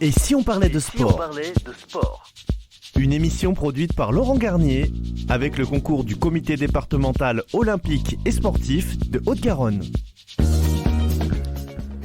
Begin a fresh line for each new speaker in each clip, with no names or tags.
Et si on parlait de sport ? Une émission produite par Laurent Garnier avec le concours du comité départemental olympique et sportif de Haute-Garonne.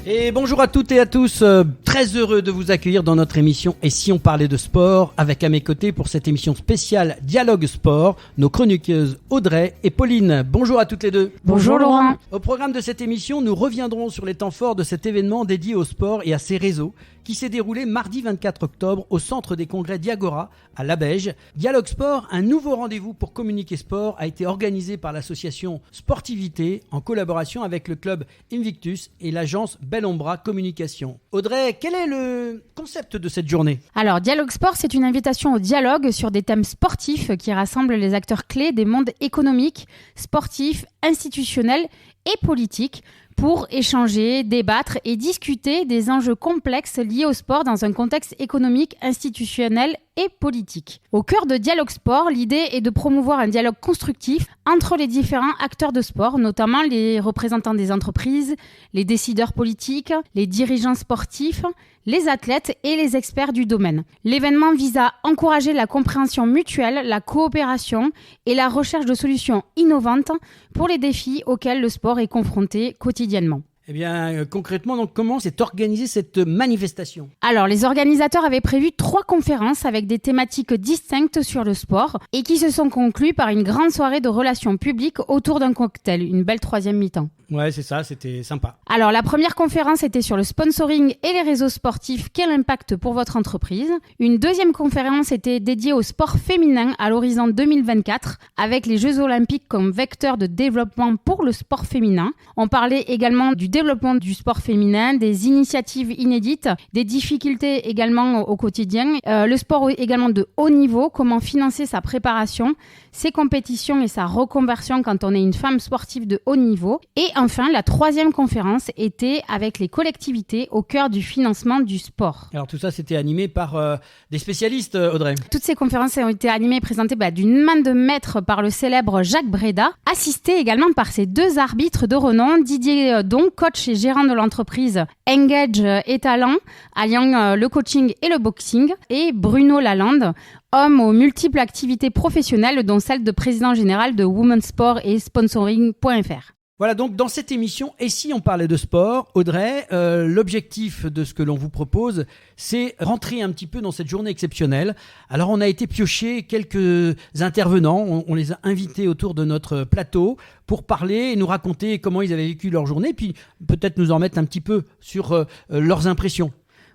Et bonjour à toutes et à tous, très heureux de vous accueillir dans notre émission Et si on parlait de sport, avec à mes côtés pour cette émission spéciale Dialogue Sport, nos chroniqueuses Audrey et Pauline. Bonjour à toutes les deux.
Bonjour Laurent.
Au programme de cette émission, nous reviendrons sur les temps forts de cet événement dédié au sport et à ses réseaux, qui s'est déroulé mardi 24 octobre au centre des congrès Diagora à Labège. Dialogue Sport, un nouveau rendez-vous pour communiquer sport, a été organisé par l'association Sportivité en collaboration avec le club Invictus et l'agence Bellombra Communication. Audrey, quel est le concept de cette journée ?
Alors, Dialogue Sport, c'est une invitation au dialogue sur des thèmes sportifs qui rassemblent les acteurs clés des mondes économiques, sportifs, institutionnels et politiques pour échanger, débattre et discuter des enjeux complexes liés au sport dans un contexte économique, institutionnel et politique. Au cœur de Dialogue Sport, l'idée est de promouvoir un dialogue constructif entre les différents acteurs de sport, notamment les représentants des entreprises, les décideurs politiques, les dirigeants sportifs, les athlètes et les experts du domaine. L'événement vise à encourager la compréhension mutuelle, la coopération et la recherche de solutions innovantes pour les défis auxquels le sport est confronté quotidiennement.
Eh bien, concrètement, donc, comment s'est organisée cette manifestation ?
Alors, les organisateurs avaient prévu 3 conférences avec des thématiques distinctes sur le sport et qui se sont conclues par une grande soirée de relations publiques autour d'un cocktail, une belle 3e mi-temps.
Ouais, c'est ça, c'était sympa.
Alors, la première conférence était sur le sponsoring et les réseaux sportifs, quel impact pour votre entreprise. Une deuxième conférence était dédiée au sport féminin à l'horizon 2024, avec les Jeux Olympiques comme vecteur de développement pour le sport féminin. On parlait également du développement du sport féminin, des initiatives inédites, des difficultés également au quotidien, le sport également de haut niveau, comment financer sa préparation, ses compétitions et sa reconversion quand on est une femme sportive de haut niveau. Et enfin, la 3e conférence était avec les collectivités au cœur du financement du sport.
Alors tout ça, c'était animé par des spécialistes, Audrey.
Toutes ces conférences ont été animées et présentées d'une main de maître par le célèbre Jacques Breda, assisté également par ses 2 arbitres de renom, Didier Don, coach et gérant de l'entreprise Engage et Talent, alliant le coaching et le boxing, et Bruno Lalande, homme aux multiples activités professionnelles, dont celle de président général de Women's Sport et Sponsoring.fr.
Voilà, donc dans cette émission, et si on parlait de sport, Audrey, l'objectif de ce que l'on vous propose, c'est rentrer un petit peu dans cette journée exceptionnelle. Alors on a été piocher quelques intervenants, on les a invités autour de notre plateau pour parler et nous raconter comment ils avaient vécu leur journée, puis peut-être nous en mettre un petit peu sur leurs impressions.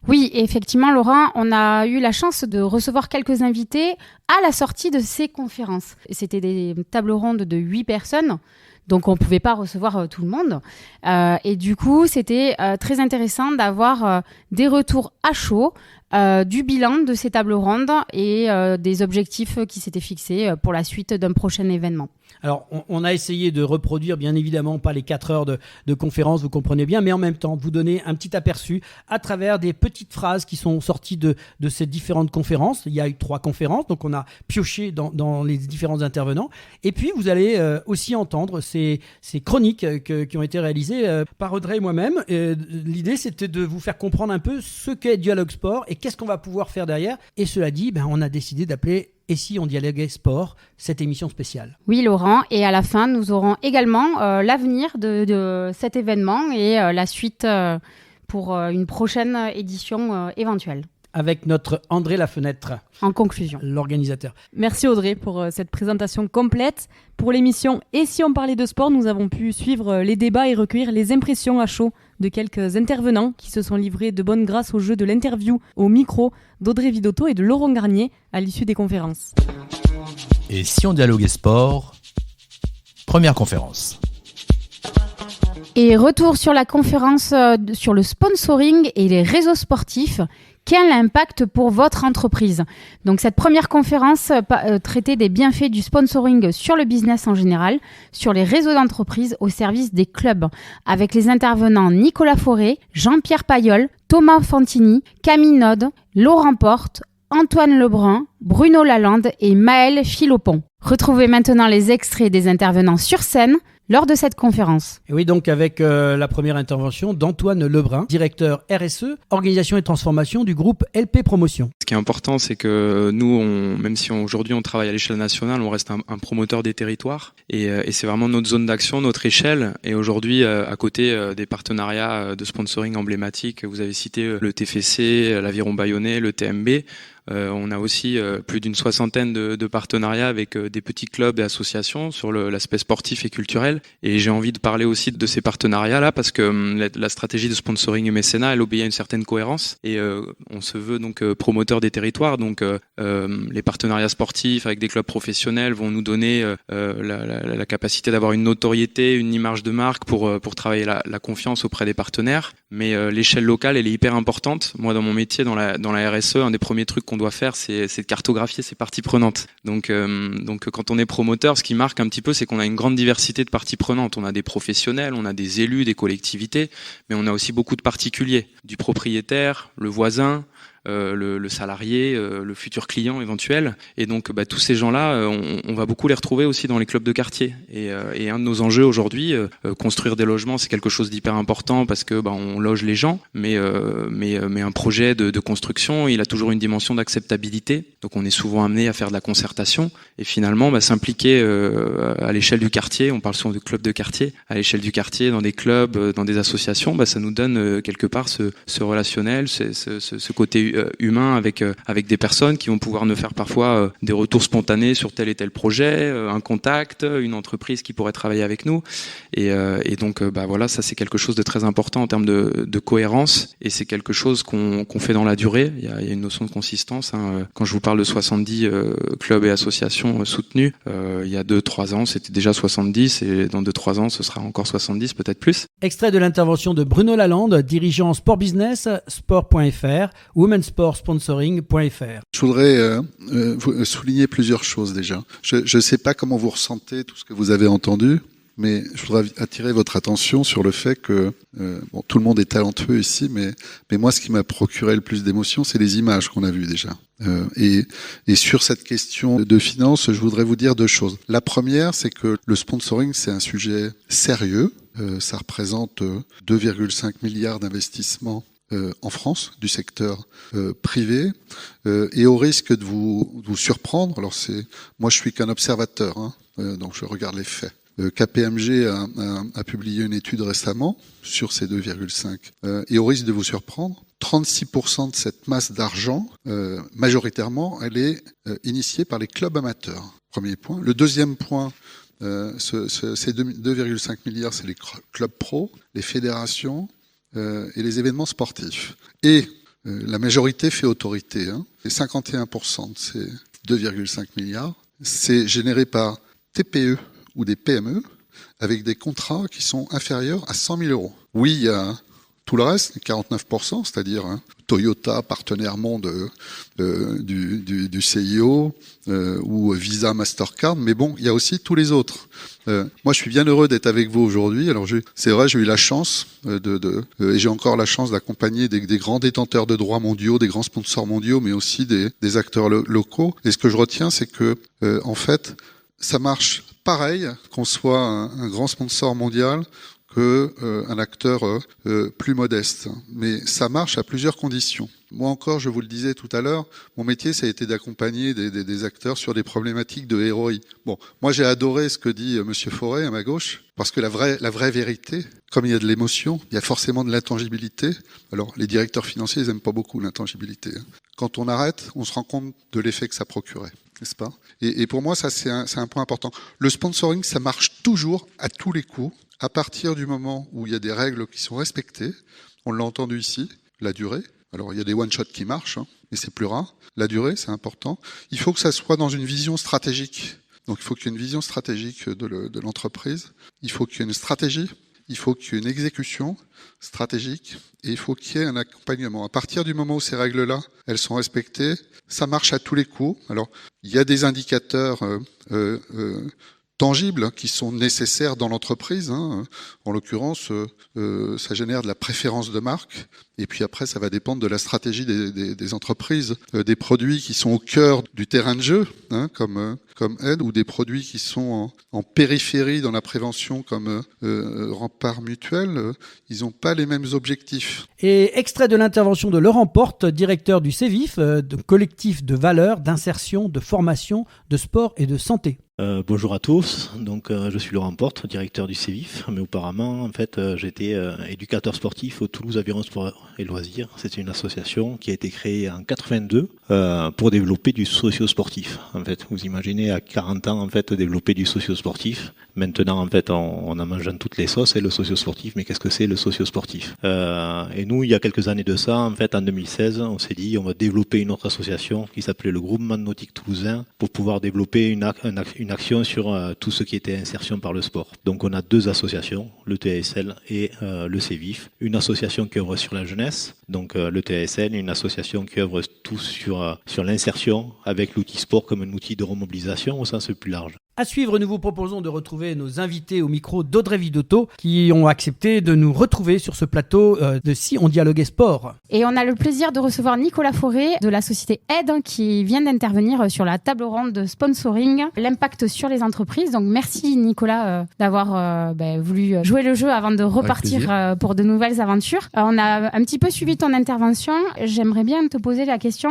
Oui, effectivement, Laurent, on a eu la chance de recevoir quelques invités à la sortie de ces conférences. C'était des tables rondes de 8 personnes. Donc, on ne pouvait pas recevoir tout le monde. Et du coup, c'était très intéressant d'avoir des retours à chaud, du bilan de ces tables rondes et des objectifs qui s'étaient fixés pour la suite d'un prochain événement.
Alors, on a essayé de reproduire, bien évidemment, pas les 4 heures de conférence, vous comprenez bien, mais en même temps, vous donner un petit aperçu à travers des petites phrases qui sont sorties de ces différentes conférences. Il y a eu 3 conférences, donc on a pioché dans les différents intervenants. Et puis, vous allez aussi entendre ces chroniques qui ont été réalisées par Audrey et moi-même. L'idée, c'était de vous faire comprendre un peu ce qu'est Dialogue Sport et qu'est-ce qu'on va pouvoir faire derrière. Et cela dit, on a décidé d'appeler Et si on dialoguait sport, cette émission spéciale.
Oui, Laurent. Et à la fin, nous aurons également l'avenir de cet événement et la suite pour une prochaine édition éventuelle.
Avec notre André Lafenêtre.
En conclusion.
L'organisateur.
Merci Audrey pour cette présentation complète. Pour l'émission Et si on parlait de sport, nous avons pu suivre les débats et recueillir les impressions à chaud de quelques intervenants qui se sont livrés de bonne grâce au jeu de l'interview au micro d'Audrey Vidotto et de Laurent Garnier à l'issue des conférences.
Et si on dialoguait sport, première conférence.
Et retour sur la conférence sur le sponsoring et les réseaux sportifs. Quel impact pour votre entreprise ? Donc cette première conférence traitait des bienfaits du sponsoring sur le business en général, sur les réseaux d'entreprise au service des clubs, avec les intervenants Nicolas Fauré, Jean-Pierre Payol, Thomas Fantini, Camille Node, Laurent Porte, Antoine Lebrun, Bruno Lalande et Maël Philopon. Retrouvez maintenant les extraits des intervenants sur scène. lors de cette conférence.
Et oui, donc avec la première intervention d'Antoine Lebrun, directeur RSE, organisation et transformation du groupe LP Promotion.
Ce qui est important, c'est que nous, même si aujourd'hui on travaille à l'échelle nationale, on reste un promoteur des territoires et c'est vraiment notre zone d'action, notre échelle. Et aujourd'hui, à côté des partenariats de sponsoring emblématiques, vous avez cité le TFC, l'Aviron Bayonnais, le TMB. On a aussi plus d'une soixantaine de partenariats avec des petits clubs et associations sur l'aspect sportif et culturel. Et j'ai envie de parler aussi de ces partenariats-là parce que la stratégie de sponsoring et mécénat, elle obéit à une certaine cohérence. Et on se veut donc promoteur des territoires. Donc les partenariats sportifs avec des clubs professionnels vont nous donner la capacité d'avoir une notoriété, une image de marque pour travailler la confiance auprès des partenaires. Mais l'échelle locale, elle est hyper importante. Moi, dans mon métier, dans la RSE, un des premiers trucs qu'on doit faire, c'est de cartographier ces parties prenantes. Donc quand on est promoteur, ce qui marque un petit peu, c'est qu'on a une grande diversité de parties prenantes. On a des professionnels, on a des élus, des collectivités, mais on a aussi beaucoup de particuliers, du propriétaire, le voisin, le salarié, le futur client éventuel. Et donc tous ces gens-là, on va beaucoup les retrouver aussi dans les clubs de quartier. Et un de nos enjeux aujourd'hui, construire des logements, c'est quelque chose d'hyper important parce que on loge les gens, mais un projet de construction, il a toujours une dimension d'acceptabilité. Donc on est souvent amené à faire de la concertation et finalement s'impliquer à l'échelle du quartier. On parle souvent de clubs de quartier. À l'échelle du quartier, dans des clubs, dans des associations, ça nous donne quelque part ce relationnel, ce côté humain avec des personnes qui vont pouvoir nous faire parfois des retours spontanés sur tel et tel projet, un contact, une entreprise qui pourrait travailler avec nous. Et donc voilà, ça c'est quelque chose de très important en termes de cohérence et c'est quelque chose qu'on fait dans la durée. Il y a une notion de consistance. Quand je vous parle de 70 clubs et associations soutenus, il y a 2-3 ans, c'était déjà 70 et dans 2-3 ans, ce sera encore 70, peut-être plus.
Extrait de l'intervention de Bruno Lalande, dirigeant Sport Business, sport.fr, womensportsponsoring.fr.
Je voudrais souligner plusieurs choses déjà. Je ne sais pas comment vous ressentez tout ce que vous avez entendu, mais je voudrais attirer votre attention sur le fait que tout le monde est talentueux ici, mais moi, ce qui m'a procuré le plus d'émotion, c'est les images qu'on a vues déjà. Et sur cette question de finance, je voudrais vous dire deux choses. La première, c'est que le sponsoring, c'est un sujet sérieux. Ça représente 2,5 milliards d'investissements en France, du secteur privé, et au risque de vous surprendre, alors moi je suis qu'un observateur, donc je regarde les faits. KPMG a publié une étude récemment sur ces 2,5, et au risque de vous surprendre, 36% de cette masse d'argent, majoritairement, elle est initiée par les clubs amateurs. Premier point. Le deuxième point, ces 2,5 milliards, c'est les clubs pro, les fédérations, et les événements sportifs. Et la majorité fait autorité. Et 51% de ces 2,5 milliards, c'est généré par TPE ou des PME avec des contrats qui sont inférieurs à 100 000 euros. Oui, il y a tout le reste, 49%, c'est-à-dire Toyota, partenaire monde du CIO, ou Visa, Mastercard, mais bon, il y a aussi tous les autres. Moi, je suis bien heureux d'être avec vous aujourd'hui. Alors, c'est vrai, j'ai eu la chance et j'ai encore la chance d'accompagner des grands détenteurs de droits mondiaux, des grands sponsors mondiaux, mais aussi des acteurs locaux. Et ce que je retiens, c'est que, en fait, ça marche pareil qu'on soit un grand sponsor mondial qu'un acteur plus modeste. Mais ça marche à plusieurs conditions. Moi encore, je vous le disais tout à l'heure, mon métier, ça a été d'accompagner des acteurs sur des problématiques de ROI. Bon, moi j'ai adoré ce que dit Monsieur Forêt à ma gauche, parce que la vraie vérité, comme il y a de l'émotion, il y a forcément de l'intangibilité. Alors, les directeurs financiers, ils n'aiment pas beaucoup l'intangibilité. Quand on arrête, on se rend compte de l'effet que ça procurait, n'est-ce pas ? Et pour moi, ça c'est un point important. Le sponsoring, ça marche toujours, à tous les coups, à partir du moment où il y a des règles qui sont respectées. On l'a entendu ici, la durée. Alors, il y a des one-shots qui marchent, mais c'est plus rare. La durée, c'est important. Il faut que ça soit dans une vision stratégique. Donc, il faut qu'il y ait une vision stratégique de l'entreprise. Il faut qu'il y ait une stratégie. Il faut qu'il y ait une exécution stratégique. Et il faut qu'il y ait un accompagnement. À partir du moment où ces règles-là, elles sont respectées, ça marche à tous les coups. Alors, il y a des indicateurs tangibles qui sont nécessaires dans l'entreprise. En l'occurrence, ça génère de la préférence de marque. Et puis après, ça va dépendre de la stratégie des entreprises. Des produits qui sont au cœur du terrain de jeu, comme aide, ou des produits qui sont en périphérie dans la prévention, comme Rempart Mutuel, ils n'ont pas les mêmes objectifs.
Et extrait de l'intervention de Laurent Porte, directeur du CEVIF, de collectif de valeurs, d'insertion, de formation, de sport et de santé.
Bonjour à tous, donc je suis Laurent Porte, directeur du CEVIF, mais auparavant en fait j'étais éducateur sportif au Toulouse Aviron Sport et Loisirs. C'est une association qui a été créée en 82 pour développer du socio-sportif. En fait, vous imaginez à 40 ans en fait développer du socio-sportif. Maintenant en fait on en mange dans toutes les sauces, c'est le socio-sportif, mais qu'est-ce que c'est le socio-sportif? Et nous il y a quelques années de ça, en fait en 2016, on s'est dit on va développer une autre association qui s'appelait le Groupement Nautique Toulousain pour pouvoir développer une action sur tout ce qui était insertion par le sport. Donc on a 2 associations, le TASL et le CEVIF. Une association qui œuvre sur la jeunesse, donc le TASL, une association qui œuvre tout sur l'insertion avec l'outil sport comme un outil de remobilisation au sens le plus large.
À suivre, nous vous proposons de retrouver nos invités au micro d'Audrey Vidotto qui ont accepté de nous retrouver sur ce plateau de Si on dialoguait sport.
Et on a le plaisir de recevoir Nicolas Fauré de la société Aide qui vient d'intervenir sur la table ronde de sponsoring, l'impact sur les entreprises. Donc merci Nicolas d'avoir voulu jouer le jeu avant de repartir pour de nouvelles aventures. On a un petit peu suivi ton intervention. J'aimerais bien te poser la question.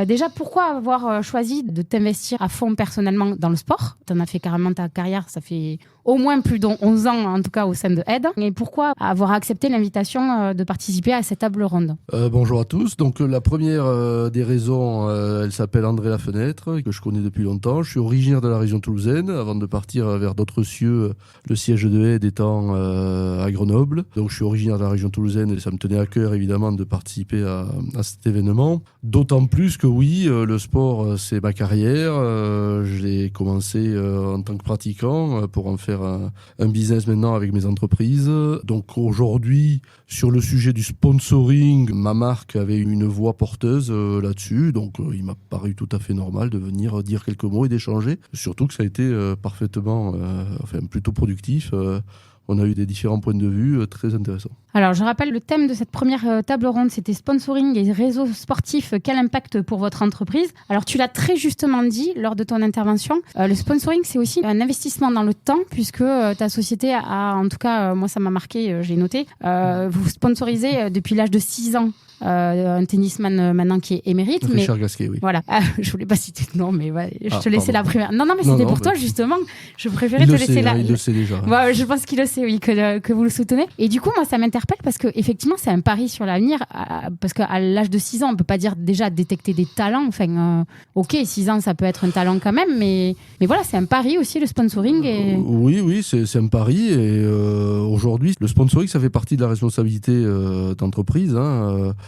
Déjà, pourquoi avoir choisi de t'investir à fond personnellement dans le sport? T'en as fait carrément ta carrière, ça fait au moins plus de 11 ans en tout cas au sein de Aide. Et pourquoi avoir accepté l'invitation de participer à cette table ronde?
Bonjour à tous. Donc la première des raisons, elle s'appelle André Lafenêtre, que je connais depuis longtemps. Je suis originaire de la région toulousaine, avant de partir vers d'autres cieux, le siège de Aide étant à Grenoble. Donc je suis originaire de la région toulousaine et ça me tenait à cœur évidemment de participer à cet événement. D'autant plus que oui, le sport c'est ma carrière. Je l'ai commencé en tant que pratiquant pour en faire un business maintenant avec mes entreprises. Donc aujourd'hui, sur le sujet du sponsoring, ma marque avait une voix porteuse là-dessus. Donc il m'a paru tout à fait normal de venir dire quelques mots et d'échanger. Surtout que ça a été plutôt productif. On a eu des différents points de vue très intéressants.
Alors, je rappelle, le thème de cette première table ronde, c'était sponsoring et réseaux sportifs. Quel impact pour votre entreprise? Alors, tu l'as très justement dit lors de ton intervention. Le sponsoring, c'est aussi un investissement dans le temps, puisque ta société a, en tout cas, moi, ça m'a marqué, j'ai noté, vous sponsorisez depuis l'âge de 6 ans. Un tennisman maintenant qui est émérite.
Richard Gasquet, oui.
Voilà. Je voulais pas citer de nom, mais je te laissais la première. Non, mais c'était pour toi, justement. Je préférais te laisser la.
Il le sait déjà.
Ouais, je pense qu'il le sait, oui, que vous le soutenez. Et du coup, moi, ça m'interpelle parce que, effectivement, c'est un pari sur l'avenir. Parce qu'à l'âge de 6 ans, on peut pas dire déjà détecter des talents. Enfin, ok, 6 ans, ça peut être un talent quand même, mais voilà, c'est un pari aussi, le sponsoring.
Oui, c'est un pari. Et aujourd'hui, le sponsoring, ça fait partie de la responsabilité d'entreprise.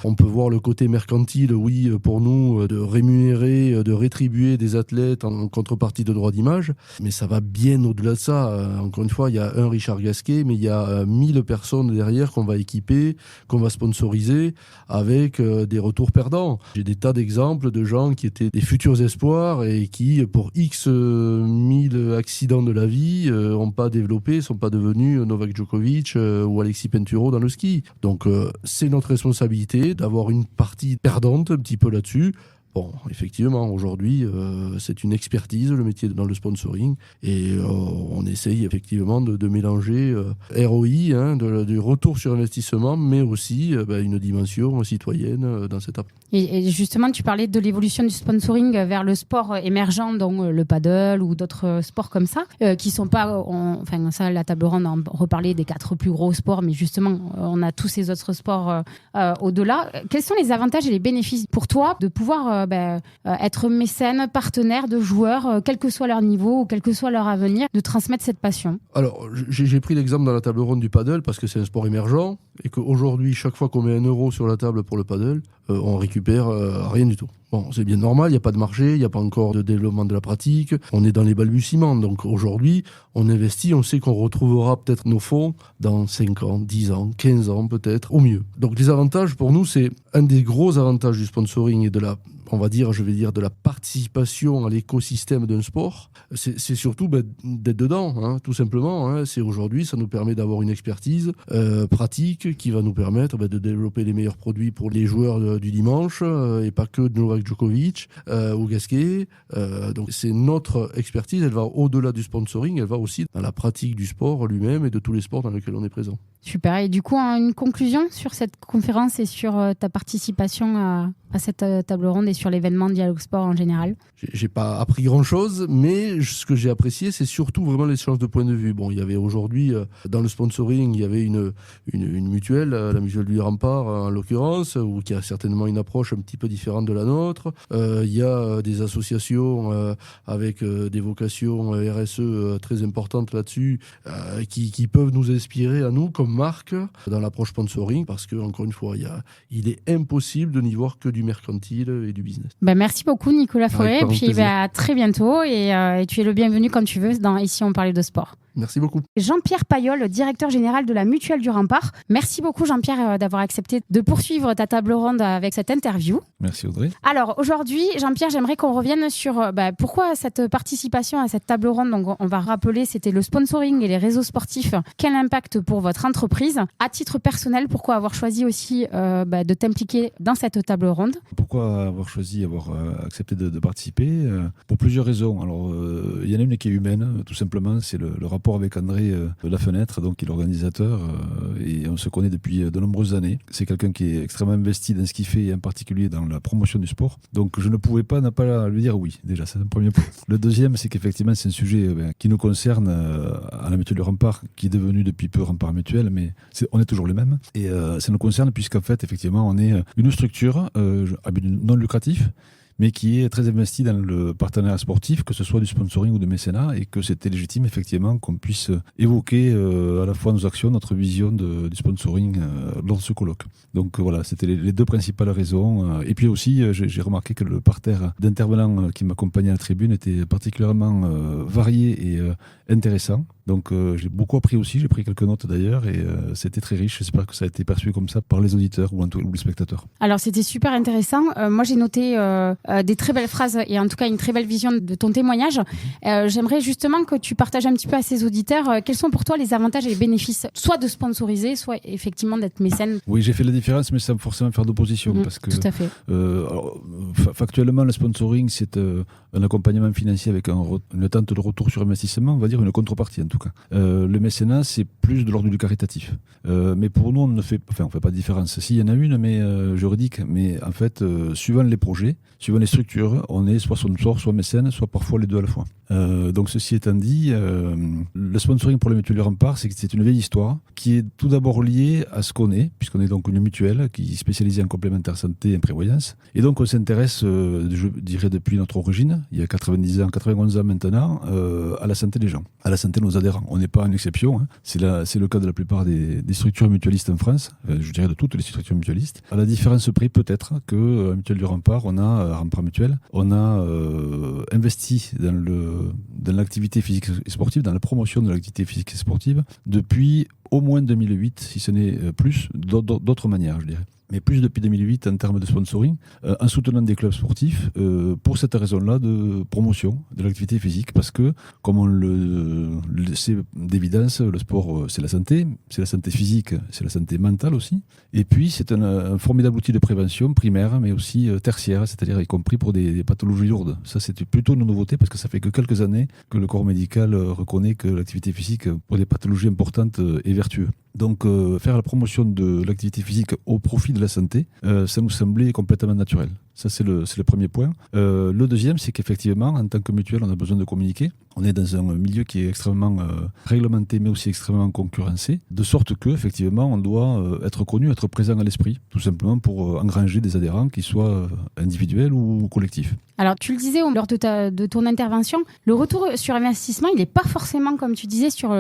On peut voir le côté mercantile, oui, pour nous, de rémunérer, de rétribuer des athlètes en contrepartie de droits d'image. Mais ça va bien au-delà de ça. Encore une fois, il y a un Richard Gasquet, mais il y a 1000 personnes derrière qu'on va équiper, qu'on va sponsoriser avec des retours perdants. J'ai des tas d'exemples de gens qui étaient des futurs espoirs et qui, pour X 1000 accidents de la vie, n'ont pas développé, sont pas devenus Novak Djokovic ou Alexis Pinturo dans le ski. Donc, c'est notre responsabilité d'avoir une partie perdante un petit peu là-dessus. Bon, effectivement, aujourd'hui, c'est une expertise, le métier dans le sponsoring, et on essaye effectivement de mélanger ROI, du retour sur investissement, mais aussi une dimension citoyenne dans cette approche.
Et justement, tu parlais de l'évolution du sponsoring vers le sport émergent, donc le paddle ou d'autres sports comme ça, qui sont pas, ça, la table ronde, on reparlait des 4 plus gros sports, mais justement, on a tous ces autres sports au-delà. Quels sont les avantages et les bénéfices pour toi de pouvoir être mécène, partenaire de joueurs, quel que soit leur niveau ou quel que soit leur avenir, de transmettre cette passion?
Alors, j'ai pris l'exemple dans la table ronde du paddle parce que c'est un sport émergent et qu'aujourd'hui, chaque fois qu'on met 1 euro sur la table pour le paddle, on récupère rien du tout. Bon, c'est bien normal, il n'y a pas de marché, il n'y a pas encore de développement de la pratique, on est dans les balbutiements. Donc aujourd'hui, on investit, on sait qu'on retrouvera peut-être nos fonds dans 5 ans, 10 ans, 15 ans peut-être, au mieux. Donc les avantages, pour nous, c'est un des gros avantages du sponsoring et de la participation à l'écosystème d'un sport, c'est surtout d'être dedans, hein, tout simplement. Hein. C'est aujourd'hui, ça nous permet d'avoir une expertise pratique qui va nous permettre de développer les meilleurs produits pour les joueurs du dimanche et pas que de Novak Djokovic ou Gasquet. Donc c'est notre expertise, elle va au-delà du sponsoring, elle va aussi dans la pratique du sport lui-même et de tous les sports dans lesquels on est présent.
Super. Et du coup, une conclusion sur cette conférence et sur ta participation à cette table ronde et sur l'événement Dialogue Sport en général?
J'ai pas appris grand-chose, mais ce que j'ai apprécié, c'est surtout vraiment l'échange de points de vue. Bon, il y avait aujourd'hui, dans le sponsoring, il y avait une mutuelle, la mutuelle du Rempart en l'occurrence, qui a certainement une approche un petit peu différente de la nôtre. Il y a des associations avec des vocations RSE très importantes là-dessus, qui peuvent nous inspirer à nous, comme marque, dans l'approche sponsoring, parce que, encore une fois, il est impossible de n'y voir que du mercantile et du business.
Merci beaucoup Nicolas Forêt, et puis à très bientôt et tu es le bienvenu quand tu veux dans Ici on parlait de sport.
Merci beaucoup.
Jean-Pierre Payol, directeur général de la Mutuelle du Rempart. Merci beaucoup Jean-Pierre d'avoir accepté de poursuivre ta table ronde avec cette interview.
Merci Audrey.
Alors aujourd'hui, Jean-Pierre, j'aimerais qu'on revienne sur pourquoi cette participation à cette table ronde. Donc on va rappeler, c'était le sponsoring et les réseaux sportifs. Quel impact pour votre entreprise? À titre personnel, pourquoi avoir choisi aussi de t'impliquer dans cette table ronde?
Pourquoi avoir choisi, avoir accepté de participer? Pour plusieurs raisons. Alors il y en a une qui est humaine, tout simplement, c'est le rapport avec André Lafenêtre, donc qui est l'organisateur, et on se connaît depuis de nombreuses années. C'est quelqu'un qui est extrêmement investi dans ce qu'il fait, et en particulier dans la promotion du sport. Donc je ne pouvais pas ne pas lui dire oui, déjà, c'est un premier point. Le deuxième, c'est qu'effectivement, c'est un sujet qui nous concerne à la Mutuelle du Rempart, qui est devenue depuis peu Rempart Mutuelle, mais on est toujours les mêmes. Et ça nous concerne puisqu'en fait, effectivement, on est une structure à but non lucratif, mais qui est très investi dans le partenariat sportif, que ce soit du sponsoring ou du mécénat, et que c'était légitime effectivement qu'on puisse évoquer à la fois nos actions, notre vision du sponsoring lors de ce colloque. Donc voilà, c'était les deux principales raisons. Et puis aussi, j'ai remarqué que le parterre d'intervenants qui m'accompagnaient à la tribune était particulièrement varié et intéressant. Donc j'ai beaucoup appris aussi, j'ai pris quelques notes d'ailleurs, et c'était très riche. J'espère que ça a été perçu comme ça par les auditeurs ou les spectateurs.
Alors c'était super intéressant. Moi j'ai noté des très belles phrases et en tout cas une très belle vision de ton témoignage. J'aimerais justement que tu partages un petit peu à ces auditeurs quels sont pour toi les avantages et les bénéfices, soit de sponsoriser, soit effectivement d'être mécène.
Oui, j'ai fait la différence, mais sans forcément faire d'opposition. Parce que,
tout à fait.
Alors, factuellement, le sponsoring, c'est un accompagnement financier avec une attente de retour sur investissement, on va dire une contrepartie en tout cas. Le mécénat, c'est plus de l'ordre du caritatif. Mais pour nous, on ne fait pas de différence. Si, il y en a une, mais juridique. Mais en fait, suivant les projets, suivant les structures, on est soit sponsor, soit mécène, soit parfois les deux à la fois. Donc ceci étant dit, le sponsoring pour la Mutuelle du Rempart, c'est une vieille histoire qui est tout d'abord liée à ce qu'on est, puisqu'on est donc une mutuelle qui est spécialisée en complémentaire santé et en prévoyance. Et donc on s'intéresse, je dirais depuis notre origine, il y a 90 ans, 91 ans maintenant, à la santé des gens, à la santé de nos adhérents. On n'est pas une exception, hein. C'est le cas de la plupart des structures mutualistes en France, je dirais de toutes les structures mutualistes. À la différence près peut-être que la Mutuelle du Rempart, Rempart Mutuelle, on a investi dans l'activité physique et sportive, dans la promotion de l'activité physique et sportive depuis au moins 2008, si ce n'est plus, d'autres manières, je dirais. Mais plus depuis 2008 en termes de sponsoring, en soutenant des clubs sportifs, pour cette raison-là de promotion de l'activité physique, parce que, comme on le sait d'évidence, le sport, c'est la santé physique, c'est la santé mentale aussi, et puis c'est un formidable outil de prévention primaire, mais aussi tertiaire, c'est-à-dire y compris pour des pathologies lourdes. Ça, c'était plutôt une nouveauté, parce que ça fait que quelques années que le corps médical reconnaît que l'activité physique, pour des pathologies importantes, est vertueux. Donc faire la promotion de l'activité physique au profit de la santé, ça nous semblait complètement naturel. Ça, c'est le premier point. Le deuxième, c'est qu'effectivement, en tant que mutuelle, on a besoin de communiquer. On est dans un milieu qui est extrêmement réglementé, mais aussi extrêmement concurrencé, de sorte qu'effectivement, on doit être connu, être présent à l'esprit, tout simplement pour engranger des adhérents, qu'ils soient individuels ou collectifs.
Alors, tu le disais lors de ton intervention, le retour sur investissement, il n'est pas forcément, comme tu disais, sur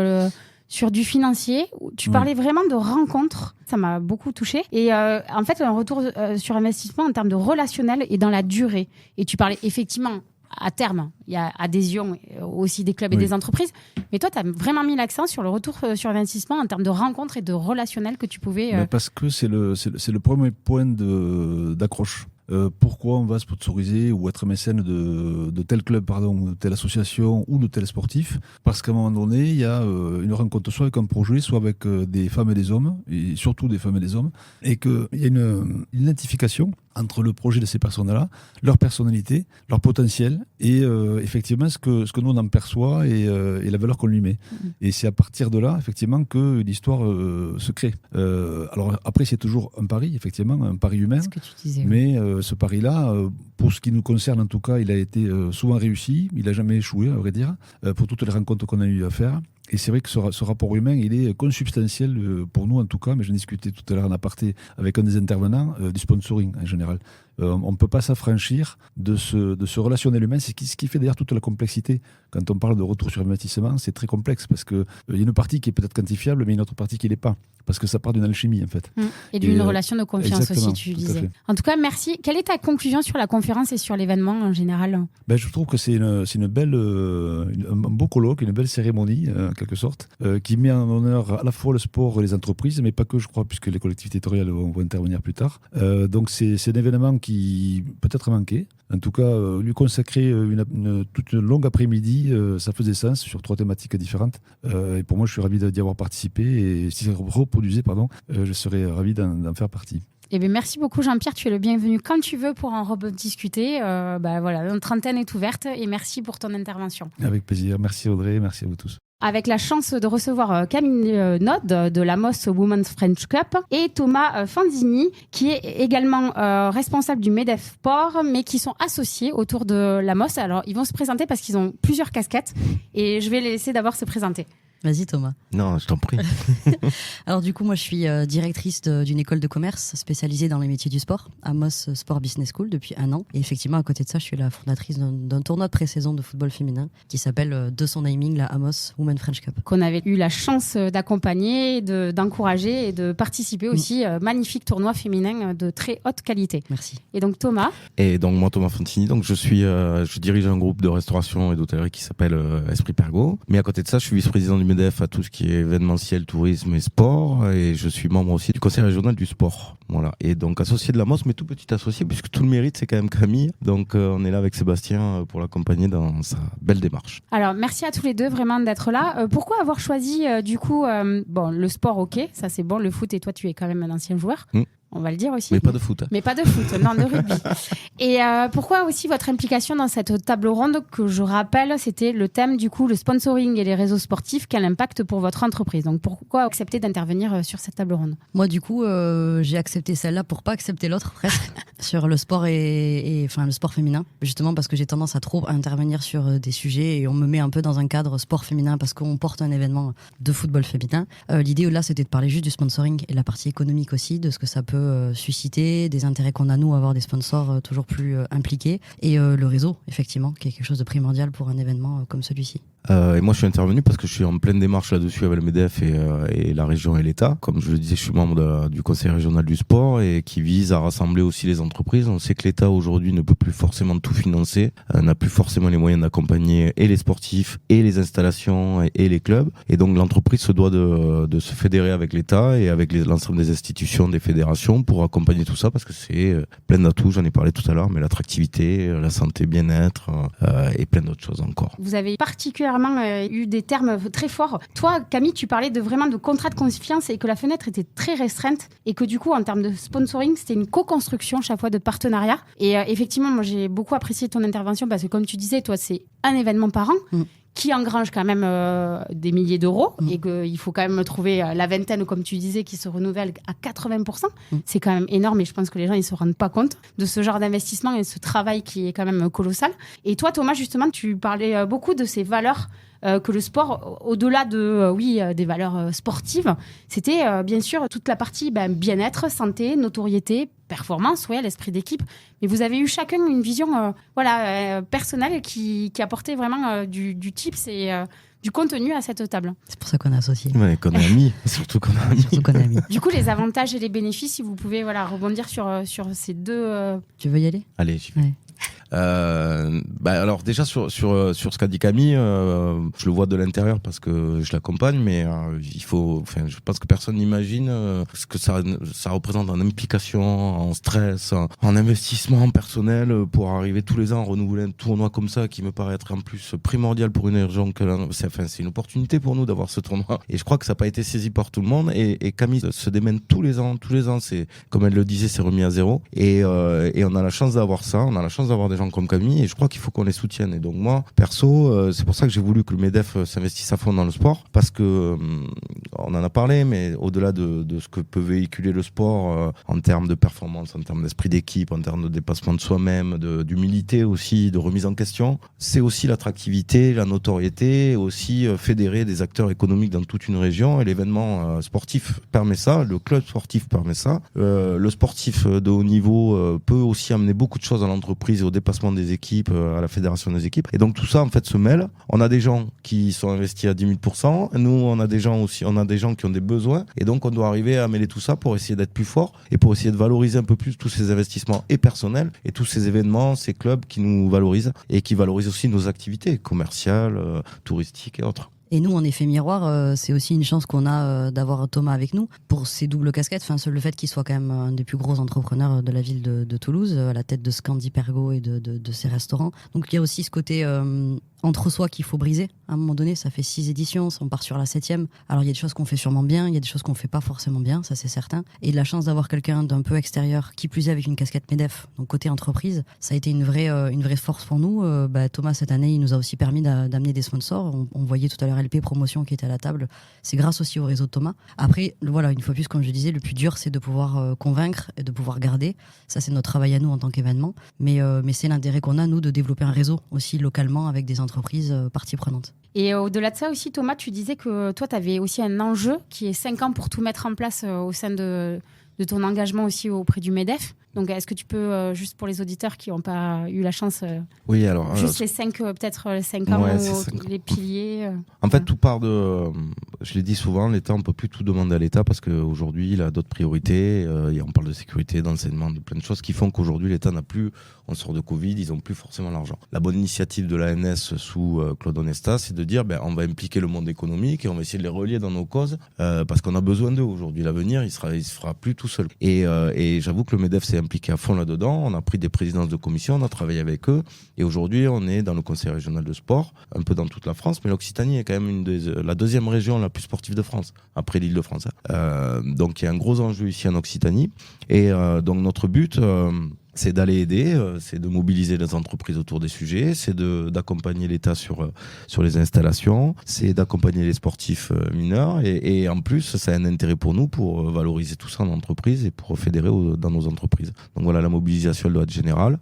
sur du financier. Tu parlais vraiment de rencontres. Ça m'a beaucoup touchée. Et en fait, un retour sur investissement en termes de relationnel et dans la durée. Et tu parlais effectivement, à terme, il y a adhésion aussi des clubs et des entreprises. Mais toi, tu as vraiment mis l'accent sur le retour sur investissement en termes de rencontres et de relationnel que tu pouvais...
Parce que c'est le premier point d'accroche. Pourquoi on va sponsoriser ou être mécène de tel club, ou de telle association ou de tel sportif? Parce qu'à un moment donné, il y a une rencontre soit avec un projet, soit avec des femmes et des hommes, et surtout des femmes et des hommes, et qu'il y a une identification entre le projet de ces personnes-là, leur personnalité, leur potentiel, et effectivement ce que nous on en perçoit et la valeur qu'on lui met. Et c'est à partir de là, effectivement, que l'histoire se crée. Alors après, c'est toujours un pari, effectivement, un pari humain.
Ce que tu disais,
mais ce pari-là, pour ce qui nous concerne en tout cas, il a été souvent réussi, il n'a jamais échoué, à vrai dire, pour toutes les rencontres qu'on a eu à faire. Et c'est vrai que ce rapport humain, il est consubstantiel pour nous en tout cas, mais j'en discutais tout à l'heure en aparté avec un des intervenants, du sponsoring en général. On ne peut pas s'affranchir de ce relationnel humain. C'est ce qui fait d'ailleurs toute la complexité. Quand on parle de retour sur investissement, c'est très complexe parce qu'il y a une partie qui est peut-être quantifiable, mais une autre partie qui ne l'est pas. Parce que ça part d'une alchimie, en fait.
Et d'une relation de confiance aussi, tu disais. En tout cas, merci. Quelle est ta conclusion sur la conférence et sur l'événement en général?
Je trouve que c'est une belle, un beau colloque, une belle cérémonie, en quelque sorte, qui met en honneur à la fois le sport et les entreprises, mais pas que, je crois, puisque les collectivités territoriales vont intervenir plus tard. Donc c'est un événement qui peut-être manquait. En tout cas, lui consacrer toute une longue après-midi, ça faisait sens sur 3 thématiques différentes. Et pour moi, je suis ravi d'y avoir participé. Et si ça reproduisait, je serais ravi d'en faire partie.
Eh bien, merci beaucoup Jean-Pierre, tu es le bienvenu quand tu veux pour en rediscuter. Notre antenne est ouverte et merci pour ton intervention.
Avec plaisir, merci Audrey, merci à vous tous.
Avec la chance de recevoir Camille Nod de l'Amos Women's French Cup et Thomas Fandini, qui est également responsable du MEDEF Sport, mais qui sont associés autour de l'Amos. Alors, ils vont se présenter parce qu'ils ont plusieurs casquettes et je vais les laisser d'abord se présenter.
Vas-y Thomas.
Non, je t'en prie.
Alors du coup, moi je suis directrice d'une école de commerce spécialisée dans les métiers du sport, Amos Sport Business School, depuis 1 an. Et effectivement, à côté de ça, je suis la fondatrice d'un tournoi de pré-saison de football féminin qui s'appelle, de son naming, la Amos Women's French Cup.
Qu'on avait eu la chance d'accompagner, d'encourager et de participer aussi. Magnifique tournoi féminin de très haute qualité.
Merci.
Et donc Thomas.
Et donc moi Thomas Fantini, donc je dirige un groupe de restauration et d'hôtellerie qui s'appelle Esprit Pergo. Mais à côté de ça, je suis vice-président du MEDEF à tout ce qui est événementiel, tourisme et sport, et je suis membre aussi du conseil régional du sport. Voilà. Et donc associé de l'Amos, mais tout petit associé, puisque tout le mérite c'est quand même Camille. Donc on est là avec Sébastien pour l'accompagner dans sa belle démarche.
Alors merci à tous les deux vraiment d'être là. Pourquoi avoir choisi le sport, ok, ça c'est bon, le foot, et toi tu es quand même un ancien joueur. On va le dire aussi.
Mais pas de foot.
Mais pas de foot, non, de rugby. Et pourquoi aussi votre implication dans cette table ronde que je rappelle, c'était le thème du coup, le sponsoring et les réseaux sportifs, quel impact pour votre entreprise? Donc pourquoi accepter d'intervenir sur cette table ronde?
Moi du coup, j'ai accepté celle-là pour pas accepter l'autre presque, sur le sport le sport féminin, justement parce que j'ai tendance à trop intervenir sur des sujets et on me met un peu dans un cadre sport féminin parce qu'on porte un événement de football féminin. L'idée là, c'était de parler juste du sponsoring et la partie économique aussi, de ce que ça peut susciter, des intérêts qu'on a nous à avoir des sponsors toujours plus impliqués, et le réseau effectivement qui est quelque chose de primordial pour un événement comme celui-ci.
Et moi je suis intervenu parce que je suis en pleine démarche là-dessus avec le MEDEF et la région et l'État. Comme je le disais, je suis membre du conseil régional du sport et qui vise à rassembler aussi les entreprises. On sait que l'État aujourd'hui ne peut plus forcément tout financer, n'a plus forcément les moyens d'accompagner et les sportifs et les installations et les clubs. Et donc l'entreprise se doit de se fédérer avec l'État et avec l'ensemble des institutions, des fédérations pour accompagner tout ça, parce que c'est plein d'atouts, j'en ai parlé tout à l'heure, mais l'attractivité, la santé, bien-être et plein d'autres choses encore.
Vous avez particulièrement eu des termes très forts. Toi, Camille, tu parlais vraiment de contrat de confiance et que la fenêtre était très restreinte et que du coup, en termes de sponsoring, c'était une co-construction chaque fois de partenariat. Et effectivement, moi, j'ai beaucoup apprécié ton intervention parce que comme tu disais, toi, c'est un événement par an. Qui engrange quand même des milliers d'euros et qu'il faut quand même trouver la vingtaine, comme tu disais, qui se renouvelle à 80%. C'est quand même énorme et je pense que les gens ne se rendent pas compte de ce genre d'investissement et ce travail qui est quand même colossal. Et toi, Thomas, justement, tu parlais beaucoup de ces valeurs que le sport, au-delà des valeurs sportives, c'était bien sûr toute la partie bien-être, santé, notoriété, performance, l'esprit d'équipe. Mais vous avez eu chacun une vision personnelle qui apportait vraiment du tips et du contenu à cette table.
C'est pour ça qu'on est associés.
Ouais, qu'on est amis, surtout qu'on est amis.
Du coup, les avantages et les bénéfices, si vous pouvez rebondir sur ces deux...
Tu veux y aller ?
Allez, j'y vais. Ouais. Alors déjà sur ce qu'a dit Camille, je le vois de l'intérieur parce que je l'accompagne, mais je pense que personne n'imagine ce que ça représente en implication, en stress, en investissement personnel pour arriver tous les ans à renouveler un tournoi comme ça qui me paraît être en plus primordial pour une région c'est une opportunité pour nous d'avoir ce tournoi et je crois que ça n'a pas été saisi par tout le monde et Camille se démène tous les ans, c'est comme elle le disait, c'est remis à zéro et on a la chance d'avoir ça, on a la chance d'avoir des gens comme Camille et je crois qu'il faut qu'on les soutienne. Et donc moi, perso, c'est pour ça que j'ai voulu que le MEDEF s'investisse à fond dans le sport parce que on en a parlé, mais au-delà de ce que peut véhiculer le sport en termes de performance, en termes d'esprit d'équipe, en termes de dépassement de soi-même, d'humilité aussi, de remise en question, c'est aussi l'attractivité, la notoriété, aussi fédérer des acteurs économiques dans toute une région et l'événement sportif permet ça, le club sportif permet ça, le sportif de haut niveau peut aussi amener beaucoup de choses à l'entreprise et au dépassement des équipes, à la fédération des équipes. Et donc tout ça en fait se mêle. On a des gens qui sont investis à 10 000%. Nous, on a des gens qui ont des besoins. Et donc on doit arriver à mêler tout ça pour essayer d'être plus fort et pour essayer de valoriser un peu plus tous ces investissements et personnels et tous ces événements, ces clubs qui nous valorisent et qui valorisent aussi nos activités commerciales, touristiques et autres.
Et nous, en effet miroir, c'est aussi une chance qu'on a d'avoir Thomas avec nous pour ses doubles casquettes. Enfin, le fait qu'il soit quand même un des plus gros entrepreneurs de la ville de Toulouse, à la tête de Scandi Pergo et de ses restaurants. Donc il y a aussi ce côté entre soi qu'il faut briser. À un moment donné, ça fait 6 éditions, on part sur la 7e. Alors il y a des choses qu'on fait sûrement bien, il y a des choses qu'on fait pas forcément bien, ça c'est certain. Et de la chance d'avoir quelqu'un d'un peu extérieur, qui plus est avec une casquette MEDEF, donc côté entreprise, ça a été une vraie force pour nous. Thomas, cette année, il nous a aussi permis d'amener des sponsors. On voyait tout à l'heure LP Promotion qui était à la table. C'est grâce aussi au réseau de Thomas. Après, voilà, une fois plus, comme je disais, le plus dur, c'est de pouvoir convaincre et de pouvoir garder. Ça, c'est notre travail à nous en tant qu'événement. Mais c'est l'intérêt qu'on a, nous, de développer un réseau aussi localement avec des entreprises parties prenantes.
Et au-delà de ça aussi, Thomas, tu disais que toi, tu avais aussi un enjeu qui est 5 ans pour tout mettre en place au sein de ton engagement aussi auprès du MEDEF. Donc, est-ce que tu peux, juste pour les auditeurs qui n'ont pas eu la chance,
oui, alors,
juste les 5 ans, les piliers
En fait, tout part de... Je l'ai dit souvent, l'État, on ne peut plus tout demander à l'État parce qu'aujourd'hui, il a d'autres priorités. On parle de sécurité, d'enseignement, de plein de choses qui font qu'aujourd'hui, l'État n'a plus... On sort de Covid, ils n'ont plus forcément l'argent. La bonne initiative de l'ANS sous Claude Onesta, c'est de dire on va impliquer le monde économique et on va essayer de les relier dans nos causes parce qu'on a besoin d'eux aujourd'hui. L'avenir, il se fera plus tout seul. Et j'avoue que le MEDEF s'est impliqué à fond là-dedans. On a pris des présidences de commission, on a travaillé avec eux. Et aujourd'hui, on est dans le conseil régional de sport, un peu dans toute la France. Mais l'Occitanie est quand même la deuxième région la plus sportive de France, après l'Île-de-France. Donc il y a un gros enjeu ici en Occitanie. Et donc notre but... c'est d'aller aider, c'est de mobiliser les entreprises autour des sujets, c'est d'accompagner l'État sur les installations, c'est d'accompagner les sportifs mineurs et en plus, ça a un intérêt pour nous pour valoriser tout ça en entreprise et pour fédérer dans nos entreprises. Donc voilà, la mobilisation elle doit être générale.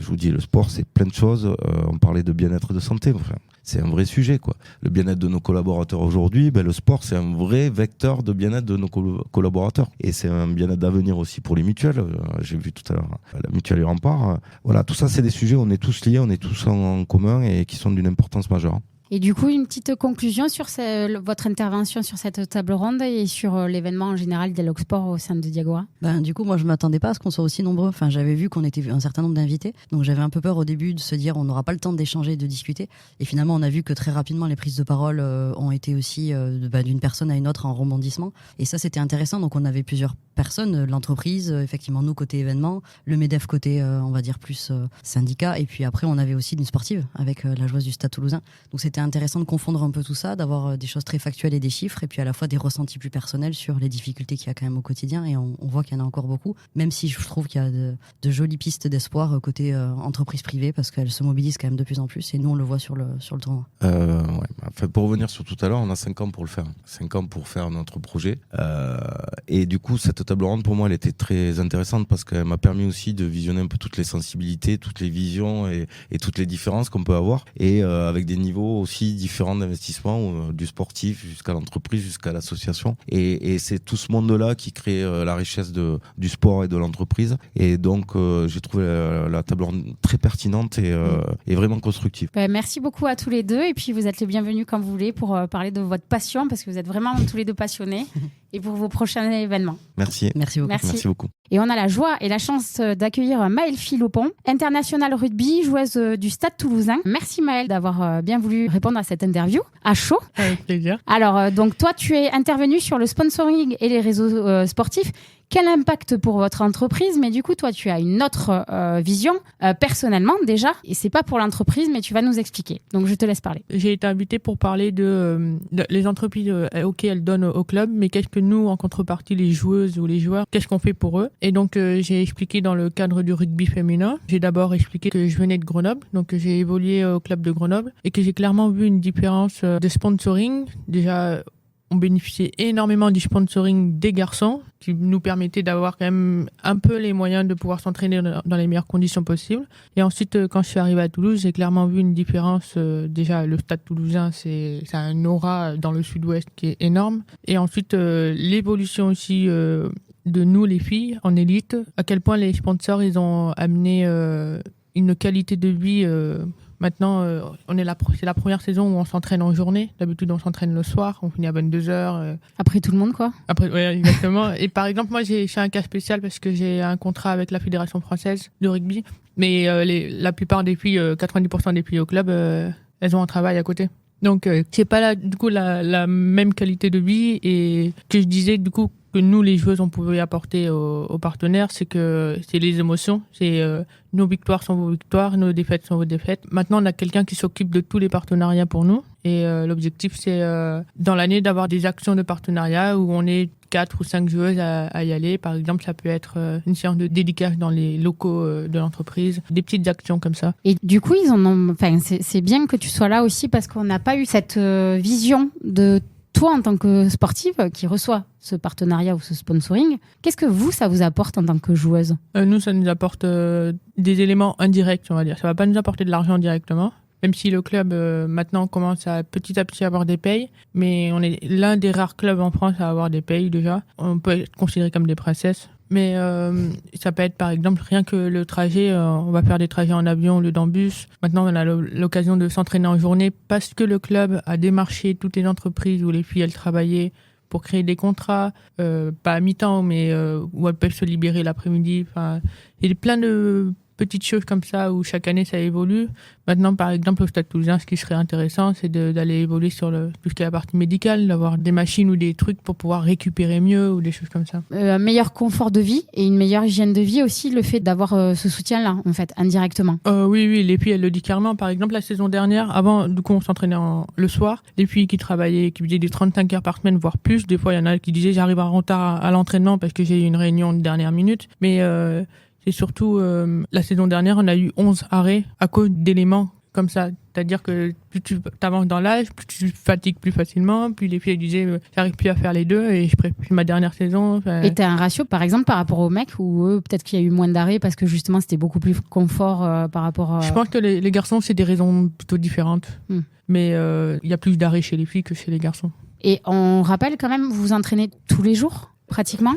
Je vous dis, le sport, c'est plein de choses. On parlait de bien-être et de santé. Enfin, c'est un vrai sujet, quoi. Le bien-être de nos collaborateurs aujourd'hui, le sport, c'est un vrai vecteur de bien-être de nos collaborateurs. Et c'est un bien-être d'avenir aussi pour les mutuelles. J'ai vu tout à l'heure la mutuelle et Rempart. Voilà, tout ça, c'est des sujets, on est tous liés, on est tous en commun et qui sont d'une importance majeure.
Et du coup, une petite conclusion sur votre intervention sur cette table ronde et sur l'événement en général Dialogue Sport au sein de Diagora.
Du coup, moi, je ne m'attendais pas à ce qu'on soit aussi nombreux. Enfin, j'avais vu qu'on était un certain nombre d'invités. Donc, j'avais un peu peur au début de se dire on n'aura pas le temps d'échanger et de discuter. Et finalement, on a vu que très rapidement, les prises de parole ont été aussi d'une personne à une autre en rebondissement. Et ça, c'était intéressant. Donc, on avait plusieurs personnes, l'entreprise, effectivement, nous, côté événement, le MEDEF, côté, on va dire, plus syndicat. Et puis après, on avait aussi une sportive avec la joueuse du Stade Toulousain. Donc, c'était intéressant de confondre un peu tout ça, d'avoir des choses très factuelles et des chiffres, et puis à la fois des ressentis plus personnels sur les difficultés qu'il y a quand même au quotidien, et on voit qu'il y en a encore beaucoup, même si je trouve qu'il y a de jolies pistes d'espoir côté entreprise privée, parce qu'elles se mobilisent quand même de plus en plus, et nous on le voit sur le tournoi.
Pour revenir sur tout à l'heure, on a 5 ans pour le faire, 5 ans pour faire notre projet, et du coup cette table ronde pour moi elle était très intéressante parce qu'elle m'a permis aussi de visionner un peu toutes les sensibilités, toutes les visions et toutes les différences qu'on peut avoir, et avec des niveaux aussi différents investissements, du sportif jusqu'à l'entreprise, jusqu'à l'association. Et c'est tout ce monde-là qui crée la richesse du sport et de l'entreprise. Et donc, j'ai trouvé la table ronde très pertinente et vraiment constructive.
Merci beaucoup à tous les deux. Et puis, vous êtes les bienvenus quand vous voulez pour parler de votre passion, parce que vous êtes vraiment tous les deux passionnés, et pour vos prochains événements.
Merci.
Merci beaucoup.
Merci beaucoup.
Et on a la joie et la chance d'accueillir Maëlle Philopon, internationale rugby, joueuse du Stade Toulousain. Merci Maëlle d'avoir bien voulu répondre à cette interview à chaud.
Avec plaisir.
Alors, donc toi, tu es intervenue sur le sponsoring et les réseaux sportifs. Quel impact pour votre entreprise? Mais du coup, toi, tu as une autre vision, personnellement déjà. Et c'est pas pour l'entreprise, mais tu vas nous expliquer. Donc, je te laisse parler.
J'ai été invitée pour parler de les entreprises, ok, elles donnent au club, mais qu'est-ce que nous, en contrepartie, les joueuses ou les joueurs, qu'est-ce qu'on fait pour eux? Et donc, j'ai expliqué dans le cadre du rugby féminin. J'ai d'abord expliqué que je venais de Grenoble, donc j'ai évolué au club de Grenoble, et que j'ai clairement vu une différence de sponsoring. Déjà, on bénéficiait énormément du sponsoring des garçons, qui nous permettait d'avoir quand même un peu les moyens de pouvoir s'entraîner dans les meilleures conditions possibles. Et ensuite, quand je suis arrivée à Toulouse, j'ai clairement vu une différence. Déjà, le Stade Toulousain, ça a un aura dans le sud-ouest qui est énorme. Et ensuite, l'évolution aussi de nous, les filles, en élite, à quel point les sponsors, ils ont amené une qualité de vie. Maintenant, c'est la première saison où on s'entraîne en journée. D'habitude, on s'entraîne le soir, on finit à 22h.
Après tout le monde, quoi.
Après, ouais, exactement. Et par exemple, moi, j'ai un cas spécial parce que j'ai un contrat avec la Fédération française de rugby. Mais la plupart des filles, 90% des filles au club, elles ont un travail à côté. Donc, c'est pas là, du coup, la même qualité de vie. Et que je disais, du coup, que nous, les joueuses, on pouvait apporter aux partenaires, c'est les émotions. C'est nos victoires sont vos victoires, nos défaites sont vos défaites. Maintenant, on a quelqu'un qui s'occupe de tous les partenariats pour nous. Et l'objectif, c'est dans l'année d'avoir des actions de partenariat où on est 4 ou 5 joueuses à y aller. Par exemple, ça peut être une séance de dédicace dans les locaux de l'entreprise, des petites actions comme ça.
Et du coup, c'est bien que tu sois là aussi parce qu'on n'a pas eu cette vision de toi en tant que sportive qui reçoit ce partenariat ou ce sponsoring. Qu'est-ce que ça vous apporte en tant que joueuse?
Nous, ça nous apporte des éléments indirects, on va dire. Ça va pas nous apporter de l'argent directement. Même si le club, maintenant, commence à petit avoir des payes. Mais on est l'un des rares clubs en France à avoir des payes, déjà. On peut être considéré comme des princesses. Mais ça peut être, par exemple, rien que le trajet. On va faire des trajets en avion au lieu d'en bus. Maintenant, on a l'occasion de s'entraîner en journée parce que le club a démarché toutes les entreprises où les filles, elles travaillaient pour créer des contrats, pas à mi-temps, mais où elles peuvent se libérer l'après-midi. Enfin, il y a plein de petites choses comme ça où chaque année ça évolue. Maintenant, par exemple, au Stade Toulousain, ce qui serait intéressant, c'est d'aller évoluer sur tout ce qui est la partie médicale, d'avoir des machines ou des trucs pour pouvoir récupérer mieux ou des choses comme ça.
Un meilleur confort de vie et une meilleure hygiène de vie aussi, le fait d'avoir ce soutien-là, en fait, indirectement.
Oui, les filles, elles le disent clairement. Par exemple, la saison dernière, avant, du coup, on s'entraînait le soir. Les filles qui travaillaient, qui faisaient des 35 heures par semaine, voire plus, des fois, il y en a qui disaient j'arrive en retard à l'entraînement parce que j'ai eu une réunion de dernière minute. Mais c'est surtout, la saison dernière, on a eu 11 arrêts à cause d'éléments comme ça. C'est-à-dire que plus tu avances dans l'âge, plus tu fatigues plus facilement. Puis les filles disaient, j'arrive plus à faire les deux et je prépare ma dernière saison.
Et t'as un ratio, par exemple, par rapport aux mecs où eux, peut-être qu'il y a eu moins d'arrêts parce que justement, c'était beaucoup plus confort par rapport...
Je pense que les garçons, c'est des raisons plutôt différentes. Mais il y a plus d'arrêts chez les filles que chez les garçons.
Et on rappelle quand même, vous vous entraînez tous les jours, pratiquement?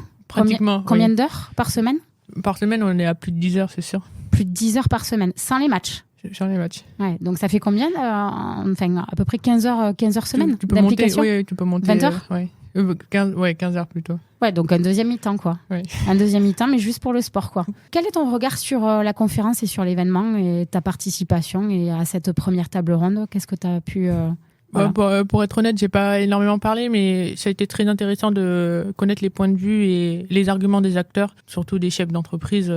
Combien d'heures par semaine?
Par semaine, on est à plus de 10 heures, c'est sûr.
Plus de 10 heures par semaine, sans les matchs?
Sans les matchs.
Ouais, donc ça fait combien à peu près 15 heures semaine
tu peux monter, oui, tu peux monter.
20 heures
15 heures plutôt.
Ouais, donc un deuxième mi-temps, quoi.
Oui.
Un deuxième mi-temps, mais juste pour le sport, quoi. Quel est ton regard sur la conférence et sur l'événement et ta participation et à cette première table ronde? Qu'est-ce que tu as pu...
Voilà. Pour être honnête, j'ai pas énormément parlé, mais ça a été très intéressant de connaître les points de vue et les arguments des acteurs, surtout des chefs d'entreprise,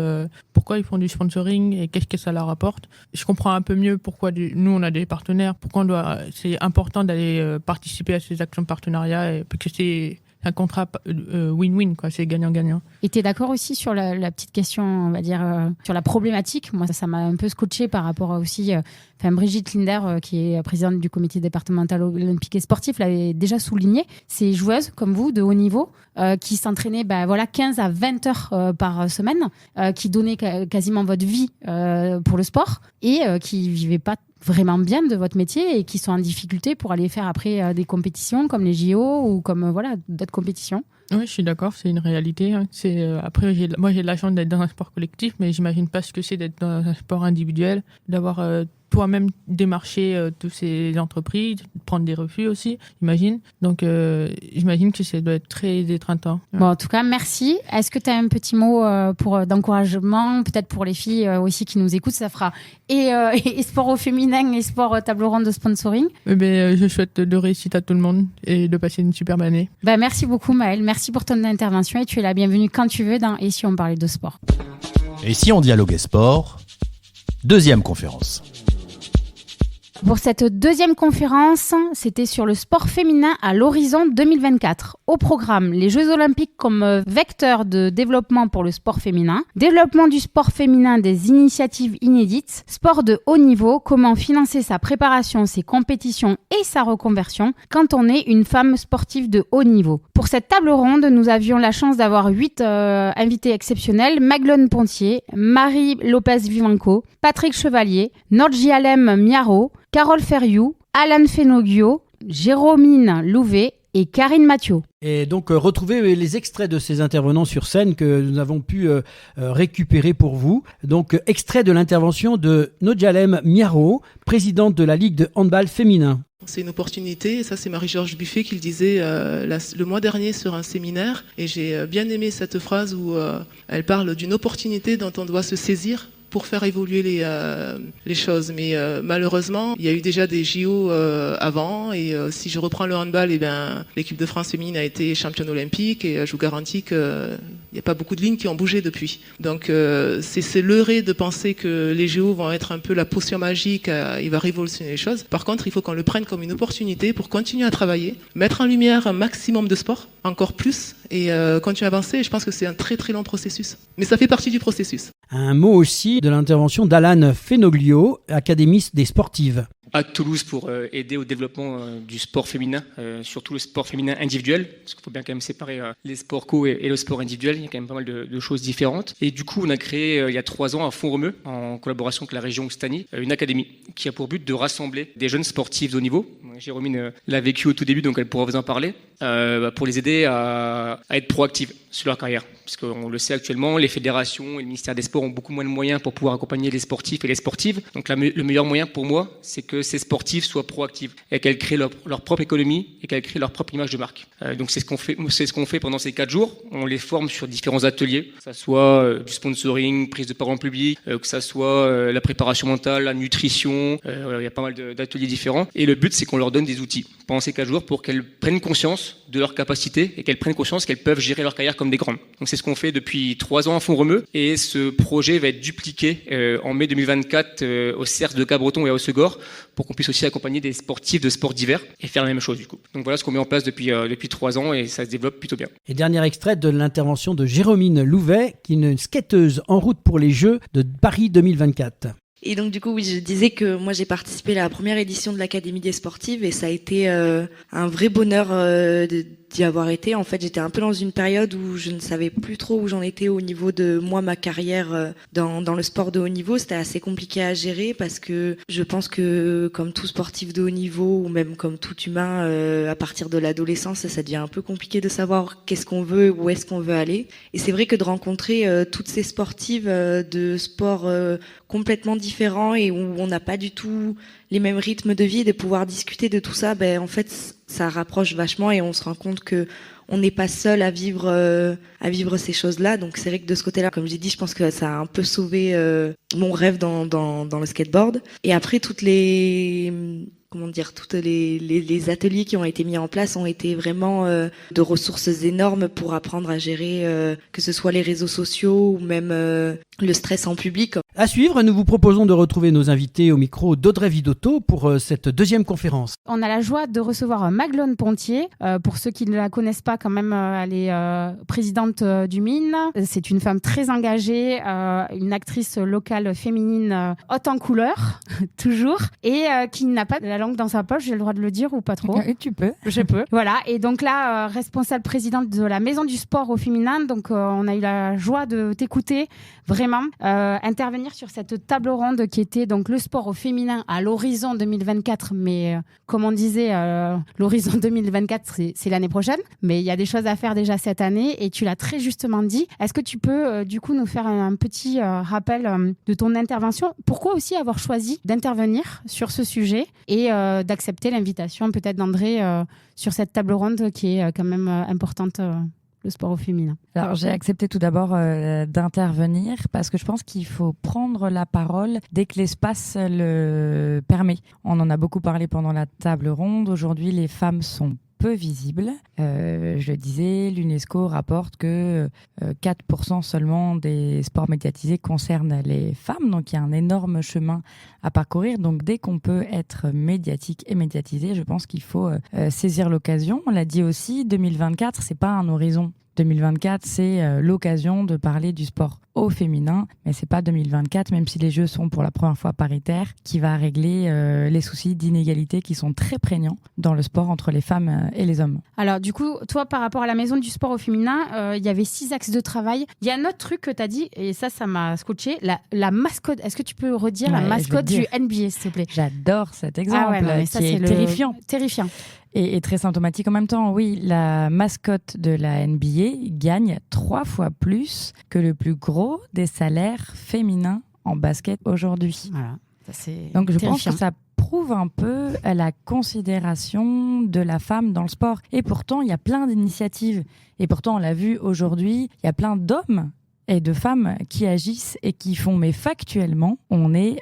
pourquoi ils font du sponsoring et qu'est-ce que ça leur apporte. Je comprends un peu mieux pourquoi nous on a des partenaires, pourquoi c'est important d'aller participer à ces actions de partenariat, parce que c'est un contrat win-win, quoi, c'est gagnant-gagnant.
Et tu es d'accord aussi sur la petite question, on va dire, sur la problématique? Moi, ça m'a un peu scotché par rapport à aussi... Brigitte Linder, qui est présidente du comité départemental olympique et sportif, l'avait déjà souligné. Ces joueuses, comme vous, de haut niveau, qui s'entraînaient 15 à 20 heures par semaine, qui donnaient quasiment votre vie pour le sport et qui vivaient pas vraiment bien de votre métier et qui sont en difficulté pour aller faire après des compétitions comme les JO ou comme d'autres compétitions.
Oui, je suis d'accord, c'est une réalité. Hein. Après, moi, j'ai de la chance d'être dans un sport collectif, mais j'imagine pas ce que c'est d'être dans un sport individuel, d'avoir toi-même démarcher toutes ces entreprises, prendre des refus aussi, j'imagine. Donc, j'imagine que ça doit être très étreintants.
Bon, en tout cas, merci. Est-ce que tu as un petit mot d'encouragement, peut-être pour les filles aussi qui nous écoutent, ça fera et sport au féminin et sport table ronde de sponsoring.
Je souhaite de réussite à tout le monde et de passer une superbe année.
Merci beaucoup Maëlle, merci pour ton intervention et tu es la bienvenue quand tu veux dans Et si on parlait de sport.
Et si on dialoguait sport, deuxième conférence.
Pour cette deuxième conférence, c'était sur le sport féminin à l'horizon 2024. Au programme, les Jeux Olympiques comme vecteur de développement pour le sport féminin, développement du sport féminin, des initiatives inédites, sport de haut niveau, comment financer sa préparation, ses compétitions et sa reconversion quand on est une femme sportive de haut niveau. Pour cette table ronde, nous avions la chance d'avoir 8 invités exceptionnels, Maglone Pontier, Marie Lopez-Vivanco, Patrick Chevalier, Nordjialem Miaro, Carole Ferriou, Alan Fenoglio, Jérôme Louvet et Karine Mathieu.
Et donc, retrouvez les extraits de ces intervenants sur scène que nous avons pu récupérer pour vous. Donc, extrait de l'intervention de Nordjialem Miaro, présidente de la Ligue de handball féminin.
C'est une opportunité, et ça c'est Marie-Georges Buffet qui le disait le mois dernier sur un séminaire, et j'ai bien aimé cette phrase où elle parle d'une opportunité dont on doit se saisir pour faire évoluer les choses. Mais malheureusement, il y a eu déjà des JO avant, et si je reprends le handball, l'équipe de France féminine a été championne olympique, et je vous garantis qu'il n'y a pas beaucoup de lignes qui ont bougé depuis. Donc c'est leurré de penser que les JO vont être un peu la potion magique, il va révolutionner les choses. Par contre, il faut qu'on le prenne comme une opportunité pour continuer à travailler, mettre en lumière un maximum de sport, encore plus, et continuer à avancer. Je pense que c'est un très très long processus. Mais ça fait partie du processus.
Un mot aussi de l'intervention d'Alan Fenoglio, académiste des sportives.
À Toulouse pour aider au développement du sport féminin, surtout le sport féminin individuel, parce qu'il faut bien quand même séparer les sports co et le sport individuel, il y a quand même pas mal de choses différentes. Et du coup, on a créé il y a 3 ans à Font-Romeu, en collaboration avec la région Occitanie, une académie qui a pour but de rassembler des jeunes sportifs de haut niveau. Jérôme l'a vécu au tout début, donc elle pourra vous en parler, pour les aider à être proactives sur leur carrière. Parce qu'on le sait actuellement, les fédérations et le ministère des Sports ont beaucoup moins de moyens pour pouvoir accompagner les sportifs et les sportives. Donc le meilleur moyen pour moi, c'est que ces sportives soient proactives et qu'elles créent leur propre économie et qu'elles créent leur propre image de marque. Donc c'est ce qu'on fait pendant ces 4 jours. On les forme sur différents ateliers, que ça soit du sponsoring, prise de parole en public, que ça soit la préparation mentale, la nutrition. Il y a pas mal d'ateliers différents. Et le but, c'est qu'on leur donne des outils pendant ces 4 jours pour qu'elles prennent conscience de leurs capacités et qu'elles prennent conscience qu'elles peuvent gérer leur carrière comme des grandes. Donc c'est ce qu'on fait depuis 3 ans à Font-Romeu, et ce projet va être dupliqué en mai 2024 au CERS de Cabreton et à Hossegor, pour qu'on puisse aussi accompagner des sportifs de sports d'hiver et faire la même chose du coup. Donc voilà ce qu'on met en place depuis 3 ans, et ça se développe plutôt bien.
Et dernier extrait de l'intervention de Jérôme Louvet, qui est une skateuse en route pour les Jeux de Paris 2024.
Et donc du coup, oui, je disais que moi j'ai participé à la première édition de l'Académie des sportives, et ça a été un vrai bonheur d'y avoir été. En fait, j'étais un peu dans une période où je ne savais plus trop où j'en étais au niveau de moi, ma carrière dans le sport de haut niveau. C'était assez compliqué à gérer parce que je pense que comme tout sportif de haut niveau, ou même comme tout humain, à partir de l'adolescence, ça devient un peu compliqué de savoir qu'est-ce qu'on veut, où est-ce qu'on veut aller. Et c'est vrai que de rencontrer toutes ces sportives de sports complètement différents et où on n'a pas du tout les mêmes rythmes de vie, de pouvoir discuter de tout ça, en fait, ça rapproche vachement, et on se rend compte que on n'est pas seul à vivre ces choses-là. Donc c'est vrai que de ce côté-là, comme j'ai dit, je pense que ça a un peu sauvé mon rêve dans le skateboard. Et après, tous les ateliers qui ont été mis en place ont été vraiment de ressources énormes pour apprendre à gérer que ce soit les réseaux sociaux ou même le stress en public.
À suivre, nous vous proposons de retrouver nos invités au micro d'Audrey Vidotto pour cette deuxième conférence.
On a la joie de recevoir Maglone Pontier. Pour ceux qui ne la connaissent pas, quand même, elle est présidente du MIN. C'est une femme très engagée, une actrice locale féminine haute en couleur, toujours, et qui n'a pas la langue dans sa poche, j'ai le droit de le dire ou pas trop?
Tu peux.
Je peux. Voilà, et donc là, responsable présidente de la Maison du Sport au féminin, donc on a eu la joie de t'écouter, vraiment, intervenir revenir sur cette table ronde qui était donc le sport au féminin à l'horizon 2024. Mais comme on disait, l'horizon 2024, c'est l'année prochaine. Mais il y a des choses à faire déjà cette année et tu l'as très justement dit. Est-ce que tu peux du coup nous faire un petit rappel de ton intervention? Pourquoi aussi avoir choisi d'intervenir sur ce sujet et d'accepter l'invitation peut-être d'André sur cette table ronde qui est quand même importante, le sport au féminin?
Alors j'ai accepté tout d'abord d'intervenir parce que je pense qu'il faut prendre la parole dès que l'espace le permet. On en a beaucoup parlé pendant la table ronde. Aujourd'hui, les femmes sont peu visibles. Je le disais, l'UNESCO rapporte que 4% seulement des sports médiatisés concernent les femmes, donc il y a un énorme chemin à parcourir. Donc dès qu'on peut être médiatique et médiatisé, je pense qu'il faut saisir l'occasion. On l'a dit aussi, 2024, c'est pas un horizon. 2024, c'est l'occasion de parler du sport au féminin, mais c'est pas 2024, même si les Jeux sont pour la première fois paritaires, qui va régler les soucis d'inégalité qui sont très prégnants dans le sport entre les femmes et les hommes.
Alors du coup, toi, par rapport à la maison du sport au féminin, il y avait 6 axes de travail. Il y a un autre truc que tu as dit, et ça m'a scotché, la mascotte. Est-ce que tu peux redire la mascotte du NBA, s'il te plaît?
J'adore cet exemple, qui est terrifiant.
Terrifiant.
Et très symptomatique en même temps. Oui, la mascotte de la NBA gagne 3 fois plus que le plus gros des salaires féminins en basket aujourd'hui.
Voilà, ça c'est
donc je
terrifiant.
pense que ça prouve un peu la considération de la femme dans le sport. Et pourtant, il y a plein d'initiatives. Et pourtant, on l'a vu aujourd'hui, il y a plein d'hommes et de femmes qui agissent et qui font, mais factuellement, on est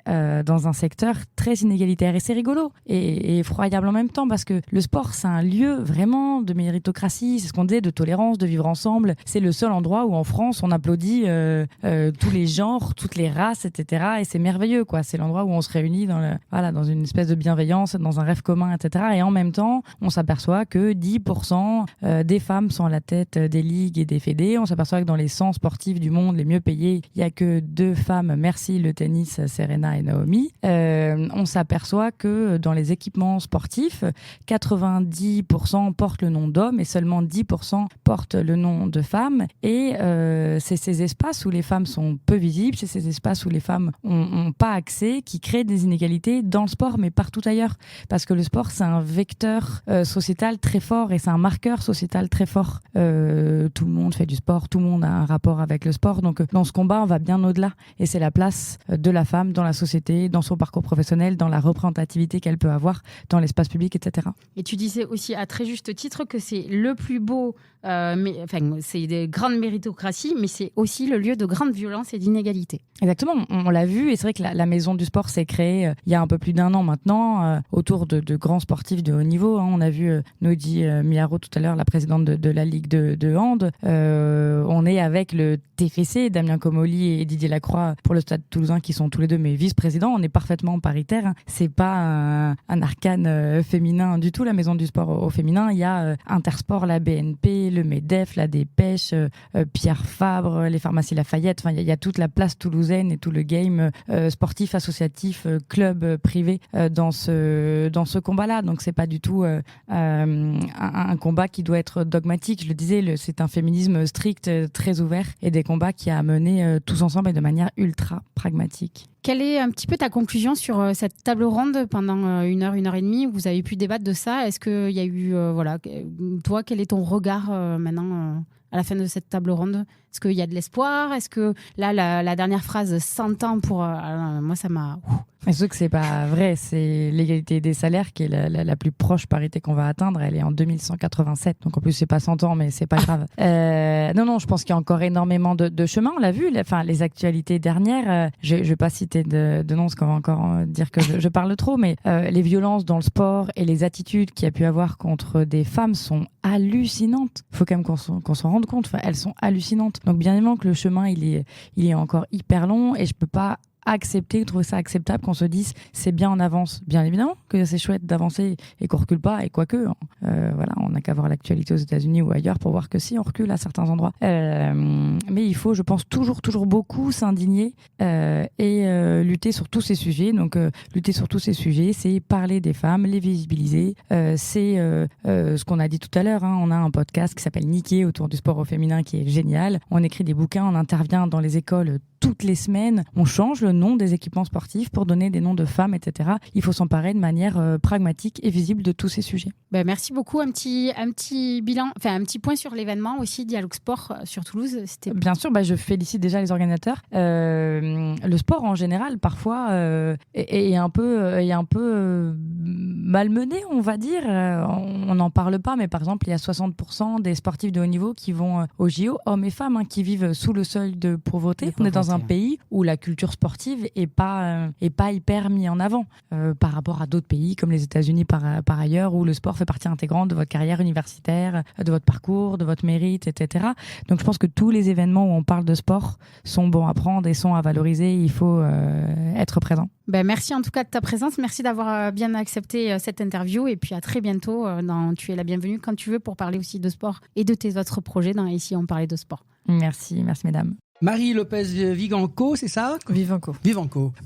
dans un secteur très inégalitaire. Et c'est rigolo et effroyable en même temps parce que le sport, c'est un lieu vraiment de méritocratie, c'est ce qu'on disait, de tolérance, de vivre ensemble. C'est le seul endroit où en France, on applaudit tous les genres, toutes les races, etc. Et c'est merveilleux, quoi. C'est l'endroit où on se réunit dans une espèce de bienveillance, dans un rêve commun, etc. Et en même temps, on s'aperçoit que 10% des femmes sont à la tête des ligues et des fédés. On s'aperçoit que dans les 100 sportifs du monde les mieux payés, il n'y a que 2 femmes, merci le tennis, Serena et Naomi. On s'aperçoit que dans les équipements sportifs, 90% portent le nom d'hommes et seulement 10% portent le nom de femmes. Et c'est ces espaces où les femmes sont peu visibles, c'est ces espaces où les femmes n'ont pas accès qui créent des inégalités dans le sport, mais partout ailleurs. Parce que le sport, c'est un vecteur sociétal très fort et c'est un marqueur sociétal très fort. Tout le monde fait du sport, tout le monde a un rapport avec le sport. Donc dans ce combat, on va bien au-delà. Et c'est la place de la femme dans la société, dans son parcours professionnel, dans la représentativité qu'elle peut avoir dans l'espace public, etc.
Et tu disais aussi à très juste titre que c'est le plus beau, c'est des grandes méritocraties, mais c'est aussi le lieu de grande violence et d'inégalité.
Exactement, on l'a vu et c'est vrai que la maison du sport s'est créée il y a un peu plus d'1 an maintenant autour de grands sportifs de haut niveau. On a vu Nodi Miaro tout à l'heure, la présidente de la Ligue de hand. On est avec le TFC, Damien Comolli et Didier Lacroix pour le Stade Toulousain qui sont tous les deux mes vice-présidents. On est parfaitement paritaire. C'est pas un arcane féminin du tout, la maison du sport au féminin. Il y a Intersport, la BNP, le MEDEF, la Dépêche, Pierre Fabre, les pharmacies Lafayette. Enfin, il y a toute la place toulousaine et tout le game sportif, associatif, club privé dans ce combat-là. Donc c'est pas du tout un combat qui doit être dogmatique. Je le disais, c'est un féminisme strict, très ouvert et des combats qui a mené tous ensemble et de manière ultra pragmatique.
Quelle est un petit peu ta conclusion sur cette table ronde pendant 1 heure, 1 heure et demie? Vous avez pu débattre de ça. Est-ce qu'il y a eu, toi, quel est ton regard maintenant à la fin de cette table ronde? Est-ce qu'il y a de l'espoir? Est-ce que là, la dernière phrase s'entend pour... moi, ça m'a...
Mais surtout que c'est pas vrai, c'est l'égalité des salaires qui est la plus proche parité qu'on va atteindre. Elle est en 2187, donc en plus c'est pas 100 ans, mais c'est pas grave. Non, je pense qu'il y a encore énormément de chemin. On l'a vu, les actualités dernières. Je vais pas citer de noms, parce qu'on va encore dire que je parle trop, mais les violences dans le sport et les attitudes qu'il y a pu avoir contre des femmes sont hallucinantes. Faut quand même qu'on s'en rende compte. Elles sont hallucinantes. Donc bien évidemment que le chemin il est encore hyper long et je peux pas trouver ça acceptable qu'on se dise c'est bien en avance. Bien évidemment que c'est chouette d'avancer et qu'on recule pas, et quoique on n'a qu'à voir l'actualité aux États-Unis ou ailleurs pour voir que si on recule à certains endroits, mais il faut, je pense, toujours beaucoup s'indigner et lutter sur tous ces sujets. Donc lutter sur tous ces sujets, c'est parler des femmes, les visibiliser, c'est ce qu'on a dit tout à l'heure, on a un podcast qui s'appelle Niquer autour du sport au féminin qui est génial. On écrit des bouquins, on intervient dans les écoles toutes les semaines, on change le nom des équipements sportifs pour donner des noms de femmes, etc. Il faut s'emparer de manière pragmatique et visible de tous ces sujets.
Merci beaucoup. Un petit bilan, un petit point sur l'événement aussi, Dialogue Sport sur Toulouse.
Bien sûr, je félicite déjà les organisateurs. Le sport en général, parfois, est un peu malmené, on va dire. On n'en parle pas, mais par exemple, il y a 60% des sportifs de haut niveau qui vont au JO, hommes et femmes, qui vivent sous le seuil de pauvreté. On est dans un pays où la culture sportive est pas hyper mise en avant par rapport à d'autres pays comme les États-Unis par ailleurs, où le sport fait partie intégrante de votre carrière universitaire, de votre parcours, de votre mérite, etc. Donc je pense que tous les événements où on parle de sport sont bons à prendre et sont à valoriser. Il faut être présent.
Merci en tout cas de ta présence. Merci d'avoir bien accepté cette interview. Et puis à très bientôt. Tu es la bienvenue quand tu veux pour parler aussi de sport et de tes autres projets dans Ici on parlait de sport.
Merci mesdames.
Marie Lopez Vivanco, c'est ça ?
Vivanco.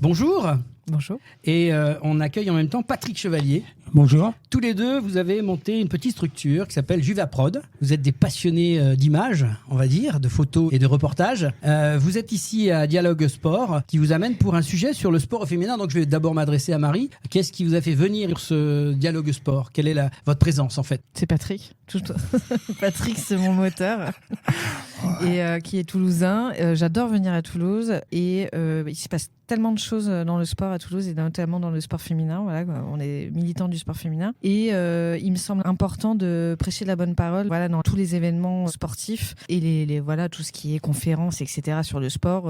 Bonjour.
Bonjour.
Et on accueille en même temps Patrick Chevalier.
Bonjour.
Tous les deux, vous avez monté une petite structure qui s'appelle Juvaprod. Vous êtes des passionnés d'images, on va dire, de photos et de reportages. Vous êtes ici à Dialogue Sport, qui vous amène pour un sujet sur le sport féminin. Donc je vais d'abord m'adresser à Marie. Qu'est-ce qui vous a fait venir sur ce Dialogue Sport ? Quelle est votre présence en fait ?
C'est Patrick. Patrick, c'est mon moteur. Et qui est toulousain. J'adore venir à Toulouse. Et il se passe tellement de choses dans le sport à Toulouse et notamment dans le sport féminin. Voilà, on est militant du sport féminin. Et il me semble important de prêcher la bonne parole dans tous les événements sportifs et tout ce qui est conférences, etc. sur le sport,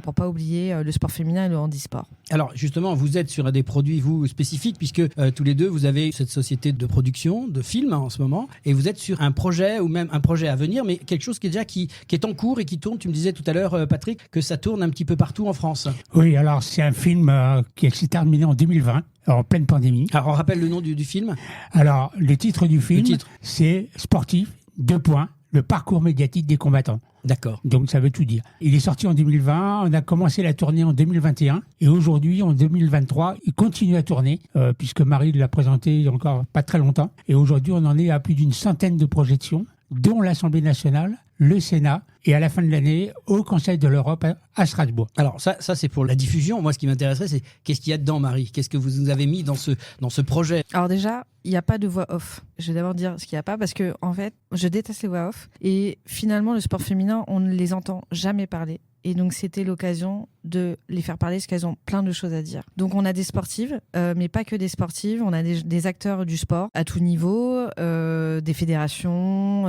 pour pas oublier le sport féminin et le handisport.
Alors justement, vous êtes sur des produits, vous, spécifiques, puisque tous les deux, vous avez cette société de production, de films en ce moment, et vous êtes sur un projet ou même un projet à venir, mais quelque chose qui est en cours et qui tourne. Tu me disais tout à l'heure, Patrick, que ça tourne un petit peu partout en France.
Oui, alors c'est un film qui s'est terminé en 2020, en pleine pandémie.
Alors on rappelle le nom du film ?
Alors le titre du film, c'est Sportif, : le parcours médiatique des combattants.
D'accord.
Donc ça veut tout dire. Il est sorti en 2020, on a commencé la tournée en 2021 et aujourd'hui, en 2023, il continue à tourner puisque Marie l'a présenté il y a encore pas très longtemps. Et aujourd'hui, on en est à plus d'une centaine de projections, dont l'Assemblée nationale, le Sénat et à la fin de l'année au Conseil de l'Europe à Strasbourg.
Alors ça c'est pour la diffusion. Moi, ce qui m'intéresserait, c'est qu'est-ce qu'il y a dedans, Marie ? Qu'est-ce que vous nous avez mis dans ce projet ?
Alors déjà, il n'y a pas de voix off. Je vais d'abord dire ce qu'il n'y a pas parce que en fait, je déteste les voix off et finalement, le sport féminin, on ne les entend jamais parler. Et donc, c'était l'occasion de les faire parler parce qu'elles ont plein de choses à dire. Donc, on a des sportives, mais pas que des sportives. On a des acteurs du sport à tout niveau, des fédérations,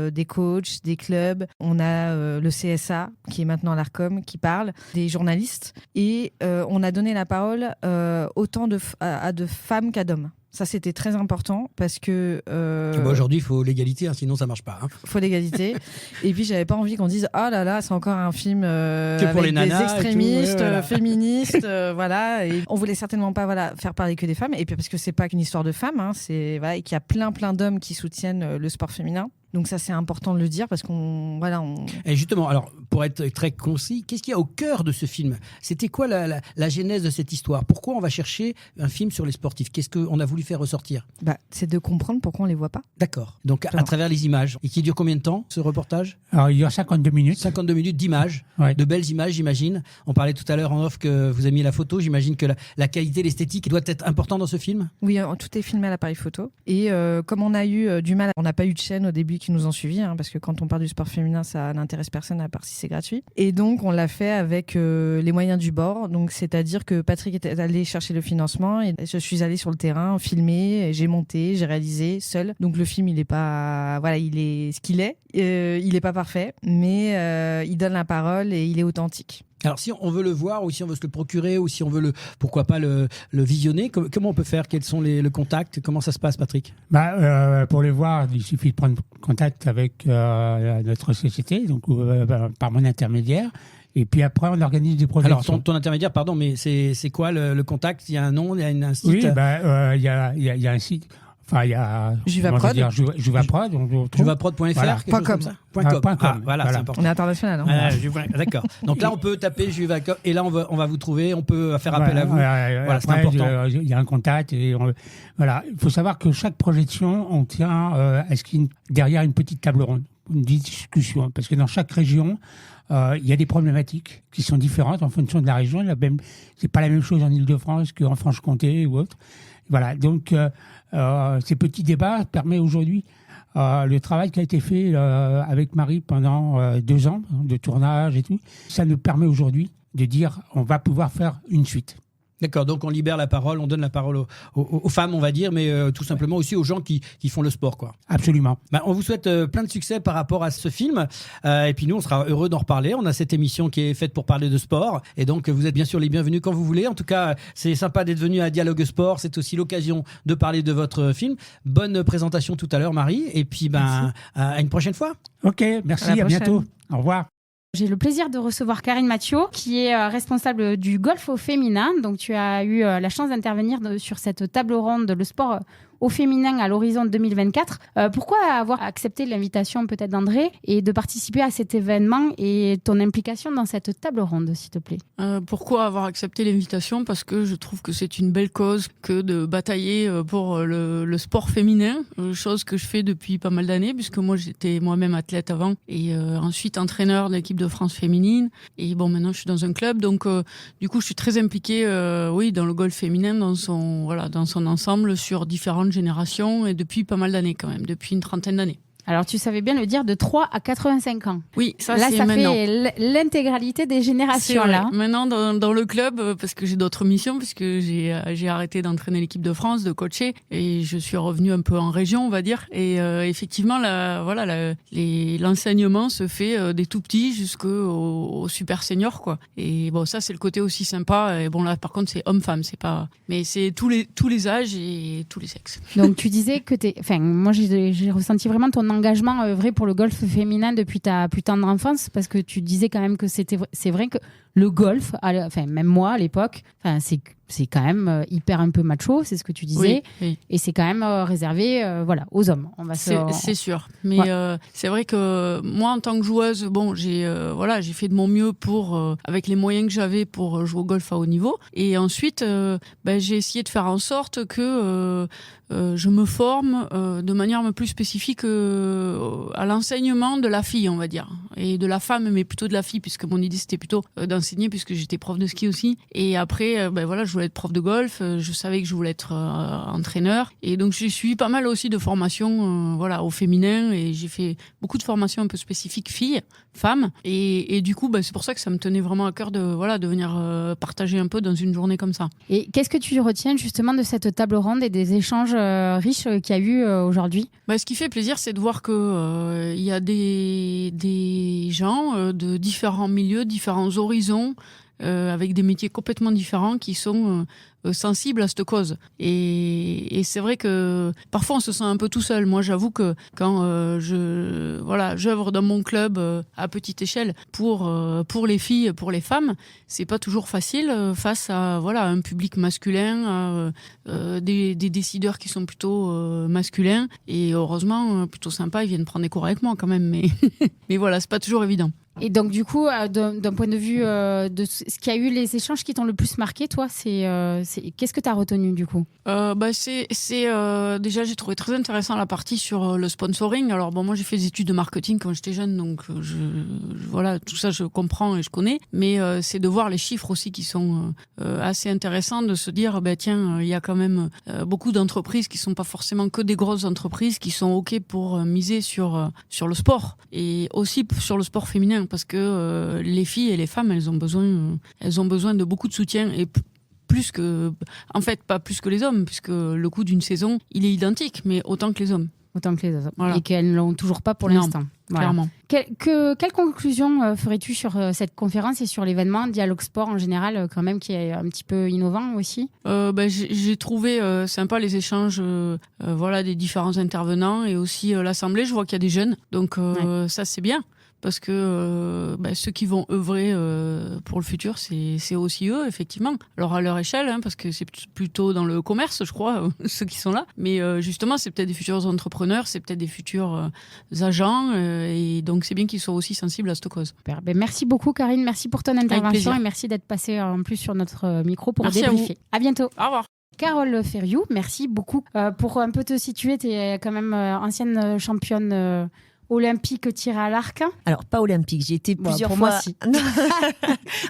des coachs, des clubs. On a le CSA, qui est maintenant l'ARCOM, qui parle, des journalistes. Et on a donné la parole autant à de femmes qu'à d'hommes. Ça, c'était très important parce que...
Aujourd'hui, il faut l'égalité, sinon ça ne marche pas. Il
faut l'égalité. Et puis, j'avais pas envie qu'on dise « Oh là là, c'est encore un film
que pour
avec
les nanas
des extrémistes,
voilà.
féministes. » Voilà. Et on voulait certainement pas faire parler que des femmes. Et puis, parce que c'est pas qu'une histoire de femmes, et qu'il y a plein d'hommes qui soutiennent le sport féminin. Donc ça, c'est important de le dire parce qu'on...
Et justement, alors, pour être très concis, qu'est-ce qu'il y a au cœur de ce film ? C'était quoi la genèse de cette histoire ? Pourquoi on va chercher un film sur les sportifs ? Qu'est-ce qu'on a voulu faire ressortir ?
C'est de comprendre pourquoi on les voit pas.
D'accord. Donc, à travers les images. Et qui dure combien de temps, ce reportage ?
Alors, il dure 52 minutes.
52 minutes d'images,
ouais.
De belles images, j'imagine. On parlait tout à l'heure en off que vous avez mis la photo. J'imagine que la qualité, l'esthétique doit être important dans ce film ?
Oui, tout est filmé à l'appareil photo. Et comme on a eu du mal, on n'a pas eu de chaîne au début qui nous ont suivis, parce que quand on parle du sport féminin, ça n'intéresse personne à part si c'est gratuit. Et donc, on l'a fait avec les moyens du bord. Donc, c'est-à-dire que Patrick est allé chercher le financement et je suis allée sur le terrain, filmer, j'ai monté, j'ai réalisé seul. Donc, le film, il est pas, il est ce qu'il est. Il est pas parfait, mais il donne la parole et il est authentique.
Alors, si on veut le voir ou si on veut se le procurer ou si on veut pourquoi pas le visionner, comment on peut faire ? Quels sont le contacts ? Comment ça se passe, Patrick ?
Pour les voir, il suffit de prendre contact avec notre société, donc par mon intermédiaire. Et puis après, on organise des projections.
Alors, ton intermédiaire, pardon, mais c'est quoi le contact ? Il y a un nom, il y a un site ?
Oui, il y a un site. Enfin, il y a
Juvaprod.
Juvaprod.
Juvaprod.fr,
voilà.
quelque chose comme ça. .com.
Voilà.
C'est important.
On est international.
D'accord. Donc là, on peut taper Juvaprod et là, on va vous trouver. On peut faire appel à vous.
Voilà,
c'est important.
Il y a un contact. Et voilà. Il faut savoir que chaque projection, on tient à ce qu'il y ait derrière une petite table ronde une discussion, parce que dans chaque région, il y a des problématiques qui sont différentes en fonction de la région. C'est pas la même chose en Île-de-France qu'en Franche-Comté ou autre. Voilà, donc ces petits débats permettent aujourd'hui le travail qui a été fait avec Marie pendant 2 ans de tournage et tout. Ça nous permet aujourd'hui de dire on va pouvoir faire une suite.
D'accord, donc on libère la parole, on donne la parole aux femmes, on va dire, mais tout simplement aussi aux gens qui font le sport, quoi.
Absolument.
On vous souhaite plein de succès par rapport à ce film. Et puis nous, on sera heureux d'en reparler. On a cette émission qui est faite pour parler de sport. Et donc, vous êtes bien sûr les bienvenus quand vous voulez. En tout cas, c'est sympa d'être venu à Dialogue Sport. C'est aussi l'occasion de parler de votre film. Bonne présentation tout à l'heure, Marie. Et puis, à une prochaine fois.
Ok, merci, à bientôt. Au revoir.
J'ai le plaisir de recevoir Karine Mathieu, qui est responsable du golf au féminin. Donc, tu as eu la chance d'intervenir sur cette table ronde, le sport au féminin à l'horizon 2024. Pourquoi avoir accepté l'invitation peut-être d'André et de participer à cet événement et ton implication dans cette table ronde, s'il te plaît?
Pourquoi avoir accepté l'invitation? Parce que je trouve que c'est une belle cause que de batailler pour le sport féminin, chose que je fais depuis pas mal d'années, puisque moi j'étais moi-même athlète avant et ensuite entraîneur de l'équipe de France féminine. Et bon, maintenant je suis dans un club, donc du coup je suis très impliquée dans le golf féminin dans son ensemble sur différentes générations et depuis pas mal d'années quand même, depuis une 30aine d'années.
Alors, tu savais bien le dire, de 3 à 85 ans.
Oui, ça
là,
c'est
ça
maintenant.
Fait l'intégralité des générations, là.
Maintenant, dans le club, parce que j'ai d'autres missions, puisque j'ai arrêté d'entraîner l'équipe de France, de coacher, et je suis revenue un peu en région, on va dire. Et effectivement, l'enseignement se fait des tout petits jusqu'au super senior, quoi. Et bon, ça, c'est le côté aussi sympa. Et bon, là, par contre, c'est homme-femme, c'est pas... Mais c'est tous les âges et tous les sexes.
Donc, tu disais que moi, j'ai ressenti vraiment ton engagement vrai pour le golf féminin depuis ta plus tendre enfance, parce que tu disais quand même que c'est vrai que le golf, même moi à l'époque, c'est quand même hyper un peu macho, c'est ce que tu disais, oui. Et c'est quand même réservé aux hommes.
C'est sûr, mais c'est vrai que moi en tant que joueuse, j'ai fait de mon mieux pour avec les moyens que j'avais pour jouer au golf à haut niveau, et ensuite j'ai essayé de faire en sorte que je me forme de manière plus spécifique à l'enseignement de la fille, on va dire, et de la femme, mais plutôt de la fille, puisque mon idée c'était plutôt d'enseigner, puisque j'étais prof de ski aussi. Et après, je voulais être prof de golf, je savais que je voulais être entraîneur, et donc j'ai suivi pas mal aussi de formations au féminin, et j'ai fait beaucoup de formations un peu spécifiques filles, femmes, et du coup c'est pour ça que ça me tenait vraiment à cœur de venir partager un peu dans une journée comme ça.
Et qu'est-ce que tu retiens justement de cette table ronde et des échanges riches qu'il y a eu aujourd'hui?
Ce qui fait plaisir, c'est de voir que y a des gens de différents milieux, différents horizons, avec des métiers complètement différents qui sont sensibles à cette cause. Et c'est vrai que parfois on se sent un peu tout seul. Moi, j'avoue que quand j'œuvre dans mon club à petite échelle pour les filles, pour les femmes, c'est pas toujours facile face à un public masculin, des décideurs qui sont plutôt masculins, et heureusement plutôt sympa, ils viennent prendre des cours avec moi quand même, mais mais voilà, c'est pas toujours évident.
Et donc du coup, d'un point de vue de ce qu'il y a eu, les échanges qui t'ont le plus marqué, toi, qu'est-ce que tu as retenu du coup?
Déjà, j'ai trouvé très intéressant la partie sur le sponsoring. Alors moi j'ai fait des études de marketing quand j'étais jeune, donc tout ça je comprends et je connais, mais c'est de voir les chiffres aussi qui sont assez intéressants, de se dire il y a quand même beaucoup d'entreprises qui sont pas forcément que des grosses entreprises qui sont ok pour miser sur le sport, et aussi sur le sport féminin, parce que les filles et les femmes, elles ont besoin de beaucoup de soutien, et pas plus que les hommes, puisque le coût d'une saison, il est identique, mais autant que les hommes.
Autant que les hommes. Voilà. Et qu'elles ne l'ont toujours pas pour l'instant.
Clairement.
Quelle conclusion ferais-tu sur cette conférence et sur l'événement Dialogue Sport en général, quand même, qui est un petit peu innovant aussi?
J'ai trouvé sympa les échanges des différents intervenants, et aussi l'assemblée. Je vois qu'il y a des jeunes, donc ça c'est bien. Parce que ceux qui vont œuvrer pour le futur, c'est aussi eux, effectivement. Alors à leur échelle, parce que c'est plutôt dans le commerce, je crois, ceux qui sont là. Mais justement, c'est peut-être des futurs entrepreneurs, c'est peut-être des futurs agents. Et donc c'est bien qu'ils soient aussi sensibles à cette cause.
Super. Merci beaucoup, Karine. Merci pour ton intervention, et merci d'être passée en plus sur notre micro pour débriefer. À bientôt.
Au revoir.
Carole Ferriou, merci beaucoup. Pour un peu te situer, tu es quand même ancienne championne olympique tiré à l'arc?
Alors, pas olympique, j'ai été plusieurs
pour
fois.
Moi, si.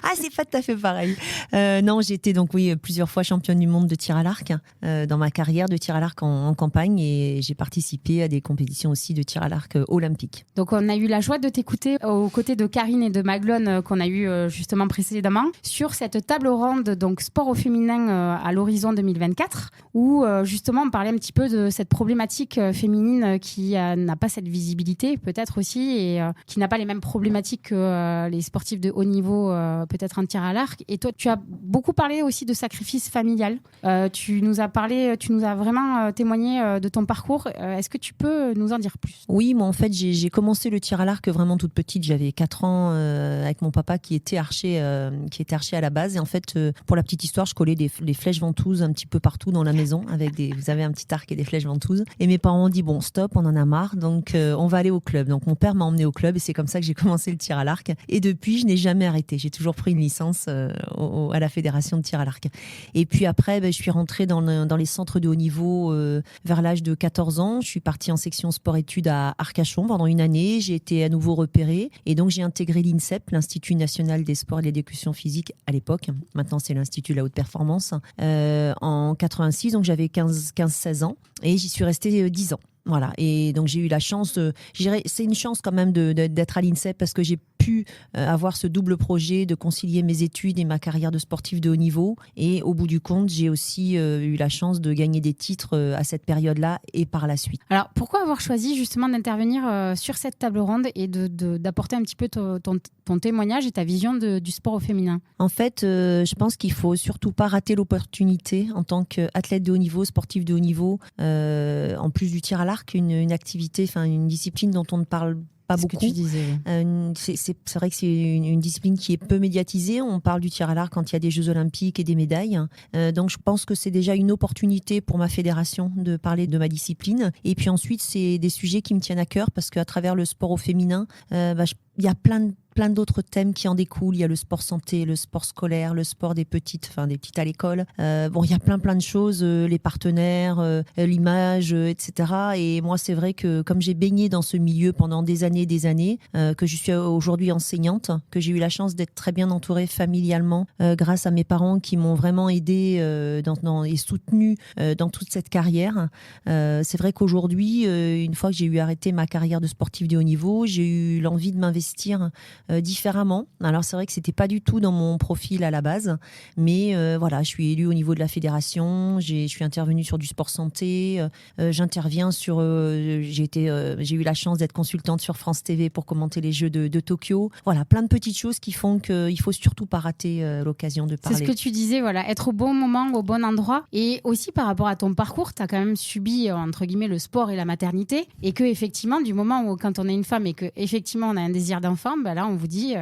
Ah, c'est pas tout à fait pareil. Non, j'ai été donc, oui, plusieurs fois championne du monde de tir à l'arc dans ma carrière de tir à l'arc en campagne, et j'ai participé à des compétitions aussi de tir à l'arc olympique.
Donc, on a eu la joie de t'écouter aux côtés de Karine et de Maglone qu'on a eu justement précédemment sur cette table ronde, donc sport au féminin à l'horizon 2024, où justement on parlait un petit peu de cette problématique féminine qui n'a pas cette visibilité peut-être aussi, et qui n'a pas les mêmes problématiques que les sportifs de haut niveau peut-être en tir à l'arc. Et toi, tu as beaucoup parlé aussi de sacrifice familial. Tu nous as vraiment témoigné de ton parcours. Est-ce que tu peux nous en dire plus?
Oui, moi en fait j'ai commencé le tir à l'arc vraiment toute petite. J'avais 4 ans avec mon papa qui était archer à la base. Et en fait, pour la petite histoire, je collais les flèches ventouses un petit peu partout dans la maison. Vous avez un petit arc et des flèches ventouses. Et mes parents ont dit bon, stop, on en a marre, donc on va aller au club. Donc mon père m'a emmené au club, et c'est comme ça que j'ai commencé le tir à l'arc. Et depuis, je n'ai jamais arrêté. J'ai toujours pris une licence à la fédération de tir à l'arc. Et puis après, je suis rentrée dans les centres de haut niveau vers l'âge de 14 ans. Je suis partie en section sport-études à Arcachon pendant une année. J'ai été à nouveau repérée, et donc j'ai intégré l'INSEP, l'Institut national des sports et de l'éducation physique à l'époque. Maintenant, c'est l'Institut de la haute performance. En 86, donc j'avais 15-16 ans, et j'y suis restée 10 ans. Voilà, et donc j'ai eu la chance, c'est une chance quand même d'être à l'INSEP, parce que j'ai pu avoir ce double projet de concilier mes études et ma carrière de sportif de haut niveau. Et au bout du compte, j'ai aussi eu la chance de gagner des titres à cette période-là et par la suite.
Alors, pourquoi avoir choisi justement d'intervenir sur cette table ronde et d'apporter un petit peu ton témoignage et ta vision du sport au féminin?
En fait, je pense qu'il faut surtout pas rater l'opportunité en tant qu'athlète de haut niveau, sportif de haut niveau, en plus du tir à l'arc, une activité, une discipline dont on ne parle pas beaucoup.
Que tu disais.
C'est vrai que c'est une discipline qui est peu médiatisée. On parle du tir à l'arc quand il y a des Jeux Olympiques et des médailles. Donc je pense que c'est déjà une opportunité pour ma fédération de parler de ma discipline. Et puis ensuite, c'est des sujets qui me tiennent à cœur, parce qu'à travers le sport au féminin, il y a plein d'autres thèmes qui en découlent. Il y a le sport santé, le sport scolaire, le sport des petites à l'école. Il y a plein de choses, les partenaires, l'image, etc. Et moi, c'est vrai que comme j'ai baigné dans ce milieu pendant des années, que je suis aujourd'hui enseignante, que j'ai eu la chance d'être très bien entourée familialement grâce à mes parents qui m'ont vraiment aidée et soutenue dans toute cette carrière. C'est vrai qu'aujourd'hui, une fois que j'ai arrêté ma carrière de sportif de haut niveau, j'ai eu l'envie de m'investir différemment. Alors c'est vrai que c'était pas du tout dans mon profil à la base, mais voilà, je suis élue au niveau de la fédération, je suis intervenue sur du sport santé, j'interviens sur, j'ai eu la chance d'être consultante sur France TV pour commenter les Jeux de Tokyo. Voilà, plein de petites choses qui font qu'il faut surtout pas rater l'occasion de parler.
C'est ce que tu disais, voilà, être au bon moment, au bon endroit. Et aussi par rapport à ton parcours, tu as quand même subi entre guillemets le sport et la maternité, et que effectivement du moment où quand on est une femme et que effectivement on a un désir d'enfant, là on vous dit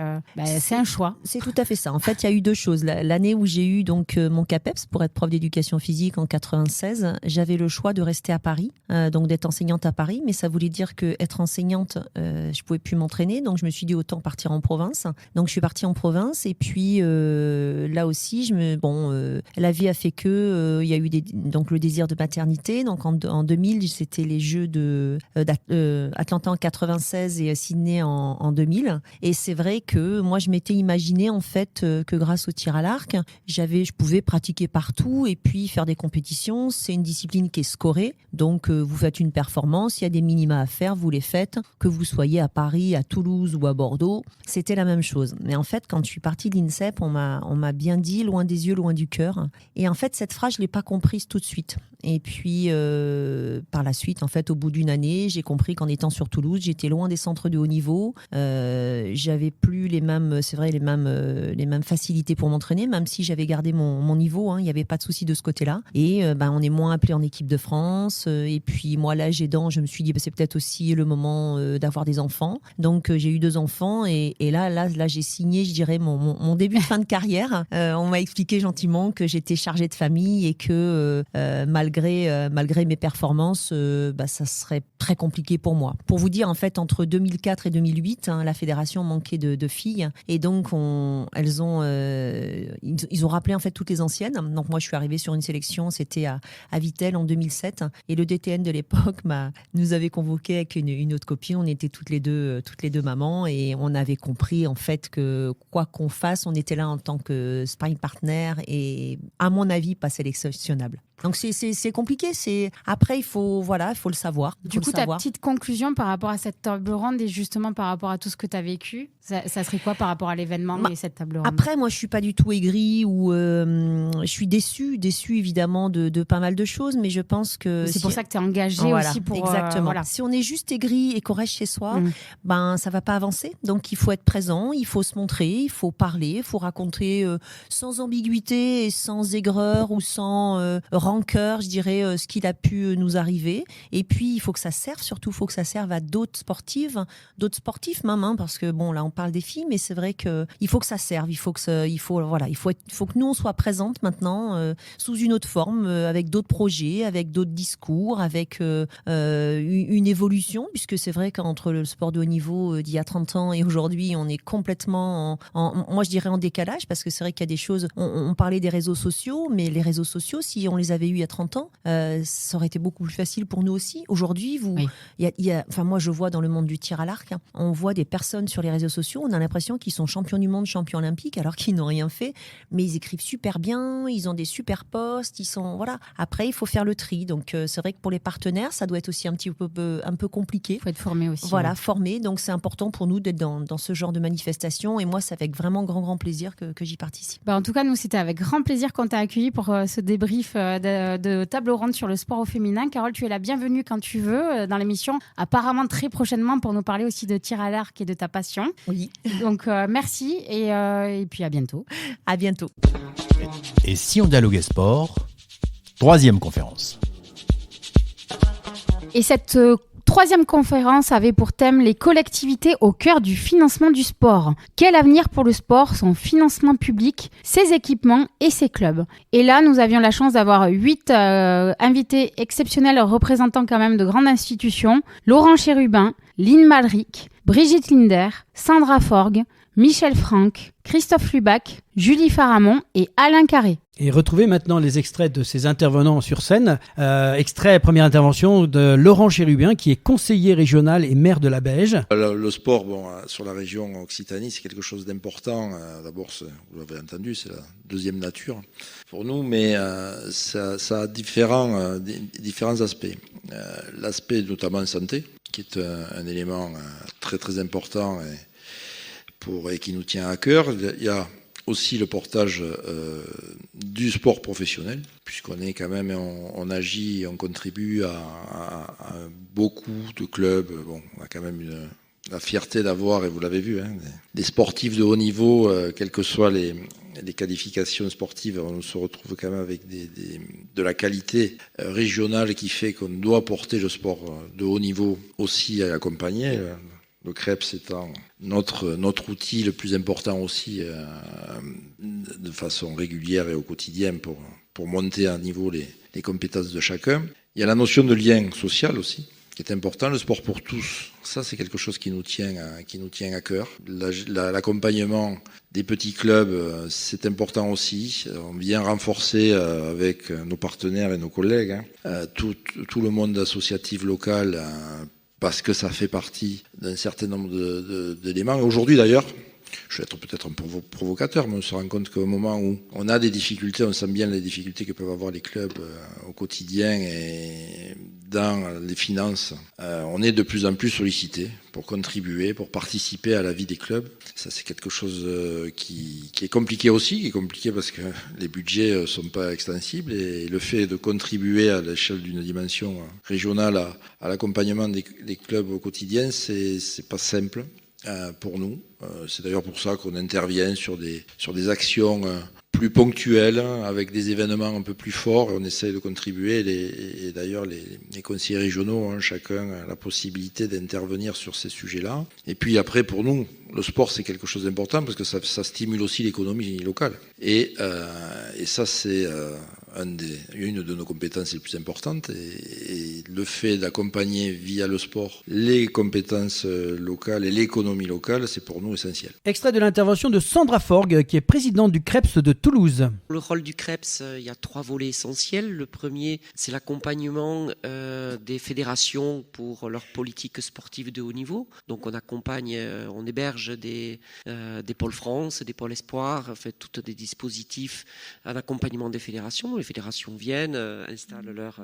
c'est un choix.
C'est tout à fait ça. En fait, il y a eu deux choses. L'année où j'ai eu donc mon CAPEPS pour être prof d'éducation physique en 96, j'avais le choix de rester à Paris, donc d'être enseignante à Paris, mais ça voulait dire que être enseignante, je pouvais plus m'entraîner, donc je me suis dit autant partir en province. Donc je suis partie en province, et puis là aussi, la vie a fait que il y a eu donc le désir de maternité. Donc en 2000, c'était les Jeux d'Atlanta en 96 et Sydney en 2000. Et c'est vrai que moi, je m'étais imaginé en fait que grâce au tir à l'arc, je pouvais pratiquer partout et puis faire des compétitions. C'est une discipline qui est scorée, donc vous faites une performance, il y a des minima à faire, vous les faites, que vous soyez à Paris, à Toulouse ou à Bordeaux, c'était la même chose. Mais en fait, quand je suis partie de l'INSEP, on m'a bien dit loin des yeux, loin du cœur. Et en fait, cette phrase, je l'ai pas comprise tout de suite. Et puis par la suite, en fait, au bout d'une année, j'ai compris qu'en étant sur Toulouse, j'étais loin des centres de haut niveau. J'avais plus les mêmes facilités pour m'entraîner, même si j'avais gardé mon niveau, il n'y avait pas de souci de ce côté-là. Et on est moins appelé en équipe de France. Et puis moi, l'âge aidant, je me suis dit c'est peut-être aussi le moment d'avoir des enfants. Donc j'ai eu 2 enfants, et là j'ai signé, je dirais, mon début de fin de carrière. On m'a expliqué gentiment que j'étais chargée de famille et que malgré mes performances, ça serait très compliqué pour moi. Pour vous dire, en fait, entre 2004 et 2008, la fédération manquait de filles. Et donc, ils ont rappelé en fait toutes les anciennes. Donc moi, je suis arrivée sur une sélection, c'était à Vittel en 2007. Et le DTN de l'époque nous avait convoqué avec une autre copine. On était toutes les deux mamans et on avait compris en fait que quoi qu'on fasse, on était là en tant que sparring partner et à mon avis pas sélectionnable. Donc c'est compliqué. Après il faut le savoir.
Du coup, ta petite conclusion par rapport à cette table ronde et justement par rapport à tout ce que tu as vécu, ça serait quoi par rapport à l'événement et cette table ronde?
Après, moi, je suis pas du tout aigrie ou je suis déçue évidemment de pas mal de choses, mais je pense que
c'est pour ça que tu es engagée aussi pour
exactement. Si on est juste aigri et qu'on reste chez soi, ben ça va pas avancer. Donc il faut être présent, il faut se montrer, il faut parler, il faut raconter sans ambiguïté et sans aigreur ou sans rancœur, je dirais, ce qu'il a pu nous arriver. Et puis il faut que ça serve, surtout il faut que ça serve à d'autres sportifs même, hein, parce que bon là on parle des filles, mais c'est vrai que il faut que ça serve, il faut que nous on soit présentes maintenant sous une autre forme, avec d'autres projets, avec d'autres discours, avec une évolution, puisque c'est vrai qu'entre le sport de haut niveau d'il y a 30 ans et aujourd'hui, on est complètement moi je dirais en décalage, parce que c'est vrai qu'il y a des choses, on parlait des réseaux sociaux, mais les réseaux sociaux, si on les avait eus il y a 30 ans, ça aurait été beaucoup plus facile pour nous aussi. Aujourd'hui, moi je vois dans le monde du tir à l'arc, hein, on voit des personnes sur les réseaux sociaux, on a l'impression qu'ils sont champions du monde, champions olympiques, alors qu'ils n'ont rien fait, mais ils écrivent super bien, ils ont des super posts, Après, il faut faire le tri. Donc c'est vrai que pour les partenaires, ça doit être aussi un peu compliqué. Il
faut être formé aussi.
Formé. Donc c'est important pour nous d'être dans ce genre de manifestation. Et moi, c'est avec vraiment grand plaisir que j'y participe.
En tout cas, nous, c'était avec grand plaisir qu'on t'a accueilli pour ce débrief de table ronde sur le sport au féminin. Carole, tu es la bienvenue quand tu veux dans l'émission, apparemment très prochainement, pour nous parler aussi de tir à l'arc et de ta passion.
Oui.
Donc merci et puis à bientôt.
À bientôt.
Et si on dialoguait sport, 3e conférence.
Et cette 3e conférence avait pour thème les collectivités au cœur du financement du sport. Quel avenir pour le sport, son financement public, ses équipements et ses clubs? Et là, nous avions la chance d'avoir 8 invités exceptionnels représentant quand même de grandes institutions. Laurent Chérubin, Lynn Malric, Brigitte Linder, Sandra Forgue, Michel Franck, Christophe Lubac, Julie Faramond et Alain Carré.
Et retrouvez maintenant les extraits de ces intervenants sur scène. Extrait, première intervention de Laurent Chérubin, qui est conseiller régional et maire de la Beige.
Le sport, sur la région Occitanie, c'est quelque chose d'important. D'abord, vous l'avez entendu, c'est la deuxième nature pour nous, mais ça a différents aspects. L'aspect notamment santé, qui est un élément très très important et qui nous tient à cœur. Il y a aussi le portage du sport professionnel, puisqu'on est quand même, on agit, on contribue à beaucoup de clubs. On a quand même la fierté d'avoir, et vous l'avez vu, des sportifs de haut niveau, quelles que soient les qualifications sportives, on se retrouve quand même avec de la qualité régionale qui fait qu'on doit porter le sport de haut niveau aussi à accompagner. Le CREPS étant notre outil le plus important aussi de façon régulière et au quotidien pour monter à niveau les compétences de chacun. Il y a la notion de lien social aussi, qui est important. Le sport pour tous, ça c'est quelque chose qui nous tient à cœur. L'accompagnement des petits clubs, c'est important aussi. On vient renforcer avec nos partenaires et nos collègues tout le monde associatif local, parce que ça fait partie d'un certain nombre d'éléments. Aujourd'hui d'ailleurs, je vais être peut-être un peu provocateur, mais on se rend compte qu'au moment où on a des difficultés, on sent bien les difficultés que peuvent avoir les clubs au quotidien et dans les finances, on est de plus en plus sollicité pour contribuer, pour participer à la vie des clubs. Ça, c'est quelque chose qui est compliqué aussi, qui est compliqué parce que les budgets sont pas extensibles, et le fait de contribuer à l'échelle d'une dimension régionale à l'accompagnement des clubs au quotidien, c'est pas simple pour nous. C'est d'ailleurs pour ça qu'on intervient sur des actions plus ponctuelles, avec des événements un peu plus forts. On essaye de contribuer, et d'ailleurs les conseillers régionaux ont chacun la possibilité d'intervenir sur ces sujets-là. Et puis après, pour nous, le sport, c'est quelque chose d'important parce que ça stimule aussi l'économie locale. Et ça, c'est une de nos compétences les plus importantes. Et le fait d'accompagner via le sport les compétences locales et l'économie locale, c'est pour nous essentiel.
Extrait de l'intervention de Sandra Forgue, qui est présidente du CREPS de Toulouse.
Le rôle du CREPS, il y a 3 volets essentiels. Le premier, c'est l'accompagnement des fédérations pour leur politique sportive de haut niveau. Donc on accompagne, on héberge des pôles France, des pôles espoirs, en fait, tous des dispositifs en accompagnement des fédérations. Les fédérations viennent, installent leur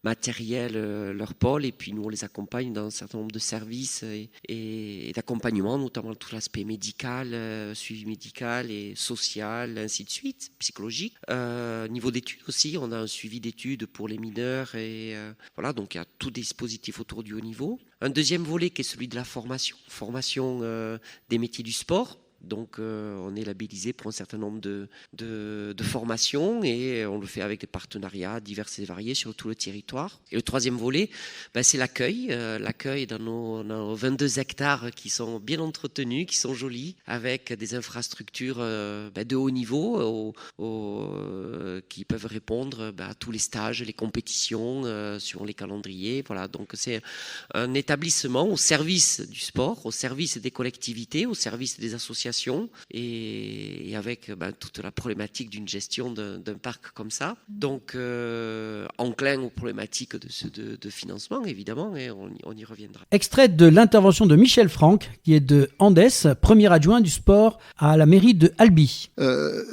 matériel, leur pôle, et puis nous on les accompagne dans un certain nombre de services et d'accompagnement, notamment tout l'aspect médical, suivi médical et social, ainsi de suite, psychologique. Niveau d'études aussi, on a un suivi d'études pour les mineurs et voilà, donc il y a tout dispositif autour du haut niveau. Un deuxième volet qui est celui de la formation des métiers du sport. Donc on est labellisé pour un certain nombre de formations et on le fait avec des partenariats divers et variés sur tout le territoire. Et le troisième volet, c'est l'accueil dans nos 22 hectares qui sont bien entretenus, qui sont jolis, avec des infrastructures de haut niveau qui peuvent répondre à tous les stages, les compétitions, sur les calendriers. Voilà, donc c'est un établissement au service du sport, au service des collectivités, au service des associations, et avec toute la problématique d'une gestion d'un parc comme ça. Donc, enclin aux problématiques de financement, évidemment, et on y reviendra.
Extrait de l'intervention de Michel Franck, qui est de Andes, premier adjoint du sport à la mairie de Albi.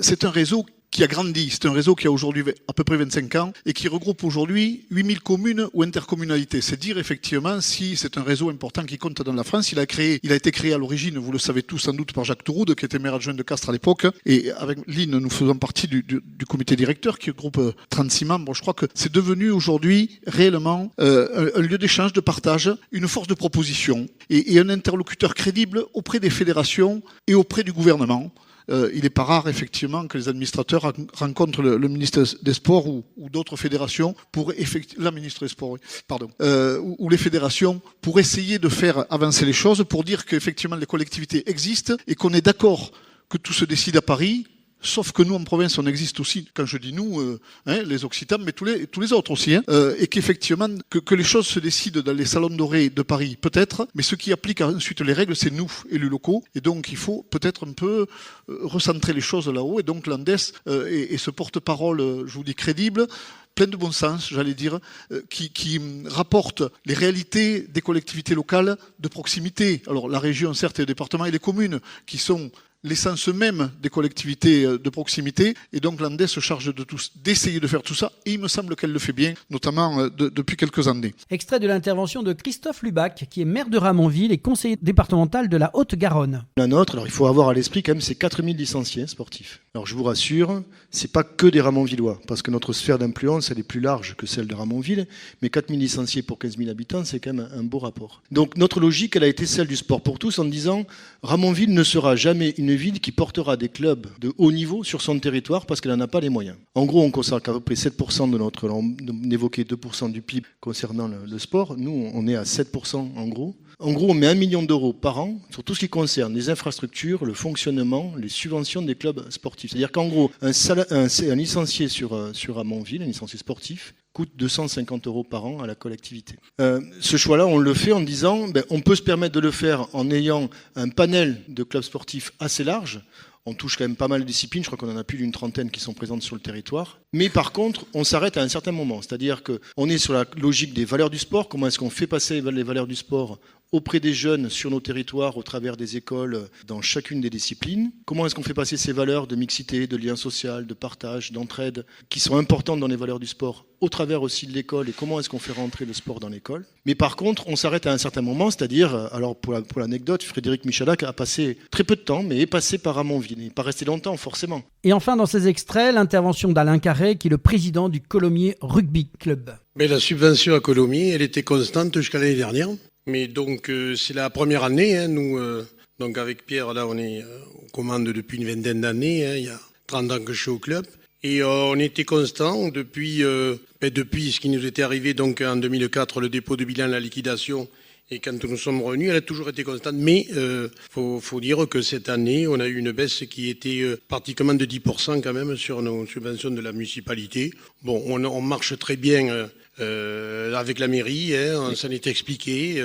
C'est un réseau qui a grandi. C'est un réseau qui a aujourd'hui à peu près 25 ans et qui regroupe aujourd'hui 8000 communes ou intercommunalités. C'est dire effectivement si c'est un réseau important qui compte dans la France. Il a été créé à l'origine, vous le savez tous sans doute, par Jacques Touroud, qui était maire adjoint de Castres à l'époque. Et avec Lynn, nous faisons partie du comité directeur qui regroupe 36 membres. Je crois que c'est devenu aujourd'hui réellement un lieu d'échange, de partage, une force de proposition et un interlocuteur crédible auprès des fédérations et auprès du gouvernement. Il n'est pas rare, effectivement, que les administrateurs rencontrent le ministre des Sports ou d'autres fédérations la ministre des Sports, oui, pardon, ou les fédérations pour essayer de faire avancer les choses, pour dire qu'effectivement les collectivités existent et qu'on est d'accord que tout se décide à Paris. Sauf que nous, en province, on existe aussi, quand je dis nous, les Occitans, mais tous les autres aussi, et qu'effectivement, que les choses se décident dans les salons dorés de Paris, peut-être, mais ceux qui appliquent ensuite les règles, c'est nous, élus locaux, et donc il faut peut-être un peu recentrer les choses là-haut, et donc l'Andes et ce porte-parole, je vous dis, crédible, plein de bon sens, j'allais dire, qui rapporte les réalités des collectivités locales de proximité. Alors la région, certes, et le département et les communes, qui sont l'essence même des collectivités de proximité, et donc l'Andes se charge d'essayer de faire tout ça, et il me semble qu'elle le fait bien, notamment depuis quelques années.
Extrait de l'intervention de Christophe Lubac, qui est maire de Ramonville et conseiller départemental de la Haute-Garonne.
La nôtre, alors il faut avoir à l'esprit quand même ces 4000 licenciés sportifs. Alors je vous rassure, c'est pas que des Ramonvillois, parce que notre sphère d'influence, elle est plus large que celle de Ramonville, mais 4000 licenciés pour 15 000 habitants, c'est quand même un beau rapport. Donc notre logique, elle a été celle du sport pour tous, en disant Ramonville ne sera jamais une ville qui portera des clubs de haut niveau sur son territoire parce qu'elle n'en a pas les moyens. En gros, on consacre à peu près 7% de notre... On évoquait 2% du PIB concernant le sport. Nous, on est à 7% en gros. En gros, on met 1 million d'euros par an sur tout ce qui concerne les infrastructures, le fonctionnement, les subventions des clubs sportifs. C'est-à-dire qu'en gros, un licencié sur Ramonville, un licencié sportif, coûte 250 € par an à la collectivité. Ce choix-là, on le fait en disant, on peut se permettre de le faire en ayant un panel de clubs sportifs assez large. On touche quand même pas mal de disciplines, je crois qu'on en a plus d'une trentaine qui sont présentes sur le territoire. Mais par contre, on s'arrête à un certain moment. C'est-à-dire qu'on est sur la logique des valeurs du sport. Comment est-ce qu'on fait passer les valeurs du sport auprès des jeunes sur nos territoires, au travers des écoles, dans chacune des disciplines? Comment est-ce qu'on fait passer ces valeurs de mixité, de lien social, de partage, d'entraide, qui sont importantes dans les valeurs du sport, au travers aussi de l'école, et comment est-ce qu'on fait rentrer le sport dans l'école? Mais par contre, on s'arrête à un certain moment, c'est-à-dire, alors pour l'anecdote, Frédéric Michalak a passé très peu de temps, mais est passé par Ramonville. Il n'est pas resté longtemps, forcément.
Et enfin, dans ces extraits, l'intervention d'Alain Carré, qui est le président du Colomiers Rugby Club.
Mais la subvention à Colomiers, elle était constante jusqu'à l'année dernière. Mais donc, c'est la première année. Nous, donc avec Pierre, là, on est aux commandes depuis une vingtaine d'années. Il y a 30 ans que je suis au club. Et on était constant depuis ce qui nous était arrivé donc en 2004, le dépôt de bilan, la liquidation, Et quand nous sommes revenus, elle a toujours été constante. Mais faut dire que cette année, on a eu une baisse qui était pratiquement de 10% quand même sur nos subventions de la municipalité. Bon, on marche très bien avec la mairie, on s'en est expliqué.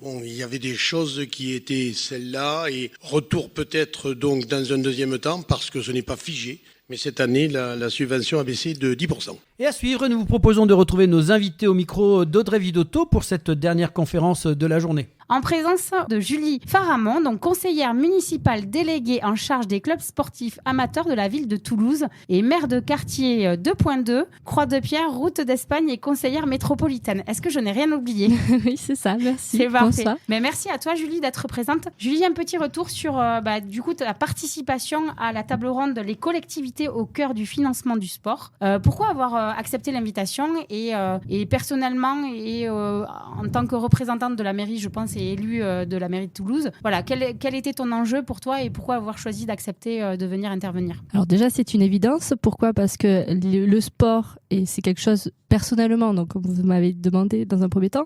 Bon, il y avait des choses qui étaient celles-là et retour peut-être donc dans un deuxième temps parce que ce n'est pas figé. Mais cette année, la subvention a baissé de 10%.
Et à suivre, nous vous proposons de retrouver nos invités au micro d'Audrey Vidotto pour cette dernière conférence de la journée.
En présence de Julie Faramond, donc conseillère municipale déléguée en charge des clubs sportifs amateurs de la ville de Toulouse et maire de quartier 2.2, Croix-de-Pierre, route d'Espagne et conseillère métropolitaine. Est-ce que je n'ai rien oublié?
Oui, c'est ça, merci.
C'est parfait. Mais merci à toi, Julie, d'être présente. Julie, un petit retour sur du coup, ta participation à la table ronde Les collectivités au cœur du financement du sport. Pourquoi avoir accepté l'invitation et personnellement et en tant que représentante de la mairie, je pense, et élue de la mairie de Toulouse, voilà, quel était ton enjeu pour toi et pourquoi avoir choisi d'accepter de venir intervenir?
Alors déjà, c'est une évidence. Pourquoi? Parce que le sport, et c'est quelque chose personnellement, donc comme vous m'avez demandé dans un premier temps,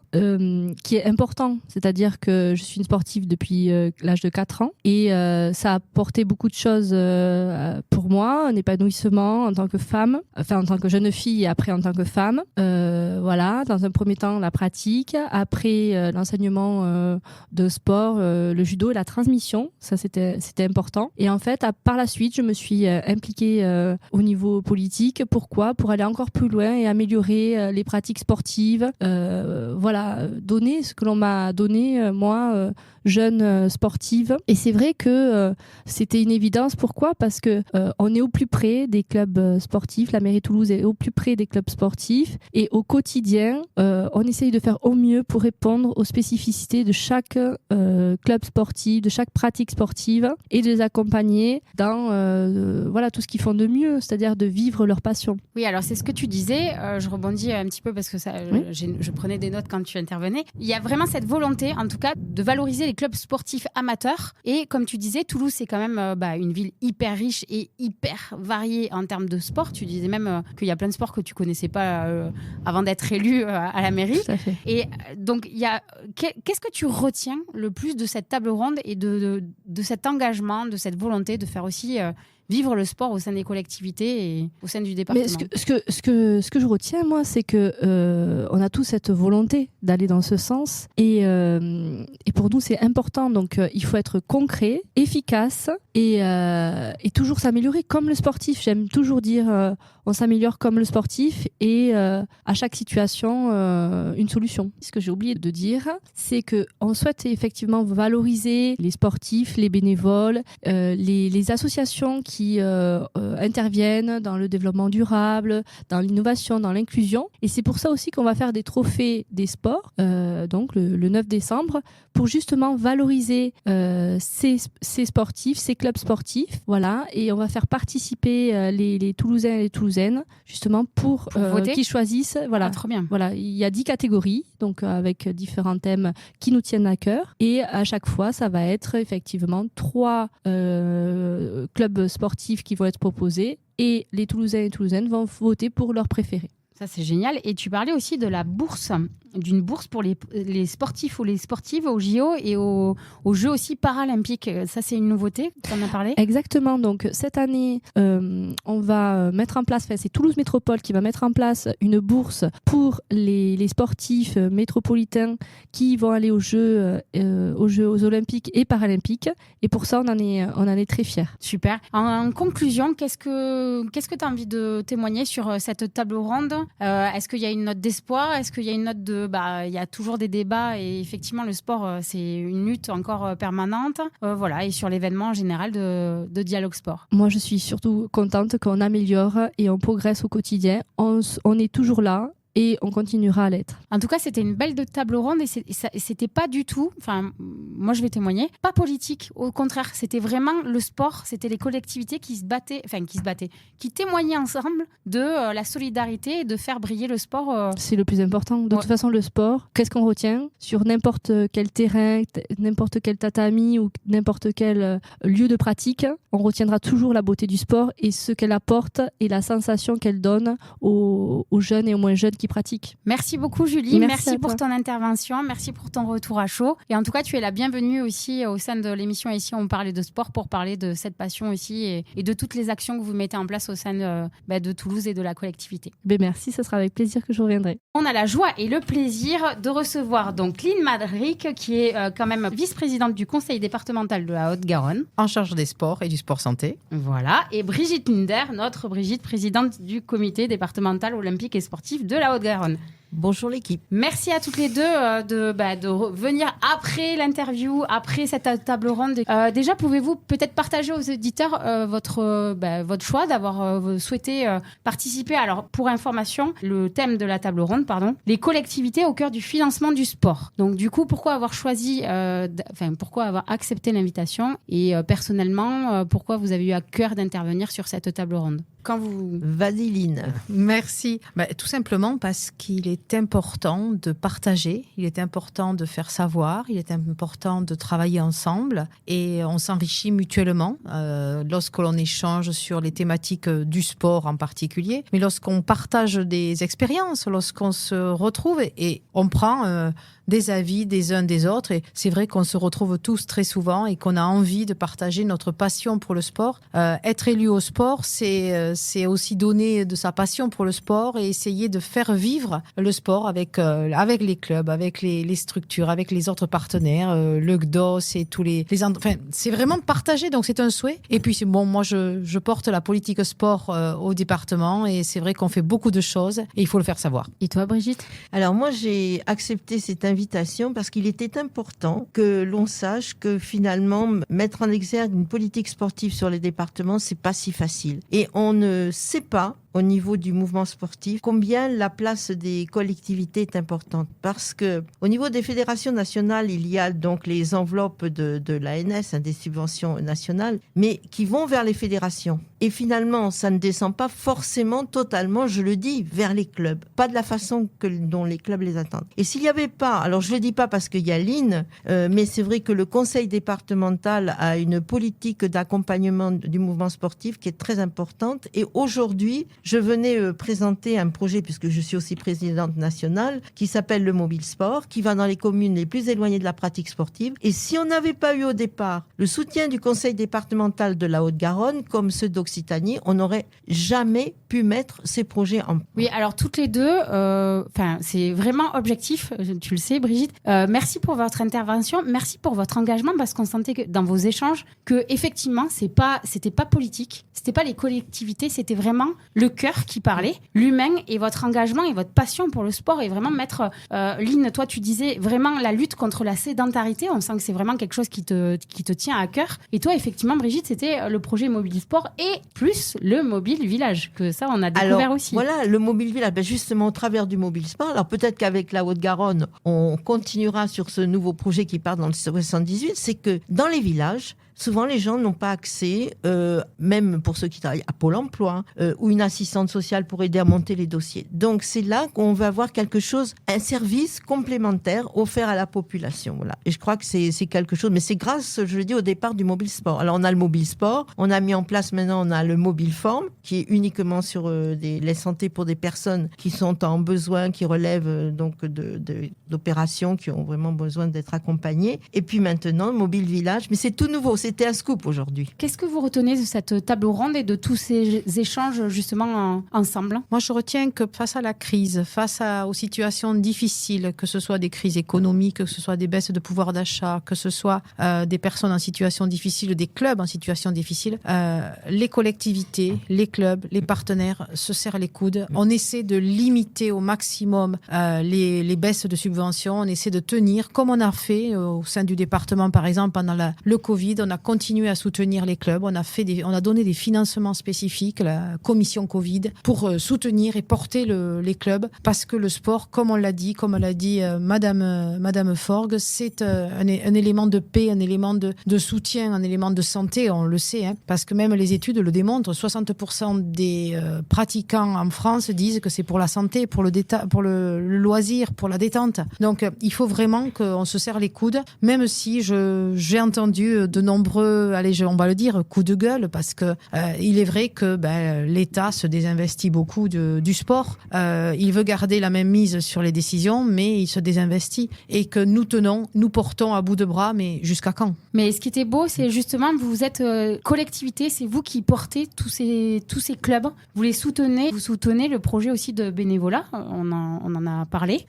qui est important. C'est-à-dire que je suis une sportive depuis l'âge de 4 ans et ça a apporté beaucoup de choses pour moi, un épanouissement en tant que femme, enfin en tant que jeune fille et après en tant que femme. Voilà, dans un premier temps la pratique, après l'enseignement de sport, le judo et la transmission, ça c'était important. Et en fait, par la suite, je me suis impliquée au niveau politique. Pourquoi? Pour aller encore plus loin et améliorer les pratiques sportives. Voilà, donner ce que l'on m'a donné, moi, jeune sportive. Et c'est vrai que c'était une évidence. Pourquoi? Parce que on est au plus près des clubs sportifs. La mairie de Toulouse est au plus près des clubs sportifs. Et au quotidien, on essaye de faire au mieux pour répondre aux spécificités de chaque club sportif, de chaque pratique sportive et de les accompagner dans voilà, tout ce qu'ils font de mieux, c'est-à-dire de vivre leur passion.
Oui, alors c'est ce que tu disais. Je rebondis un petit peu parce que ça,
Oui.
je prenais des notes quand tu intervenais. Il y a vraiment cette volonté, en tout cas, de valoriser les clubs sportifs amateurs. Et comme tu disais, Toulouse, c'est quand même une ville hyper riche et hyper variée en termes de sport. Tu disais même qu'il y a plein de sports que tu connaissais pas avant d'être élu à la mairie.
Tout à fait.
Et donc, qu'est-ce que tu retiens le plus de cette table ronde et de cet engagement, de cette volonté de faire aussi vivre le sport au sein des collectivités et au sein du département?
Mais ce que je retiens, moi, c'est que on a tous cette volonté d'aller dans ce sens et pour nous, c'est important. Donc, il faut être concret, efficace et toujours s'améliorer comme le sportif. J'aime toujours dire on s'améliore comme le sportif et à chaque situation, une solution. Ce que j'ai oublié de dire, c'est qu'on souhaite effectivement valoriser les sportifs, les bénévoles, les associations qui interviennent dans le développement durable, dans l'innovation, dans l'inclusion. Et c'est pour ça aussi qu'on va faire des trophées des sports, donc le 9 décembre, pour justement valoriser ces sportifs, ces clubs sportifs. Voilà, et on va faire participer les Toulousains et les Toulousaines, justement pour qu'ils choisissent. Voilà,
trop bien.
Voilà, il y a 10 catégories, donc avec différents thèmes qui nous tiennent à cœur. Et à chaque fois, ça va être effectivement 3 clubs sportifs qui vont être proposés et les Toulousains et Toulousaines vont voter pour leur préféré.
Ça, c'est génial. Et tu parlais aussi de la bourse, d'une bourse pour les sportifs ou les sportives aux JO et aux Jeux aussi paralympiques. Ça, c'est une nouveauté, tu en as parlé?
Exactement. Donc, cette année, on va mettre en place, c'est Toulouse Métropole qui va mettre en place une bourse pour les sportifs métropolitains qui vont aller aux Jeux Olympiques et Paralympiques. Et pour ça, on en est très fiers.
Super. En conclusion, qu'est-ce que tu as envie de témoigner sur cette table ronde? Est-ce qu'il y a une note d'espoir? Est-ce qu'il y a une note de... il y a toujours des débats et effectivement, le sport, c'est une lutte encore permanente. Voilà, et sur l'événement en général de Dialogue Sport.
Moi, je suis surtout contente qu'on améliore et on progresse au quotidien. On est toujours là. Et on continuera à l'être.
En tout cas, c'était une belle table ronde et c'était pas du tout, enfin, moi je vais témoigner, pas politique. Au contraire, c'était vraiment le sport, c'était les collectivités qui témoignaient ensemble de la solidarité et de faire briller le sport.
C'est le plus important. De toute façon, le sport, qu'est-ce qu'on retient sur n'importe quel terrain, n'importe quel tatami ou n'importe quel lieu de pratique, on retiendra toujours la beauté du sport et ce qu'elle apporte et la sensation qu'elle donne aux jeunes et aux moins jeunes qui pratique.
Merci beaucoup Julie,
Merci à
pour
toi.
ton intervention, merci pour ton retour à chaud. Et en tout cas, tu es la bienvenue aussi au sein de l'émission Ici on parlait de sport pour parler de cette passion aussi et de toutes les actions que vous mettez en place au sein de Toulouse et de la collectivité.
Merci, ce sera avec plaisir que je reviendrai.
On a la joie et le plaisir de recevoir donc Lynn Madric, qui est quand même vice-présidente du conseil départemental de la Haute-Garonne.
En charge des sports et du sport santé.
Voilà. Et Brigitte Linder, notre Brigitte, présidente du comité départemental olympique et sportif de la Haute-Garonne.
Bonjour l'équipe.
Merci à toutes les deux de venir après l'interview, après cette table ronde. Déjà, pouvez-vous peut-être partager aux auditeurs votre choix d'avoir souhaité participer. Alors, pour information, le thème de la table ronde, les collectivités au cœur du financement du sport. Donc, du coup, pourquoi avoir pourquoi avoir accepté l'invitation et personnellement, pourquoi vous avez eu à cœur d'intervenir sur cette table ronde?
Vas-y Lynn.
Merci. Tout simplement parce qu'il est important de partager, il est important de faire savoir, il est important de travailler ensemble et on s'enrichit mutuellement lorsque l'on échange sur les thématiques du sport en particulier, mais lorsqu'on partage des expériences, lorsqu'on se retrouve et on prend des avis des uns des autres et c'est vrai qu'on se retrouve tous très souvent et qu'on a envie de partager notre passion pour le sport. Être élu au sport, c'est aussi donner de sa passion pour le sport et essayer de faire vivre le sport avec les clubs, avec les structures, avec les autres partenaires, le GDOS et tous les c'est vraiment partager, donc c'est un souhait. Et puis moi je porte la politique sport au département et c'est vrai qu'on fait beaucoup de choses et il faut le faire savoir.
Et toi Brigitte?
Alors moi j'ai accepté cette invitation parce qu'il était important que l'on sache que finalement mettre en exergue une politique sportive sur les départements, c'est pas si facile. Et on ne sait pas au niveau du mouvement sportif combien la place des collectivités est importante. Parce que au niveau des fédérations nationales, il y a donc les enveloppes de l'ANS, des subventions nationales, mais qui vont vers les fédérations. Et finalement, ça ne descend pas forcément totalement, je le dis, vers les clubs. Pas de la façon dont les clubs les attendent. Et s'il n'y avait pas, alors je le dis pas parce qu'il y a Lynn, mais c'est vrai que le conseil départemental a une politique d'accompagnement du mouvement sportif qui est très importante. Et aujourd'hui, je venais présenter un projet, puisque je suis aussi présidente nationale, qui s'appelle le Mobile Sport, qui va dans les communes les plus éloignées de la pratique sportive. Et si on n'avait pas eu au départ le soutien du conseil départemental de la Haute-Garonne, comme ceux d'Occitanie, on n'aurait jamais pu mettre ces projets en place.
Oui, alors toutes les deux, c'est vraiment objectif, tu le sais Brigitte. Merci pour votre intervention, merci pour votre engagement, parce qu'on sentait que dans vos échanges que effectivement c'était pas politique, c'était pas les collectivités, c'était vraiment le cœur qui parlait, l'humain et votre engagement et votre passion pour le sport et vraiment mettre Lynn, toi tu disais vraiment la lutte contre la sédentarité, on sent que c'est vraiment quelque chose qui te tient à cœur. Et toi effectivement Brigitte, c'était le projet Mobile Sport et plus le Mobile Village, que ça on a découvert aussi.
Voilà, le Mobile Village, justement au travers du Mobile Sport. Alors peut-être qu'avec la Haute-Garonne, on continuera sur ce nouveau projet qui part dans le 78, c'est que dans les villages, souvent, les gens n'ont pas accès, même pour ceux qui travaillent à Pôle emploi, ou une assistante sociale pour aider à monter les dossiers. Donc, c'est là qu'on va avoir quelque chose, un service complémentaire offert à la population. Voilà. Et je crois que c'est quelque chose, mais c'est grâce, je le dis, au départ du Mobile Sport. Alors, on a le Mobile Sport, on a mis en place maintenant, on a le Mobile Form, qui est uniquement sur les santé pour des personnes qui sont en besoin, qui relèvent donc d'opérations, qui ont vraiment besoin d'être accompagnées. Et puis maintenant, Mobile Village, mais c'est tout nouveau. C'était un scoop aujourd'hui.
Qu'est-ce que vous retenez de cette table ronde et de tous ces échanges justement ensemble?
Moi, je retiens que face à la crise, aux situations difficiles, que ce soit des crises économiques, que ce soit des baisses de pouvoir d'achat, que ce soit des personnes en situation difficile, des clubs en situation difficile, les collectivités, les clubs, les partenaires se serrent les coudes. On essaie de limiter au maximum les baisses de subventions. On essaie de tenir, comme on a fait au sein du département, par exemple, pendant le Covid. On a continué à soutenir les clubs. On a donné des financements spécifiques, la commission Covid, pour soutenir et porter les clubs, parce que le sport, comme l'a dit Madame Forgue, c'est un élément de paix, un élément de soutien, un élément de santé, on le sait, parce que même les études le démontrent. 60% des pratiquants en France disent que c'est pour la santé, pour le loisir, pour la détente. Donc, il faut vraiment qu'on se serre les coudes, même si j'ai entendu de nombreux nombreux, on va le dire, coups de gueule, parce que il est vrai que l'État se désinvestit beaucoup du sport. Il veut garder la même mise sur les décisions, mais il se désinvestit. Et que nous portons à bout de bras, mais jusqu'à quand?
Mais ce qui était beau, c'est justement, vous êtes collectivité, c'est vous qui portez tous ces clubs. Vous les soutenez. Vous soutenez le projet aussi de bénévolat. On en a parlé,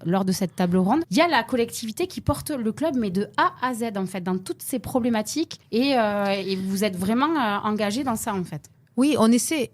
lors de cette table ronde. Il y a la collectivité qui porte le club, mais de A à Z, en fait, dans toutes ces problématiques. Et vous êtes vraiment engagé dans ça, en fait.
Oui, on essaie,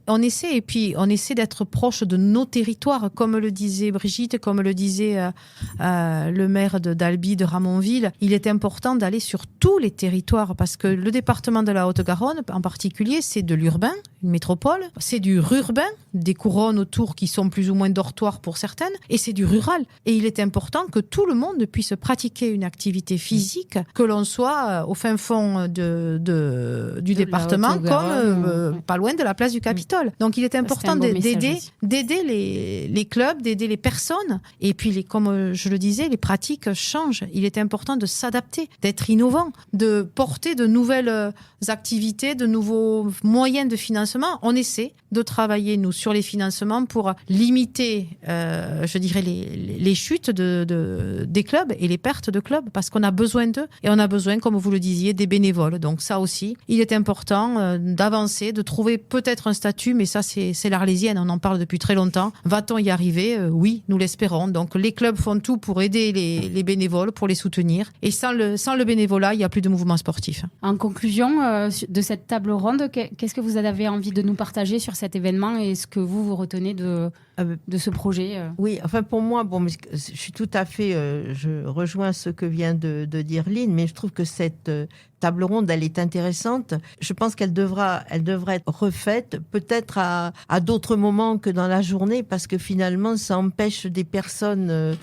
et puis on essaie d'être proche de nos territoires, comme le disait Brigitte, comme le disait le maire d'Albi, de Ramonville. Il est important d'aller sur tous les territoires, parce que le département de la Haute-Garonne, en particulier, c'est de l'urbain, une métropole, c'est du rurbain, des couronnes autour qui sont plus ou moins dortoirs pour certaines, et c'est du rural. Et il est important que tout le monde puisse pratiquer une activité physique, que l'on soit au fin fond du département, comme pas loin de la place du Capitole. Donc il est important d'aider les clubs, d'aider les personnes. Et puis, comme je le disais, les pratiques changent. Il est important de s'adapter, d'être innovant, de porter de nouvelles activités, de nouveaux moyens de financement. On essaie de travailler, nous, sur les financements pour limiter, je dirais, les chutes des clubs et les pertes de clubs, parce qu'on a besoin d'eux. Et on a besoin, comme vous le disiez, des bénévoles. Donc ça aussi, il est important d'avancer, de trouver peut-être un statut, mais ça, c'est l'Arlésienne, on en parle depuis très longtemps. Va-t-on y arriver? Oui, nous l'espérons. Donc les clubs font tout pour aider les bénévoles, pour les soutenir. Et sans le bénévolat, il n'y a plus de mouvement sportif.
En conclusion de cette table ronde, qu'est-ce que vous avez envie de nous partager sur cet événement et ce que vous retenez de ce projet?
Oui, pour moi, je suis tout à fait, je rejoins ce que vient de dire Lynn, mais je trouve que cette table ronde, elle est intéressante. Je pense qu'elle devra être refaite, peut-être à d'autres moments que dans la journée, parce que finalement, ça empêche les personnes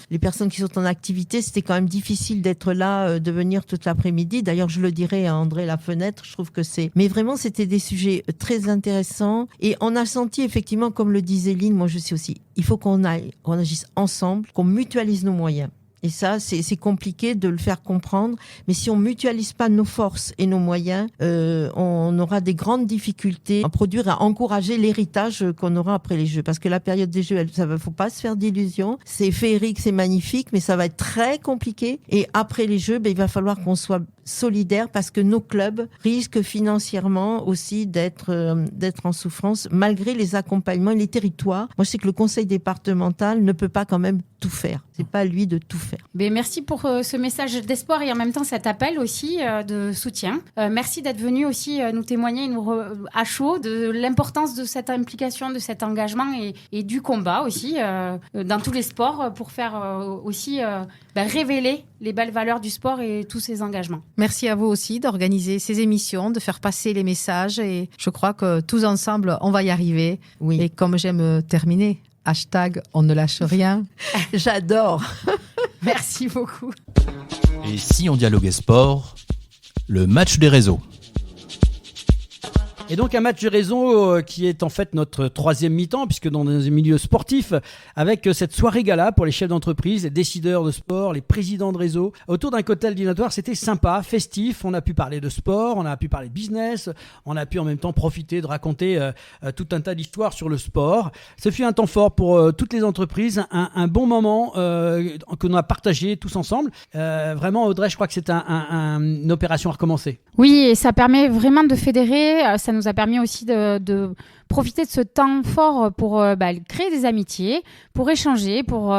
qui sont en activité. C'était quand même difficile d'être là, de venir toute l'après-midi. D'ailleurs, je le dirais à André Lafenêtre, je trouve que mais vraiment, c'était des sujets très intéressants. Et on a senti, effectivement, comme le disait Lynn, moi je sais aussi, il faut qu'on agisse ensemble, qu'on mutualise nos moyens. Et ça, c'est compliqué de le faire comprendre. Mais si on mutualise pas nos forces et nos moyens, on aura des grandes difficultés à produire, à encourager l'héritage qu'on aura après les Jeux. Parce que la période des Jeux, faut pas se faire d'illusions. C'est féerique, c'est magnifique, mais ça va être très compliqué. Et après les Jeux, il va falloir qu'on soit solidaire, parce que nos clubs risquent financièrement aussi d'être en souffrance, malgré les accompagnements et les territoires. Moi, je sais que le conseil départemental ne peut pas quand même tout faire. C'est pas à lui de tout faire.
Merci pour ce message d'espoir et en même temps cet appel aussi de soutien. Merci d'être venu aussi nous témoigner à chaud de l'importance de cette implication, de cet engagement et du combat aussi dans tous les sports pour faire aussi révéler les belles valeurs du sport et tous ces engagements.
Merci à vous aussi d'organiser ces émissions, de faire passer les messages, et je crois que tous ensemble, on va y arriver. Oui. Et comme j'aime terminer, #on ne lâche rien.
J'adore.
Merci beaucoup.
Et si on dialoguait sport, le match des réseaux.
Et donc un match de réseau qui est en fait notre troisième mi-temps, puisque dans un milieu sportif, avec cette soirée gala pour les chefs d'entreprise, les décideurs de sport, les présidents de réseau, autour d'un cocktail dînatoire, c'était sympa, festif, on a pu parler de sport, on a pu parler de business, on a pu en même temps profiter de raconter tout un tas d'histoires sur le sport. Ce fut un temps fort pour toutes les entreprises, un bon moment que l'on a partagé tous ensemble. Vraiment Audrey, je crois que c'est une opération à recommencer.
Oui, et ça permet vraiment de fédérer, ça nous a permis aussi de profiter de ce temps fort pour créer des amitiés, pour échanger, pour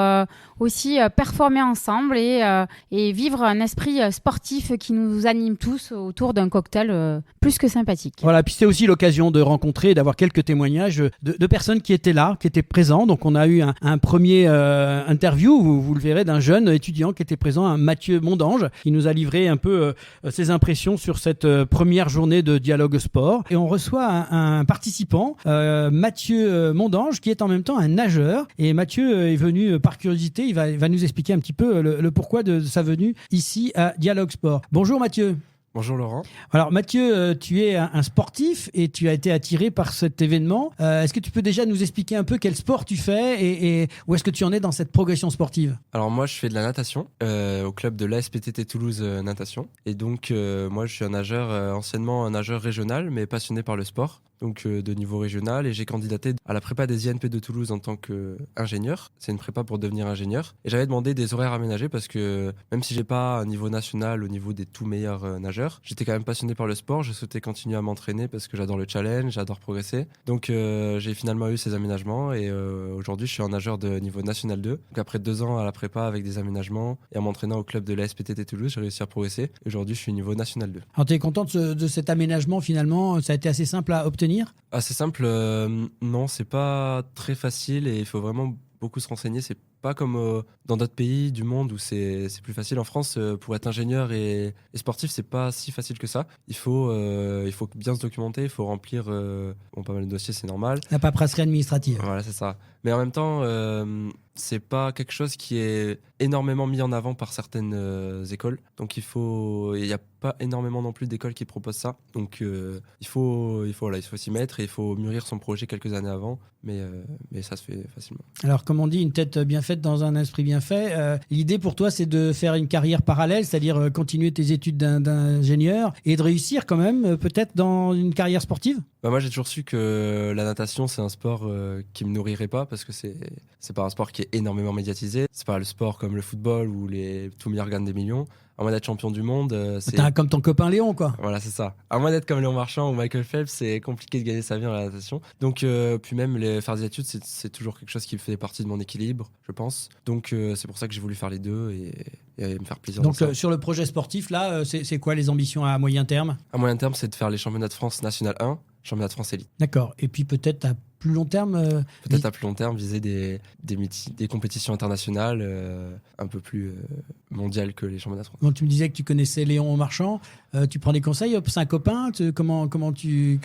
aussi performer ensemble et vivre un esprit sportif qui nous anime tous autour d'un cocktail plus que sympathique.
Voilà, puis c'est aussi l'occasion de rencontrer et d'avoir quelques témoignages de personnes qui étaient là, qui étaient présents. Donc on a eu un premier interview, vous le verrez, d'un jeune étudiant qui était présent, un Mathieu Mondange, qui nous a livré un peu ses impressions sur cette première journée de Dialogue Sport. Et on reçoit un participant, Mathieu Mondange, qui est en même temps un nageur. Et Mathieu est venu par curiosité, il va nous expliquer un petit peu le pourquoi de sa venue ici à Dialogue Sport. Bonjour Mathieu.
Bonjour Laurent.
Alors Mathieu, tu es un sportif et tu as été attiré par cet événement. Est-ce que tu peux déjà nous expliquer un peu quel sport tu fais et où est-ce que tu en es dans cette progression sportive ?
Alors moi je fais de la natation au club de l'ASPTT Toulouse Natation. Et donc moi je suis un nageur, anciennement un nageur régional mais passionné par le sport. Donc de niveau régional, et j'ai candidaté à la prépa des INP de Toulouse en tant qu'ingénieur. C'est une prépa pour devenir ingénieur. Et j'avais demandé des horaires aménagés parce que même si j'ai pas un niveau national au niveau des tout meilleurs nageurs, j'étais quand même passionné par le sport. Je souhaitais continuer à m'entraîner parce que j'adore le challenge, j'adore progresser. Donc j'ai finalement eu ces aménagements et aujourd'hui je suis un nageur de niveau national 2. Donc après 2 ans à la prépa avec des aménagements et en m'entraînant au club de la SPTT Toulouse, j'ai réussi à progresser. Et aujourd'hui je suis niveau national 2.
Alors tu es content de cet aménagement finalement ? Ça a été assez simple à obtenir ?
Assez simple, non, c'est pas très facile et il faut vraiment beaucoup se renseigner. C'est pas comme dans d'autres pays du monde où c'est plus facile. En France, pour être ingénieur et sportif, c'est pas si facile que ça. Il faut bien se documenter, il faut remplir pas mal de dossiers, c'est normal.
La paperasserie administrative.
Voilà, c'est ça. Mais en même temps, c'est pas quelque chose qui est énormément mis en avant par certaines écoles. Donc il y a pas énormément non plus d'écoles qui proposent ça. Donc il faut s'y mettre et il faut mûrir son projet quelques années avant. Mais ça se fait facilement.
Alors comme on dit, une tête bien faite dans un esprit bien fait. L'idée pour toi, c'est de faire une carrière parallèle, c'est-à-dire continuer tes études d'ingénieur et de réussir quand même peut-être dans une carrière sportive ?
Moi, j'ai toujours su que la natation, c'est un sport qui me nourrirait pas parce que c'est pas un sport qui est énormément médiatisé. C'est pas le sport comme le football où tout milliard gagne des millions. À moins d'être champion du monde, c'est...
T'as comme ton copain Léon, quoi.
Voilà, c'est ça. À moins d'être comme Léon Marchand ou Michael Phelps, c'est compliqué de gagner sa vie en la natation. Donc, puis même faire des études, c'est toujours quelque chose qui fait partie de mon équilibre, je pense. Donc, c'est pour ça que j'ai voulu faire les deux et me faire plaisir.
Donc, sur le projet sportif, là, c'est quoi les ambitions à moyen terme ?
À moyen terme, c'est de faire les championnats de France National 1, championnat de France élite.
D'accord. Et puis peut-être à plus long terme
Peut-être à plus long terme, viser des compétitions internationales un peu plus mondiales que les championnats de France.
Bon, tu me disais que tu connaissais Léon Marchand. Tu prends des conseils, c'est un copain. Comment tu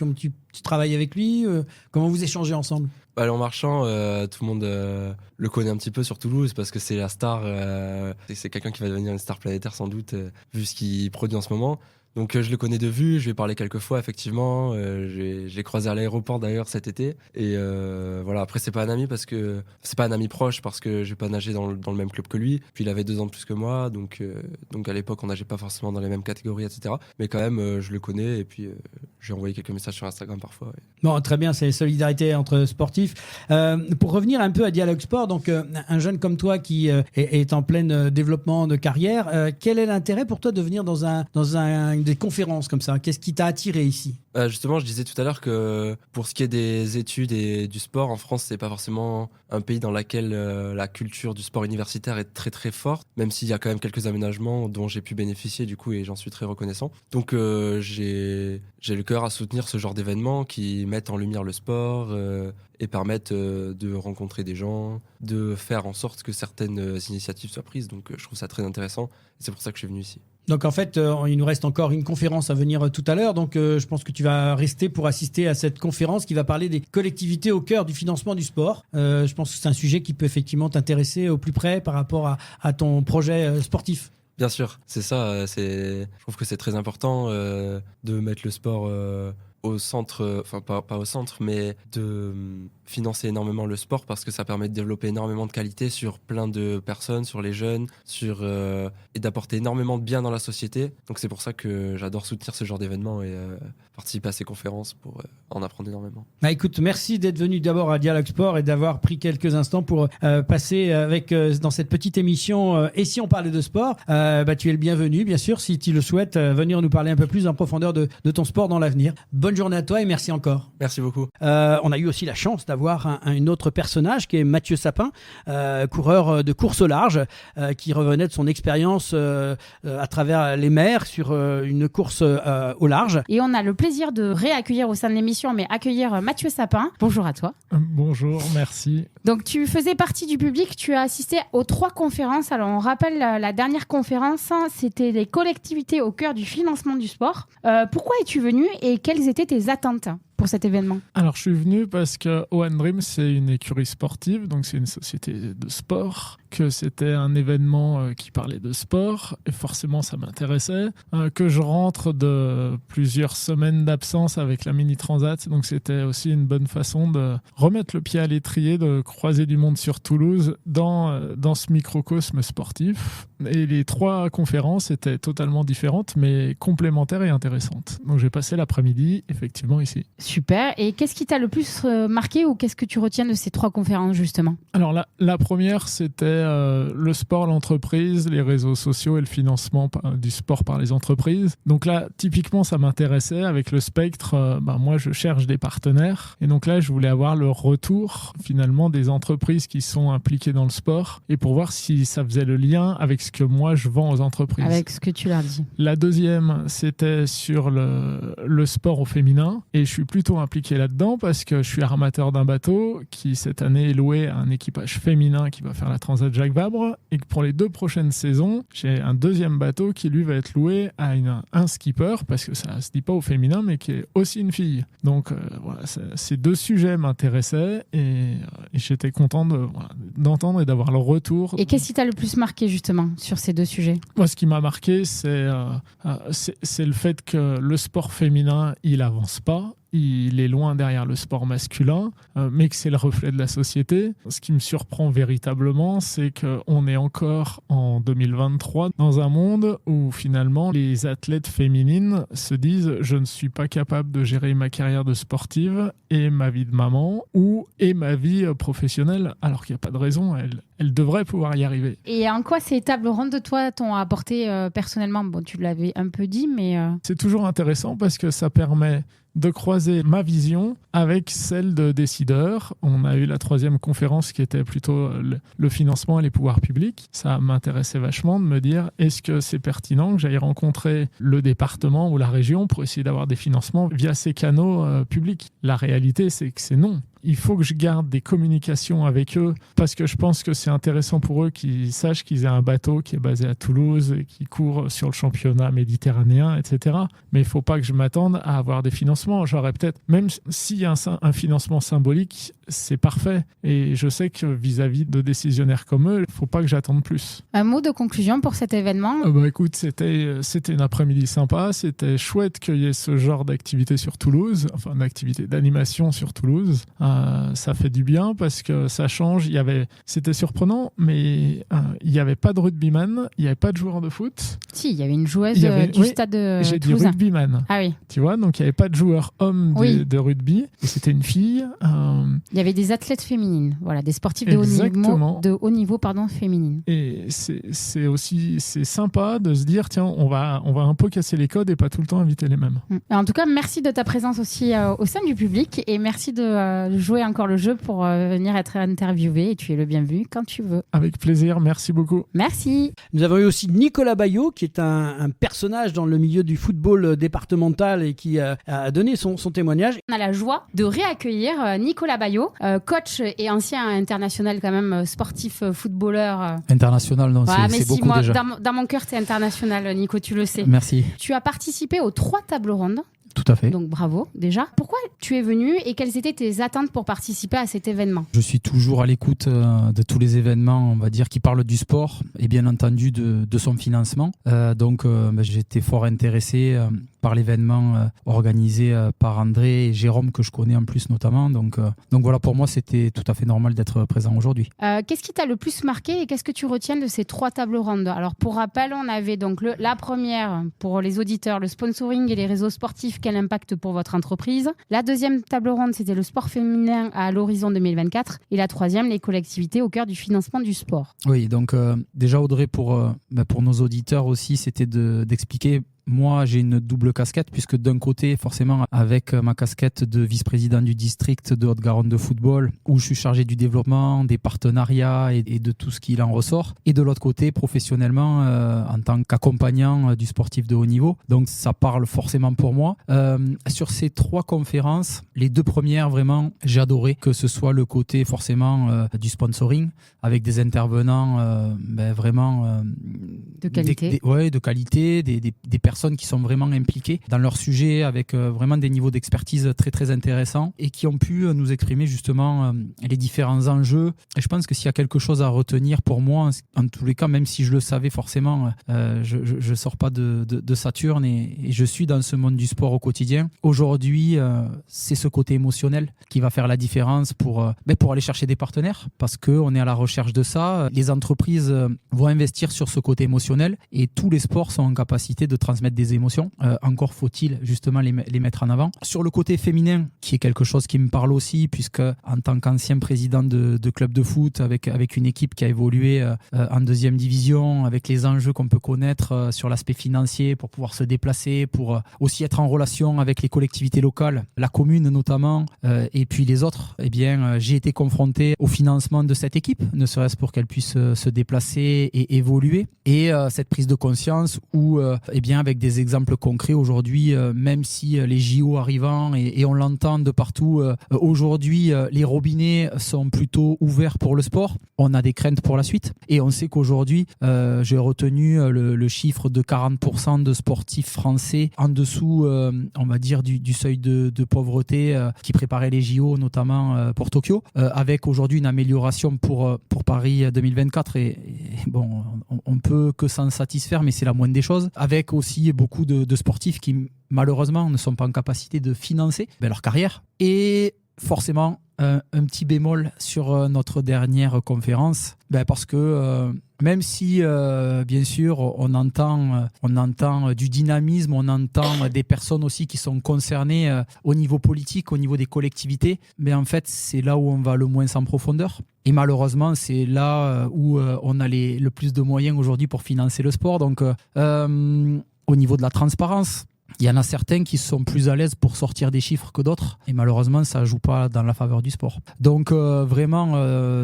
travailles avec lui comment vous échangez ensemble ?
Léon Marchand, tout le monde le connaît un petit peu sur Toulouse parce que c'est la star. C'est quelqu'un qui va devenir une star planétaire sans doute, vu ce qu'il produit en ce moment. Donc je le connais de vue, je lui ai parlé quelques fois effectivement, je l'ai croisé à l'aéroport d'ailleurs cet été et voilà. Après c'est pas un ami proche parce que je vais pas nager dans le même club que lui, puis il avait 2 ans de plus que moi donc à l'époque on nageait pas forcément dans les mêmes catégories etc. Mais quand même je le connais et puis j'ai envoyé quelques messages sur Instagram parfois. Ouais.
Bon, très bien, c'est solidarité entre sportifs. Pour revenir un peu à Dialogue Sport, donc un jeune comme toi qui est en plein développement de carrière, quel est l'intérêt pour toi de venir dans des conférences comme ça ? Qu'est-ce qui t'a attiré ici ?
Justement, je disais tout à l'heure que pour ce qui est des études et du sport, en France, c'est pas forcément un pays dans lequel la culture du sport universitaire est très très forte, même s'il y a quand même quelques aménagements dont j'ai pu bénéficier du coup et j'en suis très reconnaissant. Donc j'ai le cœur à soutenir ce genre d'événements qui mettent en lumière le sport et permettent de rencontrer des gens, de faire en sorte que certaines initiatives soient prises. Donc je trouve ça très intéressant et c'est pour ça que je suis venu ici.
Donc en fait, il nous reste encore une conférence à venir tout à l'heure. Donc je pense que tu vas rester pour assister à cette conférence qui va parler des collectivités au cœur du financement du sport. Je pense que c'est un sujet qui peut effectivement t'intéresser au plus près par rapport à ton projet sportif.
Bien sûr, c'est ça. Je trouve que c'est très important de mettre le sport au centre, enfin pas au centre, mais de financer énormément le sport parce que ça permet de développer énormément de qualité sur plein de personnes, sur les jeunes, et d'apporter énormément de bien dans la société. Donc c'est pour ça que j'adore soutenir ce genre d'événements et participer à ces conférences pour en apprendre énormément.
Bah écoute, merci d'être venu d'abord à Dialogue Sport et d'avoir pris quelques instants pour passer dans cette petite émission. Et si on parlait de sport, tu es le bienvenu, bien sûr, si tu le souhaites, venir nous parler un peu plus en profondeur de ton sport dans l'avenir. Bonne journée à toi et merci encore.
Merci beaucoup.
On a eu aussi la chance d'avoir un autre personnage qui est Mathieu Sapin, coureur de course au large, qui revenait de son expérience à travers les mers sur une course au large.
Et on a le plaisir de réaccueillir au sein de l'émission, mais accueillir Mathieu Sapin. Bonjour à toi.
Bonjour, merci.
Donc tu faisais partie du public, tu as assisté aux 3 conférences. Alors on rappelle la dernière conférence, c'était les collectivités au cœur du financement du sport. Pourquoi es-tu venu et quelles étaient tes attentes pour cet événement ?
Alors je suis venu parce que Owen Dream c'est une écurie sportive, donc c'est une société de sport que c'était un événement qui parlait de sport, et forcément ça m'intéressait, que je rentre de plusieurs semaines d'absence avec la Mini Transat, donc c'était aussi une bonne façon de remettre le pied à l'étrier, de croiser du monde sur Toulouse dans ce microcosme sportif. Et les 3 conférences étaient totalement différentes, mais complémentaires et intéressantes. Donc j'ai passé l'après-midi, effectivement, ici.
Super. Et qu'est-ce qui t'a le plus marqué ou qu'est-ce que tu retiens de ces 3 conférences, justement ?
Alors la première, c'était le sport, l'entreprise, les réseaux sociaux et le financement du sport par les entreprises. Donc là, typiquement, ça m'intéressait. Avec le spectre, moi, je cherche des partenaires. Et donc là, je voulais avoir le retour, finalement, des entreprises qui sont impliquées dans le sport et pour voir si ça faisait le lien avec ce que moi, je vends aux entreprises.
Avec ce que tu leur dis.
La deuxième, c'était sur le sport au féminin. Et je suis plutôt impliqué là-dedans parce que je suis armateur d'un bateau qui, cette année, est loué à un équipage féminin qui va faire la Transat Jacques Vabre. Et que pour les 2 prochaines saisons, j'ai un deuxième bateau qui, lui, va être loué à un skipper, parce que ça se dit pas au féminin, mais qui est aussi une fille. Donc, voilà, ces 2 sujets m'intéressaient et j'étais content d'entendre et d'avoir le retour.
Et qu'est-ce qui t'a le plus marqué, justement, sur ces 2 sujets ?
Moi, ce qui m'a marqué, c'est le fait que le sport féminin, il avance pas. Il est loin derrière le sport masculin, mais que c'est le reflet de la société. Ce qui me surprend véritablement, c'est qu'on est encore en 2023 dans un monde où finalement les athlètes féminines se disent « je ne suis pas capable de gérer ma carrière de sportive et ma vie de maman et ma vie professionnelle », alors qu'il n'y a pas de raison, elles devraient pouvoir y arriver.
Et en quoi ces tables rondes de toi t'ont apporté personnellement ? Bon, tu l'avais un peu dit, mais...
C'est toujours intéressant parce que ça permet de croiser ma vision avec celle de décideurs. On a eu la 3e conférence qui était plutôt le financement et les pouvoirs publics. Ça m'intéressait vachement de me dire, est-ce que c'est pertinent que j'aille rencontrer le département ou la région pour essayer d'avoir des financements via ces canaux publics ? La réalité, c'est que c'est non. Il faut que je garde des communications avec eux parce que je pense que c'est intéressant pour eux qu'ils sachent qu'ils aient un bateau qui est basé à Toulouse et qui court sur le championnat méditerranéen, etc. Mais il ne faut pas que je m'attende à avoir des financements. J'aurais peut-être, même s'il y a un financement symbolique, c'est parfait. Et je sais que vis-à-vis de décisionnaires comme eux, il ne faut pas que j'attende plus.
Un mot de conclusion pour cet événement ?
Écoute, c'était une après-midi sympa. C'était chouette qu'il y ait ce genre d'activité sur Toulouse, enfin d'activité d'animation sur Toulouse. Ça fait du bien parce que ça change. C'était surprenant, mais il n'y avait pas de rugbyman, il n'y avait pas de joueur de foot.
Si, il y avait une joueuse du stade de
J'ai dit
Toulousain.
rugbyman.
Ah oui.
Tu vois, donc il n'y avait pas de joueur homme de rugby, et c'était une fille.
Il y avait des athlètes féminines, voilà, des sportifs de haut niveau féminines.
Et c'est sympa de se dire, tiens, on va un peu casser les codes et pas tout le temps inviter les mêmes.
En tout cas, merci de ta présence aussi au sein du public et merci de jouer encore le jeu pour venir être interviewé, et tu es le bienvenu quand tu veux.
Avec plaisir, merci beaucoup.
Merci.
Nous avons eu aussi Nicolas Baillot, qui est un personnage dans le milieu du football départemental et qui a donné son témoignage.
On a la joie de réaccueillir Nicolas Baillot, coach et ancien international quand même, sportif, footballeur.
International, non, c'est beaucoup
moi,
déjà.
Dans mon cœur, c'est international, Nico, tu le sais.
Merci.
Tu as participé aux 3 tables rondes.
Tout à fait.
Donc bravo déjà. Pourquoi tu es venu et quelles étaient tes attentes pour participer à cet événement ?
Je suis toujours à l'écoute de tous les événements, on va dire, qui parlent du sport et bien entendu de son financement. Donc j'étais fort intéressé par l'événement organisé par André et Jérôme, que je connais en plus notamment. Donc voilà, pour moi, c'était tout à fait normal d'être présent aujourd'hui.
Qu'est-ce qui t'a le plus marqué et qu'est-ce que tu retiens de ces 3 tables rondes ? Alors pour rappel, on avait donc la première pour les auditeurs, le sponsoring et les réseaux sportifs, quel impact pour votre entreprise. La deuxième table ronde, c'était le sport féminin à l'horizon 2024. Et la troisième, les collectivités au cœur du financement du sport.
Oui, donc déjà Audrey, pour nos auditeurs aussi, c'était d'expliquer. Moi, j'ai une double casquette, puisque d'un côté, forcément, avec ma casquette de vice-président du district de Haute-Garonne de football, où je suis chargé du développement, des partenariats et de tout ce qui en ressort. Et de l'autre côté, professionnellement, en tant qu'accompagnant du sportif de haut niveau. Donc, ça parle forcément pour moi. Sur ces 3 conférences, les 2 premières, vraiment, j'ai adoré, que ce soit le côté forcément du sponsoring, avec des intervenants vraiment...
de qualité.
De qualité, des personnes personnes qui sont vraiment impliquées dans leur sujet avec vraiment des niveaux d'expertise très très intéressants et qui ont pu nous exprimer justement les différents enjeux. Et je pense que s'il y a quelque chose à retenir pour moi, en tous les cas, même si je le savais forcément, je sors pas de Saturne et je suis dans ce monde du sport au quotidien. Aujourd'hui, c'est ce côté émotionnel qui va faire la différence pour aller chercher des partenaires, parce qu'on est à la recherche de ça. Les entreprises vont investir sur ce côté émotionnel et tous les sports sont en capacité de transmettre des émotions. Encore faut-il justement les mettre en avant. Sur le côté féminin, qui est quelque chose qui me parle aussi, puisque en tant qu'ancien président de club de foot, avec une équipe qui a évolué en deuxième division, avec les enjeux qu'on peut connaître sur l'aspect financier pour pouvoir se déplacer, pour aussi être en relation avec les collectivités locales, la commune notamment, et puis les autres, j'ai été confronté au financement de cette équipe, ne serait-ce pour qu'elle puisse se déplacer et évoluer. Et cette prise de conscience où, avec des exemples concrets aujourd'hui, même si les JO arrivant et on l'entend de partout, aujourd'hui les robinets sont plutôt ouverts pour le sport, on a des craintes pour la suite. Et on sait qu'aujourd'hui, j'ai retenu le chiffre de 40% de sportifs français en dessous, on va dire, du seuil de pauvreté qui préparait les JO, notamment pour Tokyo, avec aujourd'hui une amélioration pour Paris 2024. Et bon, on peut que s'en satisfaire, mais c'est la moindre des choses. Avec aussi beaucoup de sportifs qui, malheureusement, ne sont pas en capacité de financer leur carrière. Et forcément, un petit bémol sur notre dernière conférence, parce que même si, bien sûr, on entend du dynamisme, on entend des personnes aussi qui sont concernées au niveau politique, au niveau des collectivités, mais en fait, c'est là où on va le moins en profondeur. Et malheureusement, c'est là où on a le plus de moyens aujourd'hui pour financer le sport. Donc, au niveau de la transparence, il y en a certains qui sont plus à l'aise pour sortir des chiffres que d'autres. Et malheureusement, ça ne joue pas dans la faveur du sport. Donc, vraiment,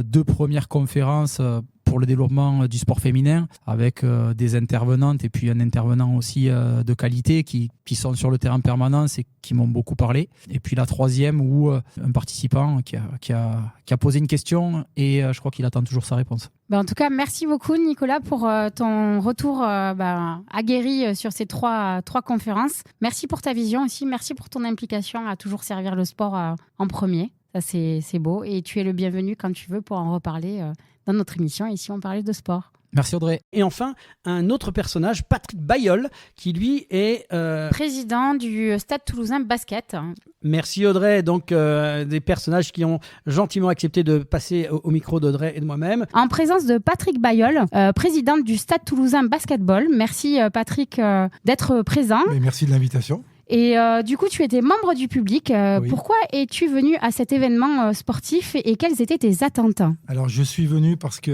2 premières conférences pour le développement du sport féminin avec des intervenantes et puis un intervenant aussi de qualité qui sont sur le terrain en permanence et qui m'ont beaucoup parlé. Et puis la 3e où un participant qui a posé une question et je crois qu'il attend toujours sa réponse.
En tout cas, merci beaucoup Nicolas pour ton retour aguerri sur ces trois conférences. Merci pour ta vision aussi, merci pour ton implication à toujours servir le sport en premier. Ça, c'est beau et tu es le bienvenu quand tu veux pour en reparler dans notre émission. Ici, on parlait de sport.
Merci Audrey. Et enfin, un autre personnage, Patrick Bailleul, qui lui est...
président du Stade Toulousain Basket.
Merci Audrey. Donc, des personnages qui ont gentiment accepté de passer au micro d'Audrey et de moi-même.
En présence de Patrick Bailleul, président du Stade Toulousain Basketball. Merci Patrick d'être présent.
Et merci de l'invitation.
Et du coup, tu étais membre du public. Oui. Pourquoi es-tu venu à cet événement sportif et quelles étaient tes attentes ?
Alors, je suis venu parce qu'on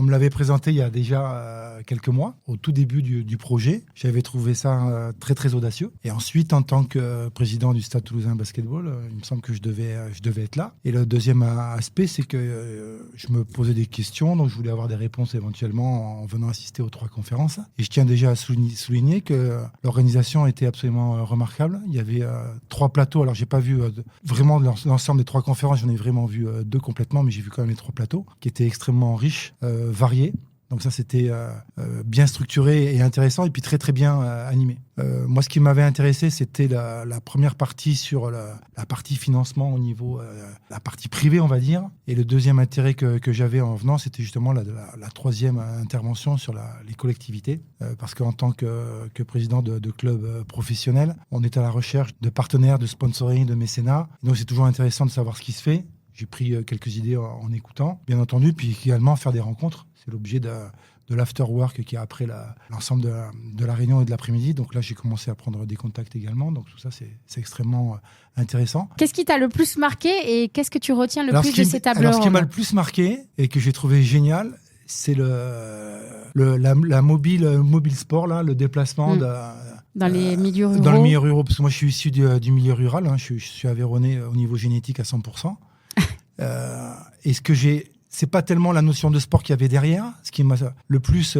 me l'avait présenté il y a déjà quelques mois, au tout début du projet. J'avais trouvé ça très, très audacieux. Et ensuite, en tant que président du Stade Toulousain Basketball, il me semble que je devais être là. Et le deuxième aspect, c'est que je me posais des questions, donc je voulais avoir des réponses éventuellement en venant assister aux 3 conférences. Et je tiens déjà à souligner que l'organisation était absolument remarquable. Il y avait 3 plateaux. Alors, j'ai pas vu vraiment l'ensemble des 3 conférences. J'en ai vraiment vu 2 complètement, mais j'ai vu quand même les 3 plateaux qui étaient extrêmement riches, variés. Donc ça, c'était bien structuré et intéressant et puis très, très bien animé. Moi, ce qui m'avait intéressé, c'était la première partie sur la partie financement au niveau, la partie privée, on va dire. Et le deuxième intérêt que j'avais en venant, c'était justement la 3e intervention sur les collectivités. Parce qu'en tant que président de club professionnel, on est à la recherche de partenaires, de sponsoring, de mécénat. Donc c'est toujours intéressant de savoir ce qui se fait. J'ai pris quelques idées en écoutant, bien entendu, puis également faire des rencontres. C'est l'objet de l'afterwork qui est après l'ensemble de la réunion et de l'après-midi. Donc là, j'ai commencé à prendre des contacts également. Donc tout ça, c'est extrêmement intéressant.
Qu'est-ce qui t'a le plus marqué et qu'est-ce que tu retiens le plus de ces tables rondes ?
Alors, ce qui m'a le plus marqué et que j'ai trouvé génial, c'est la mobile sport, là, le déplacement
dans les milieux ruraux.
Dans le milieu rural, parce que moi, je suis issu du milieu rural. Hein, je suis aveyronais au niveau génétique à 100%. Et ce que c'est pas tellement la notion de sport qu'il y avait derrière. Ce qui m'a le plus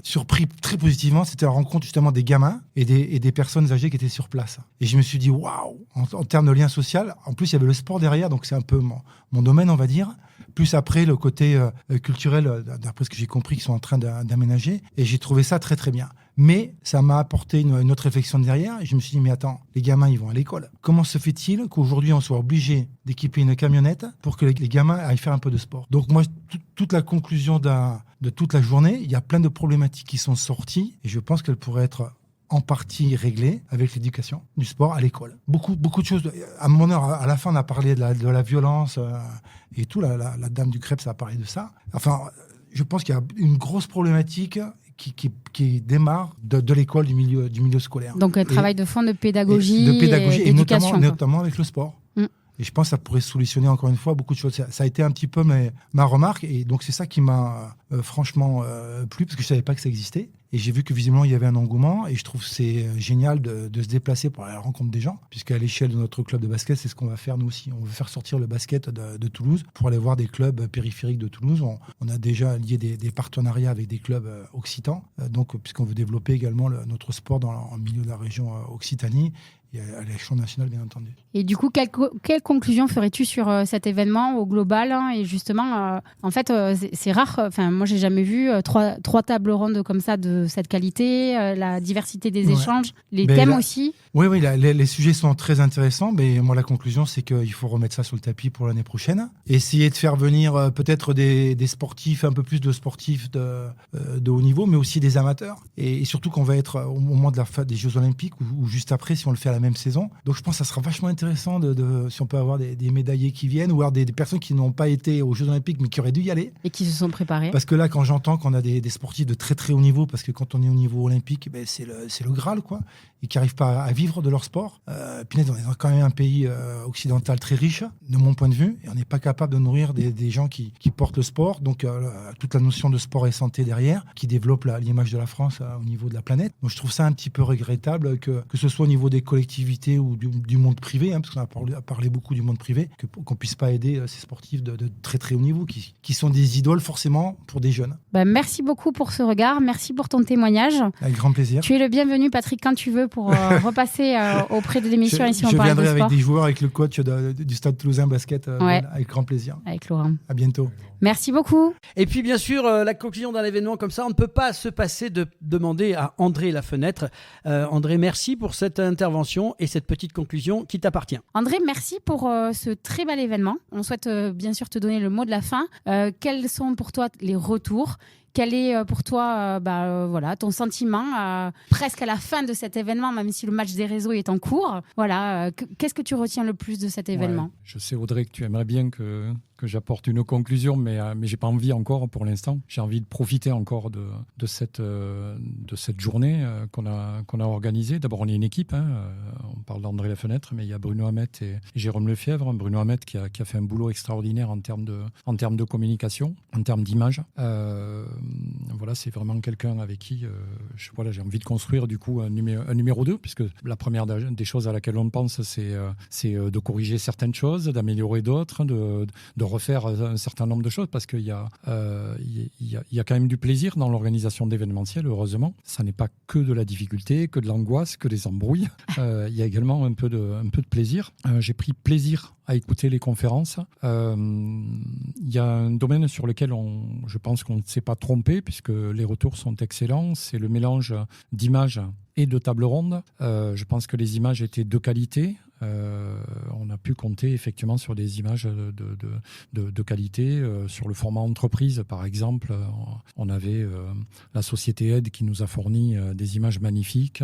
surpris très positivement, c'était la rencontre justement des gamins et des personnes âgées qui étaient sur place. Et je me suis dit, waouh, en termes de lien social, en plus il y avait le sport derrière, donc c'est un peu mon domaine, on va dire. plus après le côté culturel, d'après ce que j'ai compris, qu'ils sont en train d'aménager. Et j'ai trouvé ça très très bien. Mais ça m'a apporté une autre réflexion derrière. Et je me suis dit, mais attends, les gamins, ils vont à l'école. Comment se fait-il qu'aujourd'hui, on soit obligé d'équiper une camionnette pour que les gamins aillent faire un peu de sport? Donc moi, toute la conclusion de toute la journée, il y a plein de problématiques qui sont sorties. Et je pense qu'elles pourraient être en partie réglées avec l'éducation du sport à l'école. Beaucoup de choses. À mon heure, à la fin, on a parlé de la violence et tout. La dame du crêpe, ça a parlé de ça. Enfin, je pense qu'il y a une grosse problématique qui démarre de l'école, du milieu scolaire.
Donc un travail de fond de pédagogie,
et
d'éducation.
notamment avec le sport. Et je pense que ça pourrait solutionner encore une fois beaucoup de choses. Ça a été un petit peu ma remarque. Et donc c'est ça qui m'a franchement plu, parce que je ne savais pas que ça existait. Et j'ai vu que visiblement il y avait un engouement. Et je trouve que c'est génial de se déplacer pour aller à la rencontre des gens. Puisqu'à l'échelle de notre club de basket, c'est ce qu'on va faire nous aussi. On veut faire sortir le basket de Toulouse pour aller voir des clubs périphériques de Toulouse. On a déjà lié des partenariats avec des clubs occitans. Donc puisqu'on veut développer également notre sport en milieu de la région Occitanie. Et à l'échelon national, bien entendu.
Et du coup, quelle conclusion ferais-tu sur cet événement au global, hein? Et justement, en fait, c'est rare. Enfin, moi, j'ai jamais vu trois tables rondes comme ça de cette qualité, la diversité des échanges, les thèmes aussi.
Oui, les sujets sont très intéressants. Mais moi, la conclusion, c'est qu'il faut remettre ça sur le tapis pour l'année prochaine. Essayer de faire venir peut-être des sportifs, un peu plus de sportifs de haut niveau, mais aussi des amateurs. Et surtout qu'on va être au moment de la fin des Jeux Olympiques ou juste après, si on le fait à la même saison. Donc je pense que ça sera vachement intéressant si on peut avoir des médaillés qui viennent, ou alors des personnes qui n'ont pas été aux Jeux Olympiques mais qui auraient dû y aller.
Et qui se sont préparés.
Parce que là, quand j'entends qu'on a des sportifs de très très haut niveau, parce que quand on est au niveau olympique, c'est le Graal, quoi, et qui n'arrivent pas à vivre de leur sport. Puis on est quand même un pays occidental très riche, de mon point de vue, et on n'est pas capable de nourrir des gens qui portent le sport. Donc toute la notion de sport et santé derrière, qui développe l'image de la France au niveau de la planète. Donc je trouve ça un petit peu regrettable que ce soit au niveau des collectivités ou du monde privé, hein, parce qu'on a parlé beaucoup du monde privé, qu'on puisse pas aider ces sportifs de très très haut niveau qui sont des idoles forcément pour des jeunes.
Merci beaucoup pour ce regard, merci pour ton témoignage.
Avec grand plaisir.
Tu es le bienvenu, Patrick, quand tu veux pour repasser auprès de l'émission ici on parle de sport.
Je viendrai avec des joueurs, avec le coach du Stade Toulousain Basket, avec grand plaisir.
Avec Laurent.
À bientôt.
Merci beaucoup.
Et puis bien sûr, la conclusion d'un événement comme ça, on ne peut pas se passer de demander à André Lafenêtre. André, merci pour cette intervention et cette petite conclusion qui t'appartient.
André, merci pour ce très bel événement. On souhaite bien sûr te donner le mot de la fin. Quels sont pour toi les retours ? Quel est pour toi ton sentiment presque à la fin de cet événement, même si le match des réseaux est en cours? Qu'est-ce que tu retiens le plus de cet événement?
Je sais, Audrey, que tu aimerais bien que j'apporte une conclusion, mais j'ai pas envie encore pour l'instant. J'ai envie de profiter encore de cette journée qu'on a organisée. D'abord, on est une équipe. On parle d'André Lafenêtre, mais il y a Bruno Hamet et Jérôme Lefebvre. Bruno Hamet qui a fait un boulot extraordinaire en termes de communication, en termes d'image. C'est vraiment quelqu'un avec qui j'ai envie de construire du coup un numéro 2, puisque la première des choses à laquelle on pense, c'est de corriger certaines choses, d'améliorer d'autres, de refaire un certain nombre de choses, parce qu'il y a quand même du plaisir dans l'organisation d'événementiels, heureusement. Ça n'est pas que de la difficulté, que de l'angoisse, que des embrouilles. Il y a également un peu de plaisir. J'ai pris plaisir à écouter les conférences. Il y a un domaine sur lequel je pense qu'on ne s'est pas trompé, puisque les retours sont excellents. C'est le mélange d'images et de tables rondes. Je pense que les images étaient de qualité. On a pu compter effectivement sur des images de qualité. Sur le format entreprise, par exemple, on avait la société Aide qui nous a fourni des images magnifiques.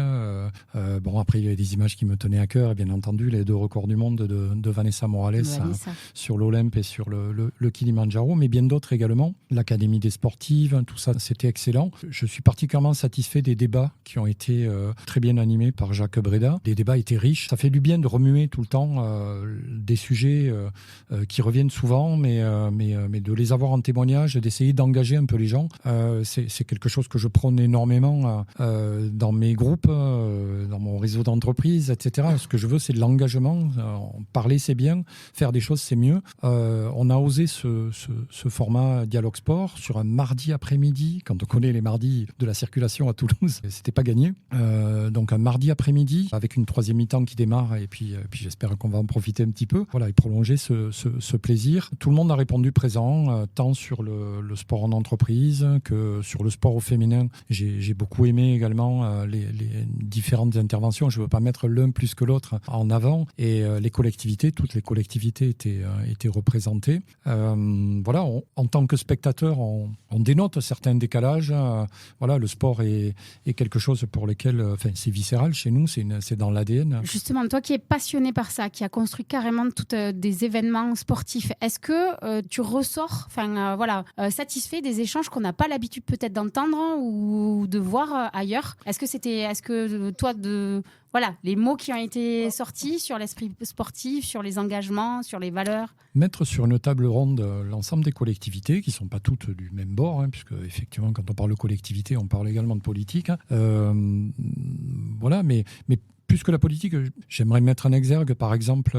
Après, il y avait des images qui me tenaient à cœur, et bien entendu, les 2 records du monde de Vanessa Morales sur l'Olympe et sur le Kilimandjaro, mais bien d'autres également. L'Académie des sportives, tout ça, c'était excellent. Je suis particulièrement satisfait des débats qui ont été très bien animés par Jacques Breda. Les débats étaient riches. Ça fait du bien de remuer tout le temps des sujets qui reviennent souvent, mais de les avoir en témoignage, d'essayer d'engager un peu les gens. C'est quelque chose que je prône énormément dans mes groupes, dans mon réseau d'entreprises, etc. Ce que je veux, c'est de l'engagement. Parler, c'est bien. Faire des choses, c'est mieux. On a osé ce format Dialogue Sport sur un mardi après-midi. Quand on connaît les mardis de la circulation à Toulouse, c'était pas gagné. Donc un mardi après-midi avec une 3e mi-temps qui démarre et puis puis j'espère qu'on va en profiter un petit peu, voilà, et prolonger ce plaisir. Tout le monde a répondu présent, tant sur le sport en entreprise que sur le sport au féminin. J'ai beaucoup aimé également les différentes interventions. Je ne veux pas mettre l'un plus que l'autre en avant. Et les collectivités, toutes les collectivités étaient représentées. Voilà, en tant que spectateur, on dénote certains décalages. Voilà, le sport est quelque chose pour lequel, c'est viscéral chez nous, c'est dans l'ADN.
Justement, toi qui es passionné par ça, qui a construit carrément des événements sportifs, est-ce que tu ressors satisfait des échanges qu'on n'a pas l'habitude peut-être d'entendre ou de voir ailleurs? Est-ce que toi, les mots qui ont été sortis sur l'esprit sportif, sur les engagements, sur les valeurs? Mettre
sur une table ronde l'ensemble des collectivités, qui ne sont pas toutes du même bord, puisque effectivement, quand on parle de collectivité, on parle également de politique. Mais plus que la politique, j'aimerais mettre en exergue, par exemple,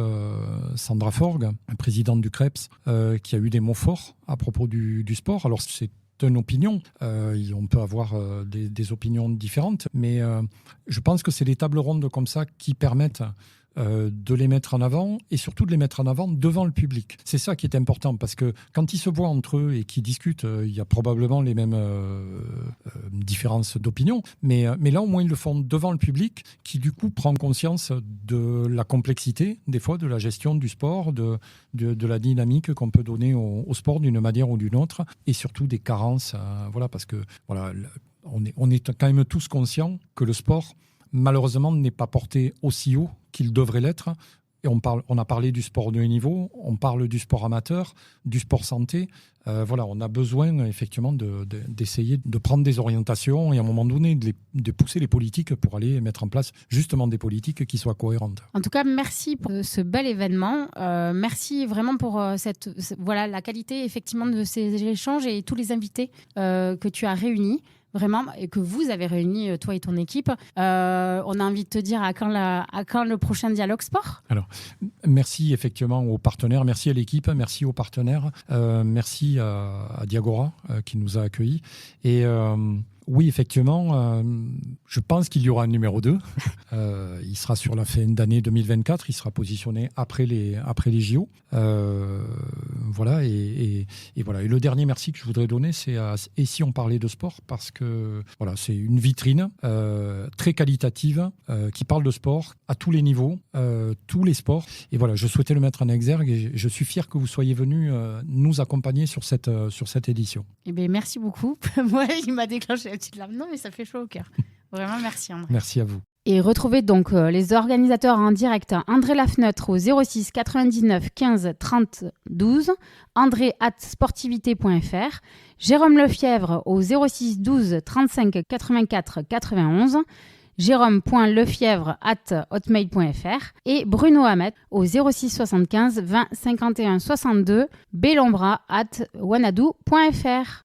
Sandra Forgue, présidente du CREPS, qui a eu des mots forts à propos du sport. Alors, c'est une opinion. On peut avoir des opinions différentes, mais je pense que c'est des tables rondes comme ça qui permettent de les mettre en avant et surtout de les mettre en avant devant le public. C'est ça qui est important, parce que quand ils se voient entre eux et qu'ils discutent, il y a probablement les mêmes différences d'opinion, mais là au moins ils le font devant le public qui du coup prend conscience de la complexité des fois de la gestion du sport, de la dynamique qu'on peut donner au sport d'une manière ou d'une autre, et surtout des carences, parce que on est quand même tous conscients que le sport malheureusement n'est pas porté aussi haut qu'il devrait l'être. Et on a parlé du sport de haut niveau, on parle du sport amateur, du sport santé. On a besoin effectivement d'essayer de prendre des orientations et à un moment donné de pousser les politiques pour aller mettre en place justement des politiques qui soient cohérentes.
En tout cas, merci pour ce bel événement. Merci vraiment pour la qualité effectivement de ces échanges et tous les invités que tu as réunis. Vraiment, et que vous avez réuni, toi et ton équipe. On a envie de te dire à quand le prochain Dialogue Sport? Alors,
merci effectivement aux partenaires, merci à l'équipe, merci aux partenaires, merci à Diagora qui nous a accueillis. Et oui, effectivement, je pense qu'il y aura un numéro 2. Il sera sur la fin d'année 2024, il sera positionné après les JO. Et le dernier merci que je voudrais donner, c'est Et si on parlait de sport, parce que c'est une vitrine très qualitative qui parle de sport à tous les niveaux, tous les sports. Et je souhaitais le mettre en exergue et je suis fier que vous soyez venus nous accompagner sur cette édition. Eh bien, merci beaucoup. Moi, il m'a déclenché la petite larme. Non, mais ça fait chaud au cœur. Vraiment, merci André. Merci à vous.
Et retrouvez donc les organisateurs en direct, André Lafneutre au 06 99 15 30 12, andré@sportivité.fr, Jérôme Lefièvre au 06 12 35 84 91, jérôme.lefièvre@hotmail.fr et Bruno Hamet au 06 75 20 51 62, belombra@wanadoo.fr.